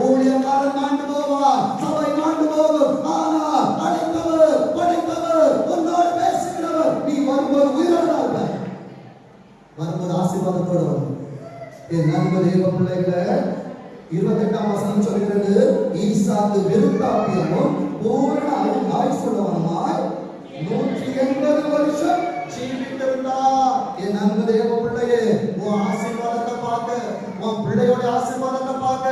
ஊழியக்காரன் மாண்டு போவார், சபை மாண்டு போகும். ஆனால் அழைத்தவர், படைத்தவர், உன்னோடு பேசுகிறவர், நீ வரும்போது உயிரோடு இருப்ப, வரும்போது ஆசீர்வாதத்தோடு வரும். என் நண்பு தேவ பிள்ளைகளை, 28ஆம் வசனம் சொல்கிறது, ஈசாக்கு விருத்தாப்பியமும் பூரண ஆயுசுள்ளவனுமாய் 180 வருஷம் ஜீவித்திருந்தார். என் அன்பு தேவ பிள்ளையே, உன் ஆசீர்வாதத்தை பார்க்க, உன் பிள்ளையோட ஆசீர்வாதத்தை பார்க்க,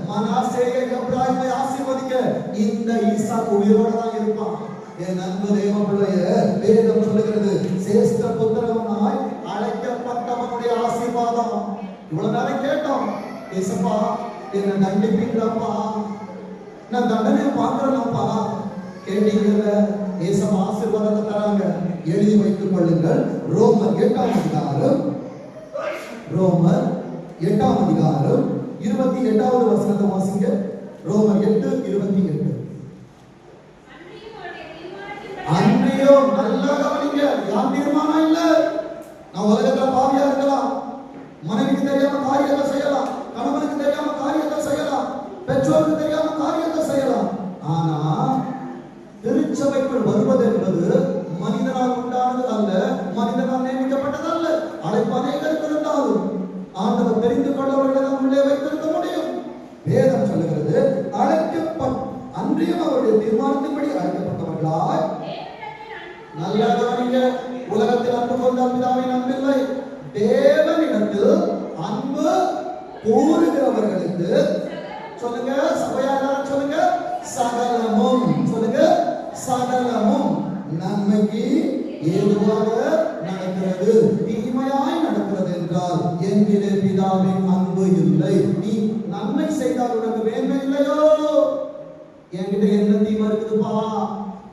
மனாசேயை எப்ராயிமை ஆசீர்வதிக்க இந்த ஈசாக்கு உயிரோட தான் இருப்பான். என் அன்பு தேவ பிள்ளையே, வேதம் சொல்லுகிறது, சேஷ்ட புத்திரனாய் அழைக்கப்பட்டவனுடைய ஆசீர்வாதம். இவ்வளவு நேரம் கேட்டோம், ஏசப்பா என்ன தண்டிப்பீங்களப்பா, நான் தண்டனை பார்க்கிறேன்ப்பா. கேட்டீங்கல்ல, ஏசப்பா ஆசீர்வாதத்தை தராங்க. எழுதி வைத்துக் கொள்ளுங்கள். ரோமர் 8ஆம் அதிகாரம் 28வது வசனத்தை வாசிங்க. ரோமர் 8:28. அன்றையும் நல்லா கவனிங்க, யார் தீர்மானம் இல்ல. நான் உலகத்துல பாவியா இருக்கலாம், மனைவிக்கு தெரியாம காரியத்தை செய்யலாம், கணவனுக்கு தெரியாம காரியத்தை செய்யலாம், பெற்றோருக்கு தெரியாம காரியத்தை செய்யலாம். ஆனா திருச்சபைக்குள் வருவது என்பது மனிதனால் உண்டானது அல்ல, மனிதனால் நியமிக்கப்பட்டது அல்ல. அழைப்பு அநேகருக்கு இருந்தாலும் ஆண்டவர் தெரிந்து கொண்டவர்களை உள்ளே வைத்திருக்க முடியும். வேதம் சொல்லுகிறது, அன்றையும் அவருடைய தீர்மானத்தின்படி அழைக்கப்பட்டவர்களாய். நல்லா கவனிங்க, உலகத்தில் அன்பு கொண்ட பிதாவின் அன்பில்லை, தேவனிடத்தில் அன்பு கூறுகிறவர்களுக்கு சொல்லுங்க, சபையா எல்லாரும் சொல்லுங்க, சகலமும் சொல்லுங்க, சகலமும் நன்மைக்கு ஏதுவாக நடக்கிறது. தீமையாய் நடக்கிறது என்றால் என்கிற பிதாவின் அன்பு இல்லை. நீ நன்மை செய்தால் உனக்கு மேன்மை இல்லையோ? என்கிட்ட என்ன தீமை இருக்குதுப்பா?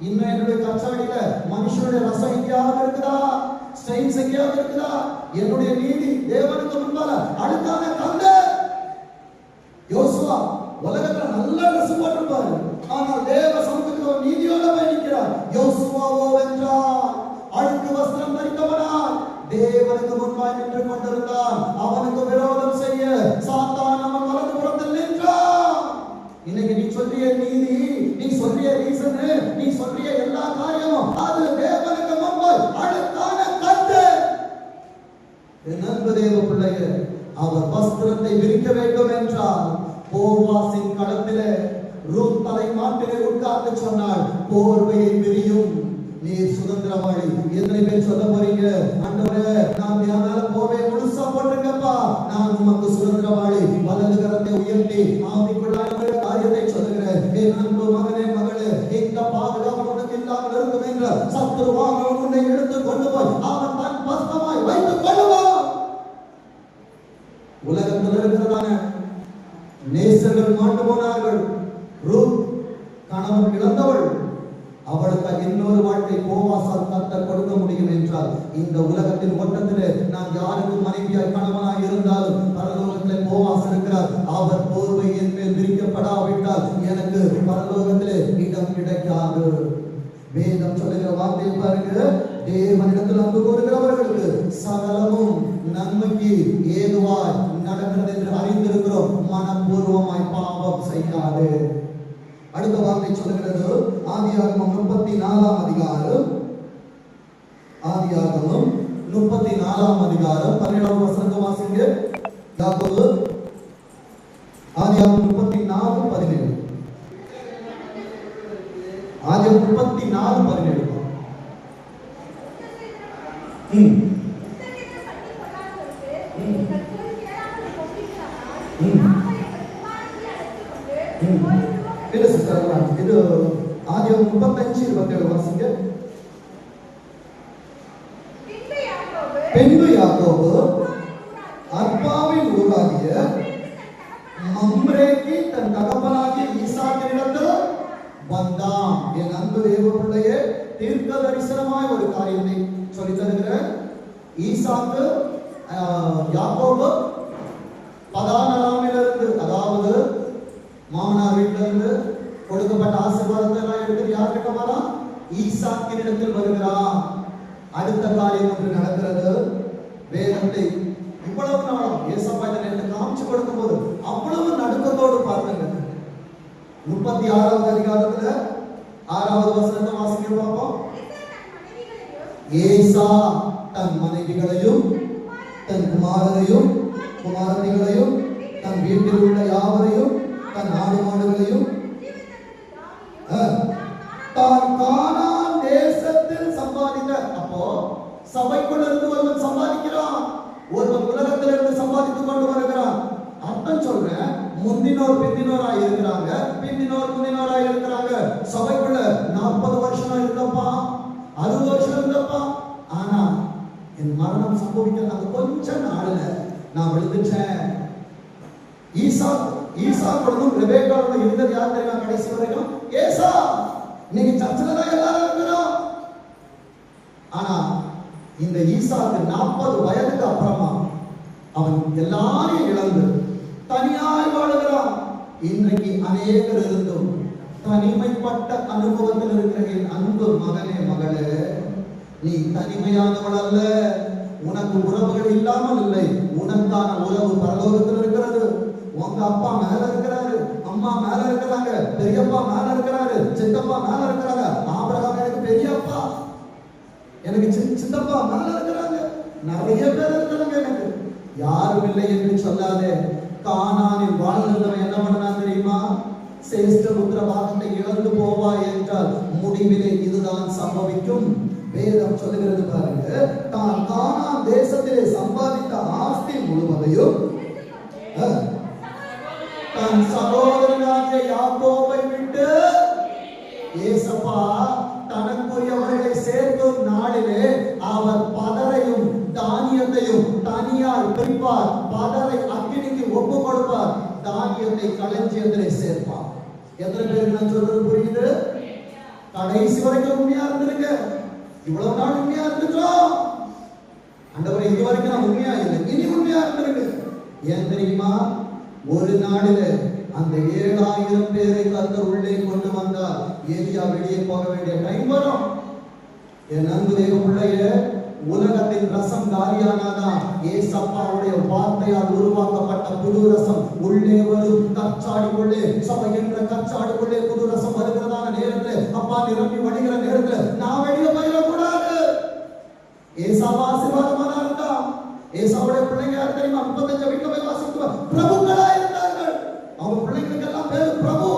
இன்னும் என்னுடைய கச்சாடியில மனுஷனுடைய ரசம் எங்கேயாவது இருக்குதா? ஸ்டைன்ஸ் எங்கேயாவது இருக்குதா? என்னுடைய நீதி தேவனுக்கு முன்பால அழுக்கான கந்த யோசுவா உலகத்துல நல்ல ட்ரெஸ் போட்டிருப்பாரு, ஆனால் தேவ சமூகத்துக்கு நடத்துகிறவர் நீதியோடு பயணிக்கிறார். யோசுவாவோ வென்றார். அழுக்கு வஸ்திரம் தரித்தவனாய் தேவனுக்கு முன்பாய் நின்று கொண்டிருந்தான். அவனுக்கு விரோதம் செய்ய சாத்தான் அவன் வலது புறத்தில் நின்றான். இன்னைக்கு நீ சொல்றிய நீதி, நீ சொல்றிய ரீசன், நீ சொல்றிய எல்லா காரியமும் அது தேவனுக்கு முன்பாய் அழுக்கான கட்டு. என் அன்பு தேவ பிள்ளையே, அவர் வஸ்திரத்தை விரிக்க வேண்டும் என்றால் போவாசின் களத்திலே ரூத் தலை மாட்டிலே உட்கார்ந்து சொன்னாள், போர்வையை விரியும், நீ சுதந்திரவாளி. எத்தனை பேர் சொல்ல போறீங்க, ஆண்டவரே நான் என் மேல போர்வையை முழுசா போட்டுங்கப்பா, நான் உமக்கு சுதந்திரவாளி. வலது கரத்தை உயர்த்தி ஆவிக்குள்ளான காரியத்தை சொல்லுகிறேன். என் அன்பு மகனே மகளே, இந்த பாதுகாப்பு உனக்கு இல்லாமல் இருக்கும் என்ற சத்துருவாக உன்னை எடுத்து கொண்டு போய் அவன் தன் பஸ்தமாய் வைத்துக் கொள்ளுவான். உலகத்தில் இருக்கிறதான நேசர்கள் மாண்டு போனார்கள். ரூத் கணவன் இழந்தவள், அவளுக்கு இன்னொரு வாழ்க்கை போவாசால் கர்த்தர் கொடுக்க முடியும் என்றால், இந்த உலகத்தின் ஓட்டத்திலே நான் யாருக்கு மனைவியாய் கணவனாய் இருந்தாலும் பரலோகத்திலே போவாஸ் இருக்கிறார். அவர் போர்வை என் மேல் விரிக்கப்படாவிட்டால் எனக்கு பரலோகத்திலே இடம் கிடைக்காது. வேதம் சொல்லுகிற வார்த்தையை பாருங்க, தேவனிடத்தில் அன்பு கூறுகிறவர்களுக்கு சகலமும் நன்மைக்கு ஏதுவாய் நடக்கிறது என்று அறிந்திருக்கிறோம். மனப்பூர்வமாய் பாவம் செய்யாது. அடுத்த வார்த்தை சொல்லுகிறது, ஆதியாகமம் 34ஆம் அதிகாரம், ஆதியாகமம் 34ஆம் அதிகாரம் 17ஆம் வசனத்தை வாசிங்க. யாக்கோபு ஆதியாகமம் 34:17. ஆதியாகமம் 34:17. இது ஆதியாகமம் 35:27 வாசிங்க. பின்பு யாக்கோபு அர்பாவின் ஊராகிய மம்ரேக்கு தன் தகப்பனாகிய ஈசாக்கினிடத்தில் வந்தான். என் அன்பு தேவ பிள்ளையே, தீர்க்க தரிசனமாய் ஒரு காரியத்தை சொல்லி தருகிறேன். ஈசாக்கு யாக்கோபு பதானராமிலிருந்து, அதாவது மாமனார் வீட்டிலிருந்து கொடுக்கப்பட்ட ஆசீர்வாதத்தை எல்லாம் எடுத்து யார்கிட்ட வரா? ஈசாக்கினிடத்தில் வருகிறான். அடுத்த காரியம் ஒன்று நடக்கிறது. வேதத்தை இவ்வளவு நாளும் ஏசப்பா இதை காமிச்சு கொடுக்கும் போது அவ்வளவு நடுக்கத்தோடு பார்த்துங்க. 36ஆவது அதிகாரத்துல 6ஆவது வசனத்தை வாசிக்க பார்ப்போம். ஏசா தன் மனைவிகளையும் தன் குமாரரையும் குமாரத்திகளையும் தன் வீட்டில் உள்ள யாவரையும் தன் ஆடு மாடுகளையும் தான் கானான் தேசத்தில் சம்பாதித்த. அப்போ சபைக்குள்ள இருந்து ஒருவன் சம்பாதிக்கிறான், ஒருவன் உலகத்தில் இருந்து சம்பாதித்துக் கொண்டு வருகிறான். அர்த்தம் சொல்றேன், முந்தினோர் பிந்தினோராய் இருக்கிறாங்க, பிந்தினோர் முந்தினோராய் இருக்கிறாங்க. சபைக்குள்ள 40 வருஷமா இருந்தப்பா, 60 வருஷம் இருந்தப்பா. ஆனா என் மரணம் சம்பவிக்க அந்த கொஞ்ச நாள்ல நான் விழுந்துட்டேன். ஈசாக்குடன் ரெபேக்காவுடன் இருந்தது யார் தெரியுமா? கடைசி வரைக்கும் ஏசா. இன்னைக்கு சர்ச்சில் தான் எல்லாரும் இருக்கிறோம். ஆனா இந்த ஈசாக்கு 40 வயதுக்கு அப்புறமா அவன் எல்லாரையும் இழந்து தனியாய் வாழுகிறான். இன்றைக்கு அநேகர் இருந்தும் தனிமைப்பட்ட அனுபவத்தில் இருக்கிற என் அன்பு மகனே மகளே, நீ தனிமையானவள் அல்ல. உனக்கு உறவுகள் இல்லாமல் இல்லை. உனக்கான உறவு பரலோகத்தில் இருக்கிறது. உங்க அப்பா மேல இருக்கிறாரு, அம்மா மேல இருக்கிறாங்க, பெரியப்பா மேல இருக்கிறாரு, சித்தப்பா மேல இருக்கிறாங்க. ஆபிரகாம் எனக்கு பெரியப்பா, எனக்கு சித்தப்பா மேல இருக்கிறாங்க, நிறைய பேர் இருக்கிறாங்க. எனக்கு யாரும் இல்லை என்று சொல்லாதே. கானானில் வாழ்ந்தவன் என்ன பண்ணான் தெரியுமா? சேஷ்ட புத்திர பாகத்தை இழந்து போவாய் என்றால் முடிவிலே இதுதான் சம்பவிக்கும். வேதம் சொல்லுகிறது பாருங்க, தான் கானான் தேசத்திலே சம்பாதித்த ஆஸ்தி முழுவதையும் தன் சகோதரனாகிய யாக்கோபை விட்டு ஏசப்பா தனக்குரியவர்களை சேர்க்கும் நாளிலே அவர் பதரையும் தானியத்தையும் தனியார் பிரிப்பார். பதரை அக்கினிக்கு ஒப்பு கொடுப்பார், தானியத்தை களஞ்சியத்திலே சேர்ப்பார். எத்தனை பேருக்கு நான் சொல்றது புரியுது? கடைசி வரைக்கும் உண்மையா இருந்திருக்க. இவ்வளவு நாள் உண்மையா இருந்துட்டோம். ஆண்டவரே, இது வரைக்கும் நான் உண்மையா இல்லை, இனி உண்மையா இருந்திருக்கு. ஏன் தெரியுமா? ஒரு நாளில அந்த 7000 பேரை கர்த்தர் உள்ளே கொண்டு வந்தார். ஏலியா வெளியே போக வேண்டிய டைம் வரும். என் அன்பு தேவ பிள்ளையே, உலகத்தின் ரசம் காலியானாதான் ஏசப்பாவுடைய வார்த்தையால் உருவாக்கப்பட்ட புது ரசம் உள்ளே வரும். கற்சாடிக்குள்ளே, சபை என்ற கற்சாடிக்குள்ளே புது ரசம் வருகிறதான நேரத்தில், அப்பா நிரம்பி வடிகிற நேரத்தில் நான் வெளியே போயிடக்கூடாது. ஏசாவா ஆசீர்வாதமான இருந்தா, ஏசாவுடைய பிள்ளைங்க யார் தெரியுமா? 35 வீட்டுல போய் வாசிக்குவார். பிரபுக்களா இருந்தார்கள். அவங்க பிள்ளைங்களுக்கு எல்லாம் பேரு பிரபு.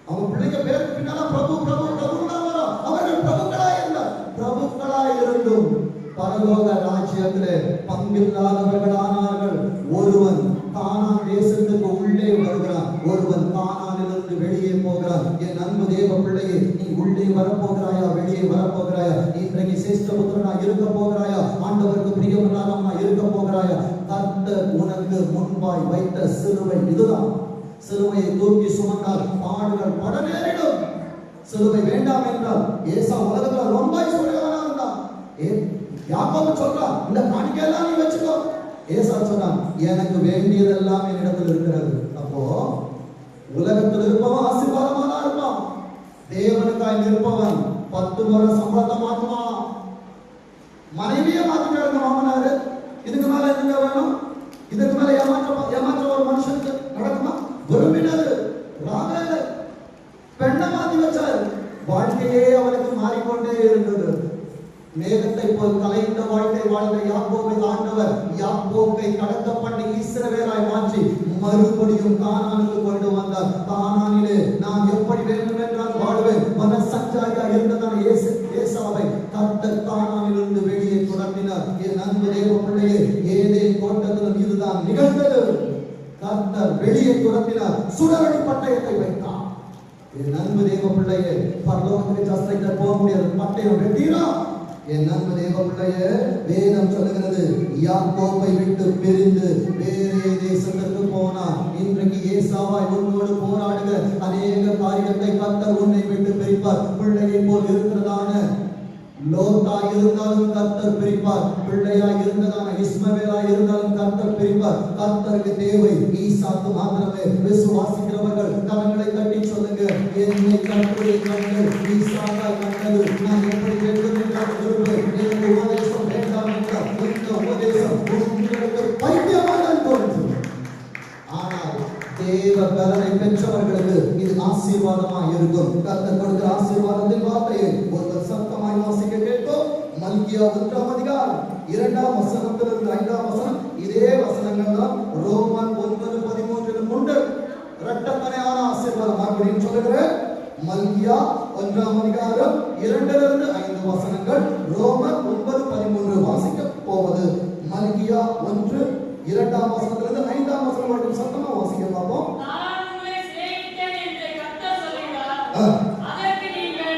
அவங்க பிள்ளைங்க பேருக்கு பின்னால பிரபு பிரபு பிரபு தான் வரும். அவர்கள் பிரபுக்களா இருந்தார். பிரபுக்களா இருந்தும் பரலோக ராஜ்யத்திலே பங்கில்லாதவர்களானார்கள். ஒருவன் கானான் தேசத்துக்கு உள்ளே வருகிறான், ஒருவன் கானானிலிருந்து வெளியே போகிறான். என் அன்பு தேவ பிள்ளையே, நீ உள்ளே வரப்போகிறாயா, வெளியே வரப்போகிறாயா? இன்றைக்கு சிரேஷ்ட புத்திரனா இருக்க போகிறாயா, ஆண்டவருக்கு பிரியமனானவனா இருக்க போகிறாயா? கர்த்தர் உனக்கு முன்பாய் வைத்த சிலுவை இதுதான். சிலுவையை தூக்கி சுமந்தால் பாடுகள் பட நேரிடும். சிலுவை வேண்டாம் என்றால் ஏசா உலகத்துல ரொம்ப ஐஸ்வர்யவானா இருந்தான். யாக்கோபு சொல்றான், இந்த காணிக்கையெல்லாம் நீ வச்சுக்கோ. ஏசா சொன்னான், எனக்கு வேண்டியதெல்லாம் என்னிடத்தில் இருக்கிறது. அப்போ உலகத்தில் இருப்பவன் ஆசீர்வாதமா இருப்பான். தேவனுக்காய் நிற்பவன் 10 முறை சம்பளத்தை மாத்துவான். மனைவியை மாத்திட்டாருங்க மாமனாரு. இதுக்கு மேல எதுங்க வேணும்? இதுக்கு மேல ஏமாற்ற ஒரு மனுஷனுக்கு நடக்குமா? விரும்பினது ராகேல் பெண்ணை மாத்தி வச்சாரு. வாழ்க்கையே அவனுக்கு மாறிக்கொண்டே இருந்தது. மேகத்தை போல் கலைந்த வாழ்க்கை வாழ்ந்த யாக்கோபை ஆண்டவர் யாக்கோபை கடத்த பண்ணி இஸ்ரவேலாய் மாற்றி மறுபடியும் கானானுக்கு கொண்டு வந்தார். கானானிலே நான் எப்படி வேண்டும் என்றால் வாழ்வேன் மனசஞ்சாரியா இருந்ததான ஏசாவை கர்த்தர் கானானிலிருந்து வெளியே துரத்தினார். என் அன்பு தேவ பிள்ளையே, ஏதேன் தோட்டத்திலும் இதுதான் நிகழ்ந்தது. கர்த்தர் வெளியே துரத்தினார், சுடரொளி பட்டயத்தை வைத்தார். என் அன்பு தேவ பிள்ளையே, பரலோகத்துக்கு ஜாஸ்தியாக போக முடியாது, பட்டயம் வெட்டினா. என் அன்பு தேவ பிள்ளையே, வேதம் சொல்லுகிறது, யாக்கோபை விட்டு பிரிந்து வேறே தேசத்திற்கு போனான். இன்றைக்கு ஏசாவாய் உன்னோடு போராடுகிற அநேக காரியத்தை கர்த்தர் உன்னை விட்டு பிரிப்பார். பிள்ளையை போல் இருக்கிறதான லோத்தாய் இருந்தாலும் கர்த்தர் பிரிப்பார். பிள்ளையாய் இருந்ததான இஸ்மவேலாய் இருந்தாலும் கர்த்தர் பிரிப்பார். கர்த்தருக்கு தேவை ஈசாக்கு மாத்திரமே. விசுவாசிக்கிறவர்கள் கரங்களை தட்டி சொல்லுங்க, என்னை கர்த்தருடைய கண்கள் ஈசாக்காய் கண்டது. நான் எப்படி வேண்டும் என்றால் விரும்புகிறேன். எனக்கு உபதேசம் வேண்டாம் என்றால் இந்த உபதேசம் உங்களுக்கு பைத்தியமாக தோன்றும். ஆனால் தேவ பலனை பெற்றவர்களுக்கு இது ஆசீர்வாதமாக இருக்கும். கர்த்தர் கொடுக்கிற ஆசீர்வாதத்தின் வார்த்தையை ஒருவர் சத்தமாய் வாசிக்க கேட்போம். மல்கியா 1ஆம் அதிகாரம் 2ஆம் வசனத்திலிருந்து 5ஆம் வசனம். இதே வசனங்கள் தான் ரோமன் 9:13 உண்டு. இரட்டத்தனையான ஆசீர்வாதம் அப்படின்னு சொல்லுகிறேன். மல்கியா 1ஆம் அதிகாரம் 2லிருந்து 5 வசனங்கள், ரோமன் 9:13 வாசிக்க போவது. மல்கியா 1 2ஆம் வசனத்திலிருந்து 5ஆம் வசனம் மட்டும் சத்தமா வாசிக்க பார்ப்போம். நான் உங்களை சிநேகித்தேன் என்று கர்த்தர் சொல்கிறார். அதற்கு நீங்கள்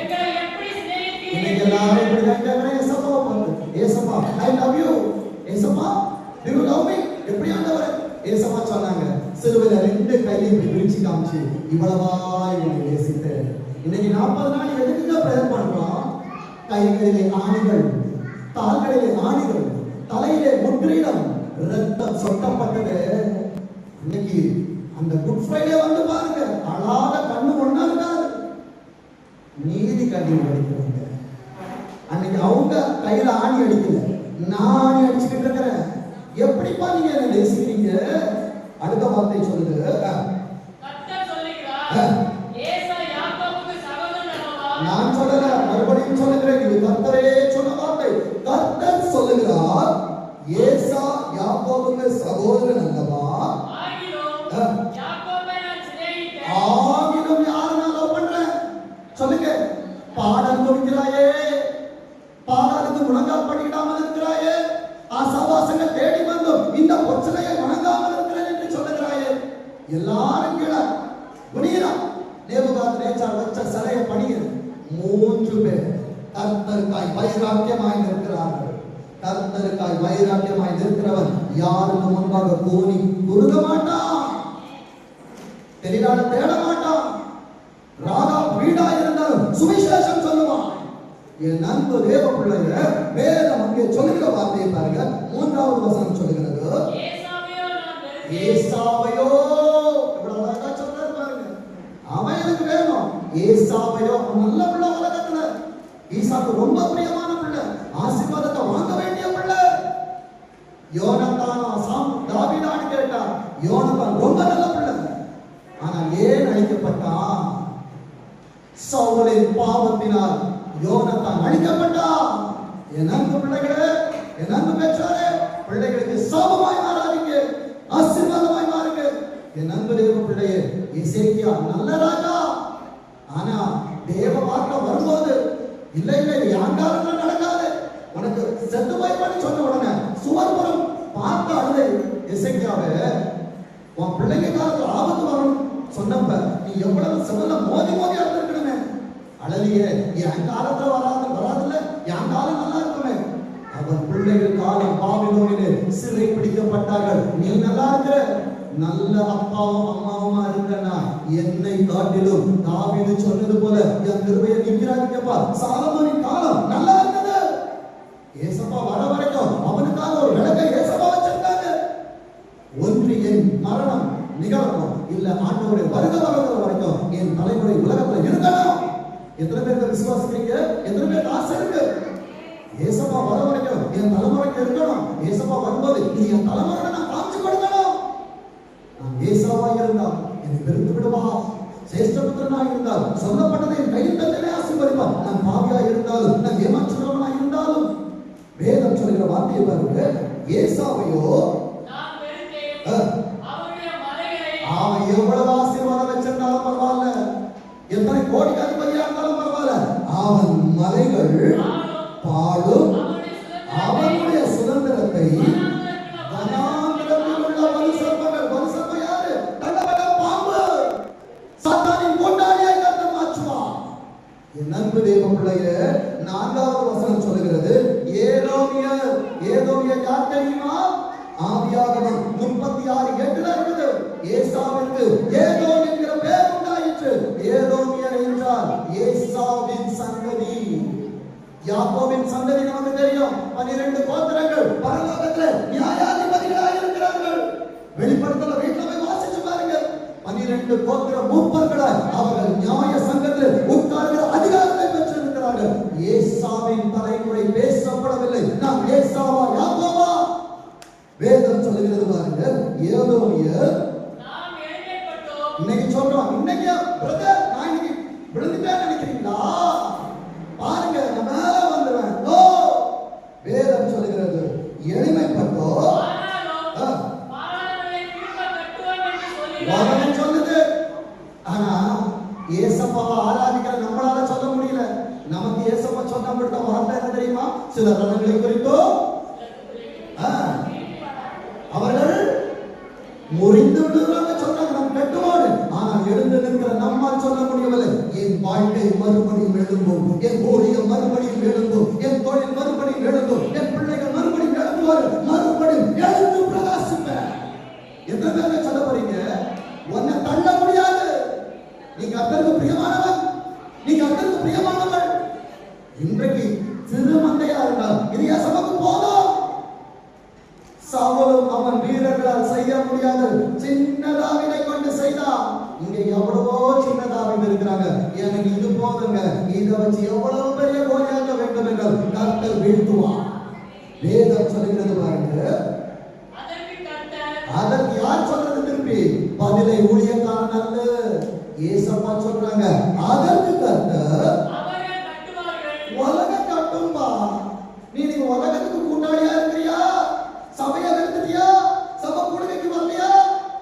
எங்களை எப்படி சிநேகித்தீர்கள்? இன்னைக்கு எல்லாரும் இப்படி கேட்கறேன். ஏசப்பா பாருங்க, ஏசப்பா ஐ லவ் யூ. ஏசப்பா do you love me? எப்படி ஆண்டவரே? ஏசப்பா சொன்னாங்க, சிலுவையில 2 கையை இப்படி விரிச்சு காமிச்சு, இவ்வளவாய் உன்னை நேசித்தேன். இன்னைக்கு 40 நாள் எதுக்குங்க பிரேயர் பண்றோம்? கைகளிலே ஆணிகள், கால்களிலே ஆணிகள், தலையிலே முட்கிரீடம், ரத்தம் சொட்டப்பட்டது. இன்னைக்கு அந்த குட் ஃப்ரைடே வந்து பாருங்க, அழாத கண்ணு ஒண்ணா இருக்காது. நீதி கண்ணீர் வடிக்கிறாங்க. அன்னைக்கு அவங்க கையில ஆணி அடிக்கல, நான் ஆணி அடிச்சுக்கிட்டு இருக்கிறேன். எப்படிப்பா நீங்க என்ன நேசிக்கிறீங்க? அடுத்த வார்த்தை சொல்லுது, கர்த்தர் சொல்கிறார், ஏசா யாக்கோபுக்கு சகோதரன் அல்லவா? நான் சொல்லல, மறுபடியும் சொல்லுகிறேன். இது கர்த்தரே சொன்ன வார்த்தை. கர்த்தர் சொல்லுகிறார், ஏசா யாக்கோபுக்கு சகோதரன் அல்லவா? ஆகிலும் யாக்கோபை நான் சிநேகித்தேன். ஆகிலும் யாரை நான் லவ் பண்றேன்? சொல்லுங்க. பாடல் கொடுக்கிறாயே, பாடலுக்கு முழங்கால் படிக்காமல் இருக்கிறாயே, ஆசாவாசங்கள் தேடி வந்தும் இந்த பிரச்சனையை வணங்காமல் இருக்கிறேன் என்று சொல்லுகிறாயே. எல்லாரும் கீழே குனியலாம். நேபுகாத்நேச்சார் வச்ச சிலையை பணிய 3 பேர் கர்த்தருக்காய் வைராக்கியமாய் நிற்கிறார்கள். கர்த்தருக்காய் வைராக்கியமாய் நிற்கிறவன் யாருக்கு முன்பாக கூனி குறுக மாட்டான், தெளிவான தேட மாட்டான். ராகா வீடா இருந்தாலும் சுவிசேஷம் சொல்லுவான். என் அன்பு தேவ பிள்ளைங்க, வேதம் அங்கே சொல்லுகிற வார்த்தையை பாருங்க. 3வது வசனம் சொல்லுகிறது, ஏசாவையோ. இவ்வளவு அழகா சொல்றாரு பாருங்க. அவன் எனக்கு வேணும். யோனத்தான் தாவீதான்னு கேட்டா, யோனத்தான் ரொம்ப நல்ல பிள்ளை. ஆனா ஏன் அழிக்கப்பட்டான்? சவுலின் பாவத்தினால் யோனத்தான் அழிக்கப்பட்டான். என் அன்பு பிள்ளைகளே, என் அன்பு பெற்றாரே, பிள்ளைகளுக்கு சாபமாய் மாறாதீங்க, ஆசீர்வாதமாய் மாறுங்க. என் அன்பு தேவ பிள்ளையே, எசேக்கியா நல்ல ராஜா. ஆனா தேவ வார்த்தை வரும்போது இல்லை இல்லை என் காலத்துல நடக்காது, உனக்கு செத்து போய் பண்ணி சொன்ன உடனே சுவர்புறம் பார்த்து அழுதை எசேக்கியாவே, உன் பிள்ளைங்க காலத்துல ஆபத்து வரும் சொன்னப்ப நீ எவ்வளவு செவல்ல மோதி மோதி அழுதுருக்கணுமே. அழலியே, என் காலத்துல வராதுல்ல, என் காலம் நல்லா இருக்குமே. அவன் பிள்ளைகள் காலம் பாபிலோனிலே சிறை பிடிக்கப்பட்டார்கள். நீ நல்லா இருக்கிற, நல்ல அப்பாவும் அம்மாவுமா இருக்கனா, என்னை காட்டிலும் தாவீது சொன்னது போல என் கிருபையை நிற்கிறாங்கப்பா. சாலமோனின் காலம் நல்லா இருந்தது. ஏசப்பா வர வரைக்கும் அவனுக்காக ஒரு விளக்கை ஏசப்பா வச்சிருந்தாங்க. ஒன்று என் மரணம் நிகழணும், இல்ல ஆண்டவருடைய வருகை வர்ற வரைக்கும் என் தலைமுறை உலகத்துல இருக்கணும். எத்தனை பேருக்கு விசுவாசிக்கிறீங்க? எத்தனை பேருக்கு ஆசை இருக்கு? ஏசப்பா வர வரைக்கும் என் தலைமுறைக்கு இருக்கணும். ஏசப்பா வரும்போது நீ என் தலைமுறை நான் காமிச்சு கொடுக்கணும். நான் ஏசாவா இருந்தால் என்னை வெறுத்து விடுவா, சேஷ்டபுத்திரனா இருந்தால் சொல்லப்பட்டதை என் கையில் தந்தே ஆசீர்வதிப்பான். நான் பாவியா இருந்தாலும், நான் ஏமாற்றுகிறவனா இருந்தாலும், வேதம் சொல்கிற வார்த்தையை பாருங்க. ஏசாவையோ அவன் எவ்வளவு ஆசீர்வாதம் வச்சிருந்தாலும் பரவாயில்ல, எத்தனை கோடிக்கு அதிபதியா இருந்தாலும் பரவாயில்ல, அவன் மலைகள் பாடும் அவனுடைய சுதந்திரத்தை வனாந்திரத்தில் உள்ள வலுசர்ப்பங்கள், வலுசர்ப்பம் யாரு? தண்டவட பாம்பு, சாத்தானின் கொண்டாடியாய் கர்த்தர் மாற்றுவார். என் அன்பு தேவ பிள்ளையே, 4வது வசனம் சொல்லுகிறது, ஏதோமியர். ஏதோமியர் யார் தெரியுமா? ஆதியாகமம் 36:8 இருக்குது. ஏசாவிற்கு ஏதோம் என்கிற பெயர் உண்டாயிற்று. ஏதோமியர் என்றால் ஏசாவின் சந்ததி. யாக்கோபின் சந்ததி நமக்கு தெரியும். 12 கோத்திரங்கள் பரலோகத்தில் நியாயாதிபதிகளாக இருக்கிறார்கள். வெளிப்படுத்தல வீட்டுல போய் வாசிச்சு பாருங்க. 12 கோத்திர மூப்பர்களாய் அவர்கள் நியாய சங்கத்தில் உட்கார்கிற அதிகாரத்தை பெற்றிருக்கிறார்கள். ஏசாவின் தலைமுறை பேசப்படவில்லை. நாம் ஏசாவா யாக்கோவா? வேதம் சொல்லுகிறது பாருங்க. ஏதோமியர் இன்னைக்கு சொல்றோம், இன்னைக்கு பிரதர் நான் இன்னைக்கு விழுந்துட்டேன்னு நினைக்கிறீங்களா? பாருங்க, நான் மேல வந்துடுவேன். ஓ, வேதம் சொல்லுகிறது எளிமைப்பட்டோ வசனம் சொல்லுது. ஆனா ஏசப்பாவை ஆராதிக்கிற நம்மளால சொல்ல முடியல. நமக்கு ஏசப்பா சொன்ன மட்டும் வார்த்தை என்ன தெரியுமா? சில ரணங்களை குறித்தோ அவர்கள் முறிந்து விடுறாங்க சொன்னாங்க, நம் கட்டுவாடு. ஆனால் எழுந்து நிற்கிற நம்மால் சொல்ல முடியவில்லை. என் வாழ்க்கை மறுபடியும் எழும்பும், என் ஊழியம் மறுபடியும் எழும்பும், என் தொழில் மறுபடியும் எழும்பும், என் பிள்ளைகள் மறுபடியும் எழும்புவார், மறுபடியும் எழுந்து பிரகாசிப்பேன். எத்தனை பேர் சொல்ல போறீங்க? உன்னை தள்ள முடியாது. நீ கர்த்தருக்கு பிரியமானவன், நீ கர்த்தருக்கு பிரியமானவன். இன்றைக்கு சிறு மந்தையா இருந்தால் இது சமக்கு போதும். சவுலும் அவன் வீரர்களால் செய்ய முடியாது சின்ன தாவீதை கொண்டு செய்தான். இங்க எவ்வளவோ சின்ன தாவீது இருக்கிறாங்க. எனக்கு இது போதுங்க, இதை வச்சு எவ்வளவு பெரிய கோலியாக்க வேண்டும் என்றால் கர்த்தர் வீழ்த்துவான். வேதம் சொல்லுகிறது பாருங்க. அதற்கு யார் சொல்றது? திருப்பி பதிலை ஊழியக்காரன் அல்ல, ஏசப்பா சொல்றாங்க. அதற்கு கர்த்தர் உலகம் கட்டும்பா. நீ உலகத்துக்கு கூட்டாளியா இருக்கிறியா? சபையை வெறுத்துட்டியா? சபை கூடுகைக்கு வரலையா?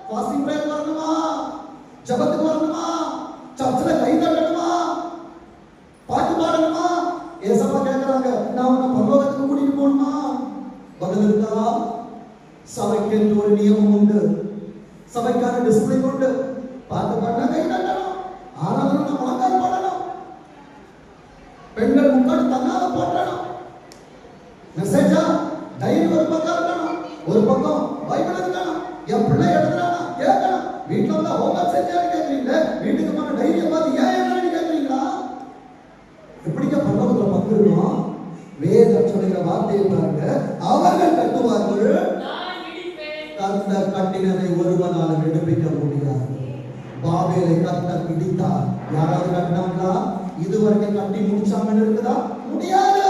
ஃபாஸ்டிங் பிரேயர் வரணுமா? ஜெபத்துக்கு வரணுமா? சர்ச்சில் கை தட்டணுமா? பாட்டு பாடணுமா? ஏசப்பா கேட்கிறாங்க, நான் உன்னை பரலோகத்துக்கு கூட்டிட்டு போகணுமா? பதில் இருக்கா? சபைக்கு என்று ஒரு நியமம் உண்டு, சபைக்கான டிசிப்ளின் உண்டு. பாட்டு பாடினா கை தட்டணும், ஆராதனை முழங்கால் பாடணும், பெண்கள் முக்காடு தன்னால போட்டணும். மெசேஜா டைரி ஒரு பக்கம் இருக்கணும், ஒரு பக்கம் பைபிள் இருக்கணும். என் பிள்ளை எழுதுறானா கேட்கணும். வீட்டுல வந்து ஹோம்வொர்க் செஞ்சான்னு கேட்கறீங்க, வீட்டுக்கு போன டைரியை பார்த்து ஏன் எழுதுறேன்னு கேட்கறீங்களா? எப்படிங்க பரலோகத்துல பங்கிருக்கோம்? வேதம் சொல்லுகிற வார்த்தையை பாருங்க. அவர்கள் கட்டுவார்கள், கர்த்தர் கட்டினதை ஒருவனாலும் எடுப்பிக்க முடியாது. பாபேலை கர்த்தர் பிடித்தார். யாராவது கட்டினாங்களா? இதுவரைக்கும் கட்டி முடிச்சாங்கன்னு இருக்குதா? முடியாது.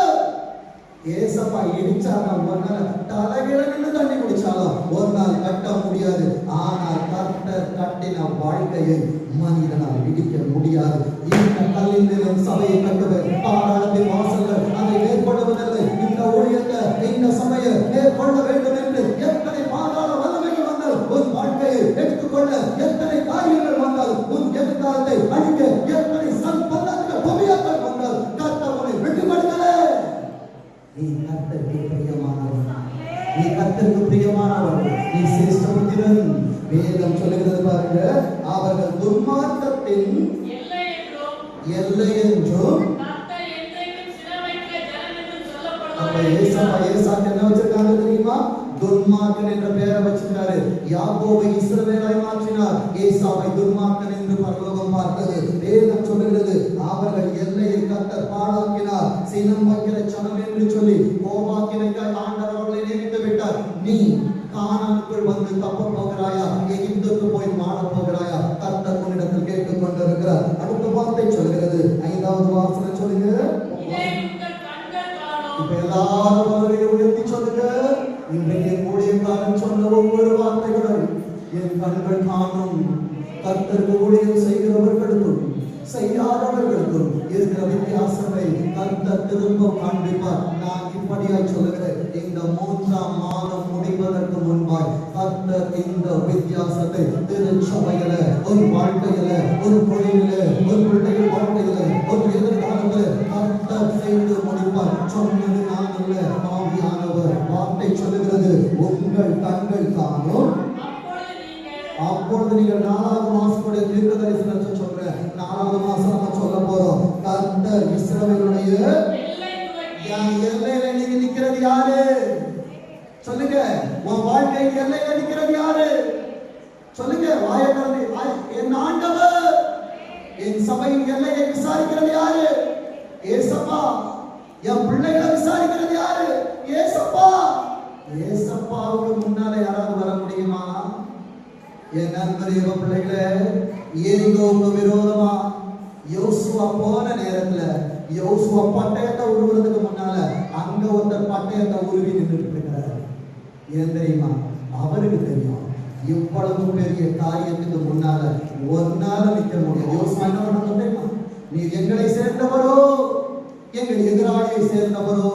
ஏசப்பா இடிச்சானா ஒரு நாள் தலைகீழ நின்று தண்ணி குடிச்சாலும் ஒரு நாள் கட்ட முடியாது. ஆனால் கர்த்தர் கட்டின வாழ்க்கையை மனிதனால் இடிக்க முடியாது. இந்த கல்லின் மேலும் சபையை கட்டுவது பாதாளத்தின் வாசல்கள் அதை மேற்கொள்வதில்லை. இந்த ஊழியத்தை இந்த சபையை மேற்கொள்ள வேண்டும் என்று எத்தனை பாதாள வல்லமைகள் வந்தால் உன் வாழ்க்கையை எடுத்துக்கொள்ள எத்தனை காரியங்கள் வந்தால் உன் எதிர்காலத்தை அழிக்க எத்தனை சம்பந்தங்கள் பொமியாக்கள் வந்தால் கர்த்தர் உன்னை விட்டு கொடுக்கல. நீ கர்த்தருக்கு பிரியமானவன், நீ கர்த்தருக்கு பிரியமானவன், நீ சிரேஷ்ட புத்திரன். வேதம் சொல்லுகிறது பாருங்க, அவர்கள் துன்மார்க்கத்தின் எல்லை என்றும் என்ன வச்சிருக்காங்க தெரியுமா? துன்மார்க்கன் என்ற பெயரை வச்சிருக்காரு. யாக்கோபை இஸ்ரவேலாய் மாற்றினார், ஏசாவை துன்மார்க்கன் என்று பரலோகம் பார்த்தது. வேதம் சொல்லுகிறது, அவர்கள் எல்லையை கர்த்தர் பாழாக்கினார், சினம் வைக்கிற சனம் என்று சொல்லி கோபாக்கினைக்காய் ஆண்டவர் அவர்களை நியமித்து விட்டார். நீ கானானுக்குள் வந்து தப்ப போகிறாயா? எகிப்துக்கு போய் மாற போகிறாயா? கர்த்தர் உன்னிடத்தில் கேட்டுக் கொண்டிருக்கிறார். அடுத்த வார்த்தை சொல்கிறது, 5வது வாசனை சொல்லுங்க. இப்ப எல்லாரும் அவரை உயர்த்தி சொல்லுங்க. இன்றைக்கு ஊழியக்காரன் சொன்ன ஒவ்வொரு வார்த்தைகளும் என் கண்கள் காணும். கர்த்தருக்கு ஊழியம் செய்கிறவர்களுக்கும் செய்யாதவர்களுக்கும் இருக்கிற வித்தியாசத்தை கர்த்தர் திரும்ப காண்பிப்பார். நான் இப்படியாய் சொல்லுகிறேன், இந்த 3ஆம் மாதம் முடிவதற்கு முன்பாய் கர்த்தர் இந்த வித்தியாசத்தை திருச்சபையில, ஒரு வாழ்க்கையில, ஒரு தொழில, ஒரு பிள்ளைகள் வாழ்க்கையில, ஒரு எதிர்காலத்துல கர்த்தர் செய்து முடிப்பார். சொன்னது நான் அல்ல, ஆவியானவர். வார்த்தை சொல்லுகிறது, உங்கள் கண்கள் காணும். அப்பொழுது நீங்கள் 4வது மாசத்துடைய தீர்க்க தரிசனத்தை சொல்றேன். 4வது மாசம் நம்ம சொல்ல போறோம். கர்த்தர் இஸ்ரவேலுடைய எல்லையில நீங்க நிக்கிறது யாரு? சொல்லுங்க. உன் வாழ்க்கை எல்லையில நிக்கிறது யாரு? சொல்லுங்க. வாயக்கரண்டி என் ஆண்டவர். என் சபையின் எல்லையை விசாரிக்கிறது யாரு? ஏசப்பா. என் பிள்ளைகளை விசாரிக்கிறது யாரு? ஏசப்பா. ஏசப்பாவுக்கு முன்னால யாராவது வர முடியுமா? என் நண்பரே பிள்ளைகளே, எரிகோவுக்கு விரோதமா யோசுவா போன நேரத்துல யோசுவா பட்டயத்தை உருவுறதுக்கு முன்னால அங்க ஒருத்தர் பட்டயத்தை உருவி நின்றுட்டு இருக்கிறார். ஏன் தெரியுமா? அவருக்கு தெரியும் இவ்வளவு பெரிய காரியத்துக்கு முன்னால ஒன்னால நிற்க முடியும். யோசுவா என்ன பண்ண தெரியுமா? நீ எங்களை சேர்ந்தவரோ எங்கள் எதிராளியை சேர்ந்தவரோ?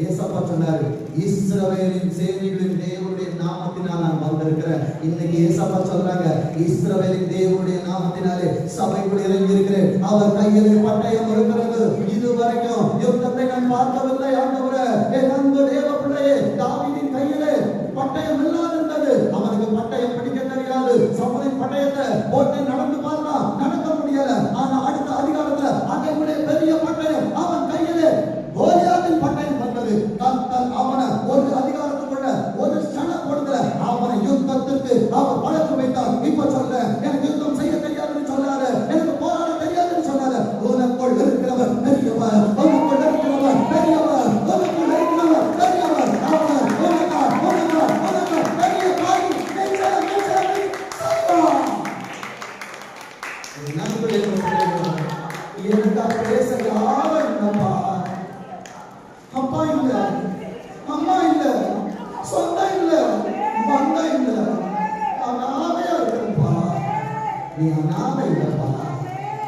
ஏசப்பா சொன்னாரு, இஸ்ரவேலின் சேனைகளின் தேவனுடைய நாமத்தினால் நான் வந்திருக்கிறேன். இன்னைக்கு ஏசப்பா சொல்றாங்க, இஸ்ரவேலின் தேவனுடைய நாமத்தினாலே சபைக்குள் இறங்கி இருக்கிறேன். அவர் கையிலே பட்டயம் இருக்கிறது. இதுவரைக்கும் யுத்தத்தை நான் பார்க்கவில்லை ஆண்டவரே. என் அன்பு தேவ பிள்ளையே, தாவீதின் கையிலே பட்டயம் இல்லாதிருந்தது. அவனுக்கு பட்டயம் பிடிக்க தெரியாது. சவுலின் பட்டயத்தை போட்டு நடந்து பார்த்தா நடக்க முடியல. ஆனா அடுத்த அதிகாரத்துல அதை விட பெரிய பட்டயம் அவன் கையிலே கோலியாத்தின் பட்டயம் வந்தது. கர்த்தர் அவனை ஒரு அதிகாரத்துக்குள்ள ஒரு சணம் கொடுக்கல, அவனை யுத்தத்திற்கு அவர் வளர்த்து வைத்தார். இப்ப சொல்ல, எனக்கு யுத்தம் செய்ய தெரியாதுன்னு சொல்லாரு, எனக்கு போராட தெரியாதுன்னு சொல்லாரு. உனக்குள் இருக்கிறவர் பெரியவர், உனக்குள் இருக்கிறவர் பெரியவர், உனக்குள் இருக்கிறவர் பெரியவர். அவர் உனக்கு பெரிய காரியம் எனக்கு பேச யாரும் இல்லப்பா. அப்பா இல்ல, அம்மா இல்ல, சொந்தம் இல்ல, பந்தம் இல்ல, அனாதையா இருக்கப்பா. நீ அனாதை இல்லப்பா.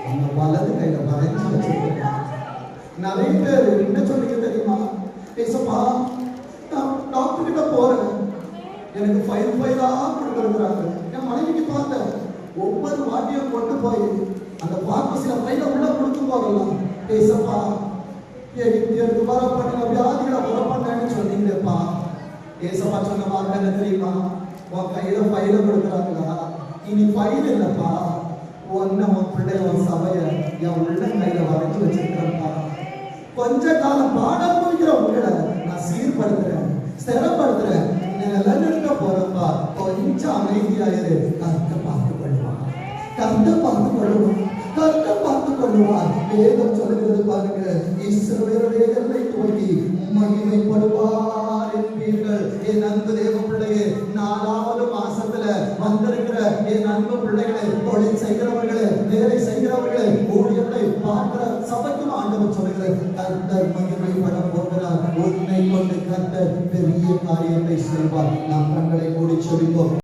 அந்த வலது கையில வரைஞ்சு வச்சிருக்க. நிறைய பேர் என்ன சொல்லிக்க தெரியுமா? பேசப்பா, நான் டாக்டர் கிட்ட போறேன், எனக்கு ஃபைலா கொடுத்துருக்குறாங்க. என் மனைவிக்கு பார்த்தேன், ஒவ்வொரு வாட்டியும் கொண்டு போய் அந்த பார்மசியில ஃபைல உள்ள கொடுத்து போகலாம். பேசப்பா, எனக்கு வரப்பட்ட வியாதிகளை வரப்பட்டேன்னு சொன்னீங்கப்பா. ஏசப்பா சொன்ன வார்த்தை என்ன தெரியுமா? உன் கையில ஃபைல கொடுக்குறாங்களா? இனி ஃபைல் இல்லப்பா, உன் பிள்ளை உன் சபைய என் உள்ள கையில வரைஞ்சு வச்சிருக்கிறப்பா. கொஞ்ச காலம் பாடம் முடிக்கிற உங்களை நான் சீர்படுத்துறேன், ஸ்திரப்படுத்துறேன். நிலைநிறுத்த போறப்பா, கொஞ்சம் அமைதியாயிரு. கர்த்தர் பார்த்துக் கொள்வான், கர்த்தர் பார்த்துக் கொள்வான், கர்த்தர் பார்த்துக் கொள்வார். வேதம் சொல்லுகிறது பாருங்க, இஸ்ரவேலுடைய எல்லை துவக்கி மகிமைப்படுவார் என்பீர்கள். என் அன்பு தேவ பிள்ளையே, 4வது மாசத்துல வந்திருக்கிற என் அன்பு பிள்ளைகளை, தொழில் செய்கிறவர்களே, வேலை செய்கிறவர்களே, ஊழியத்தை பார்க்கிற சபைக்கும் ஆண்டவர் சொல்லுகிறேன், கர்த்தர் மகிமைப்பட போகிறார். கர்த்தர் பெரிய காரியத்தை செய்வார். நாம் கண்களை மூடி செபிப்போம்.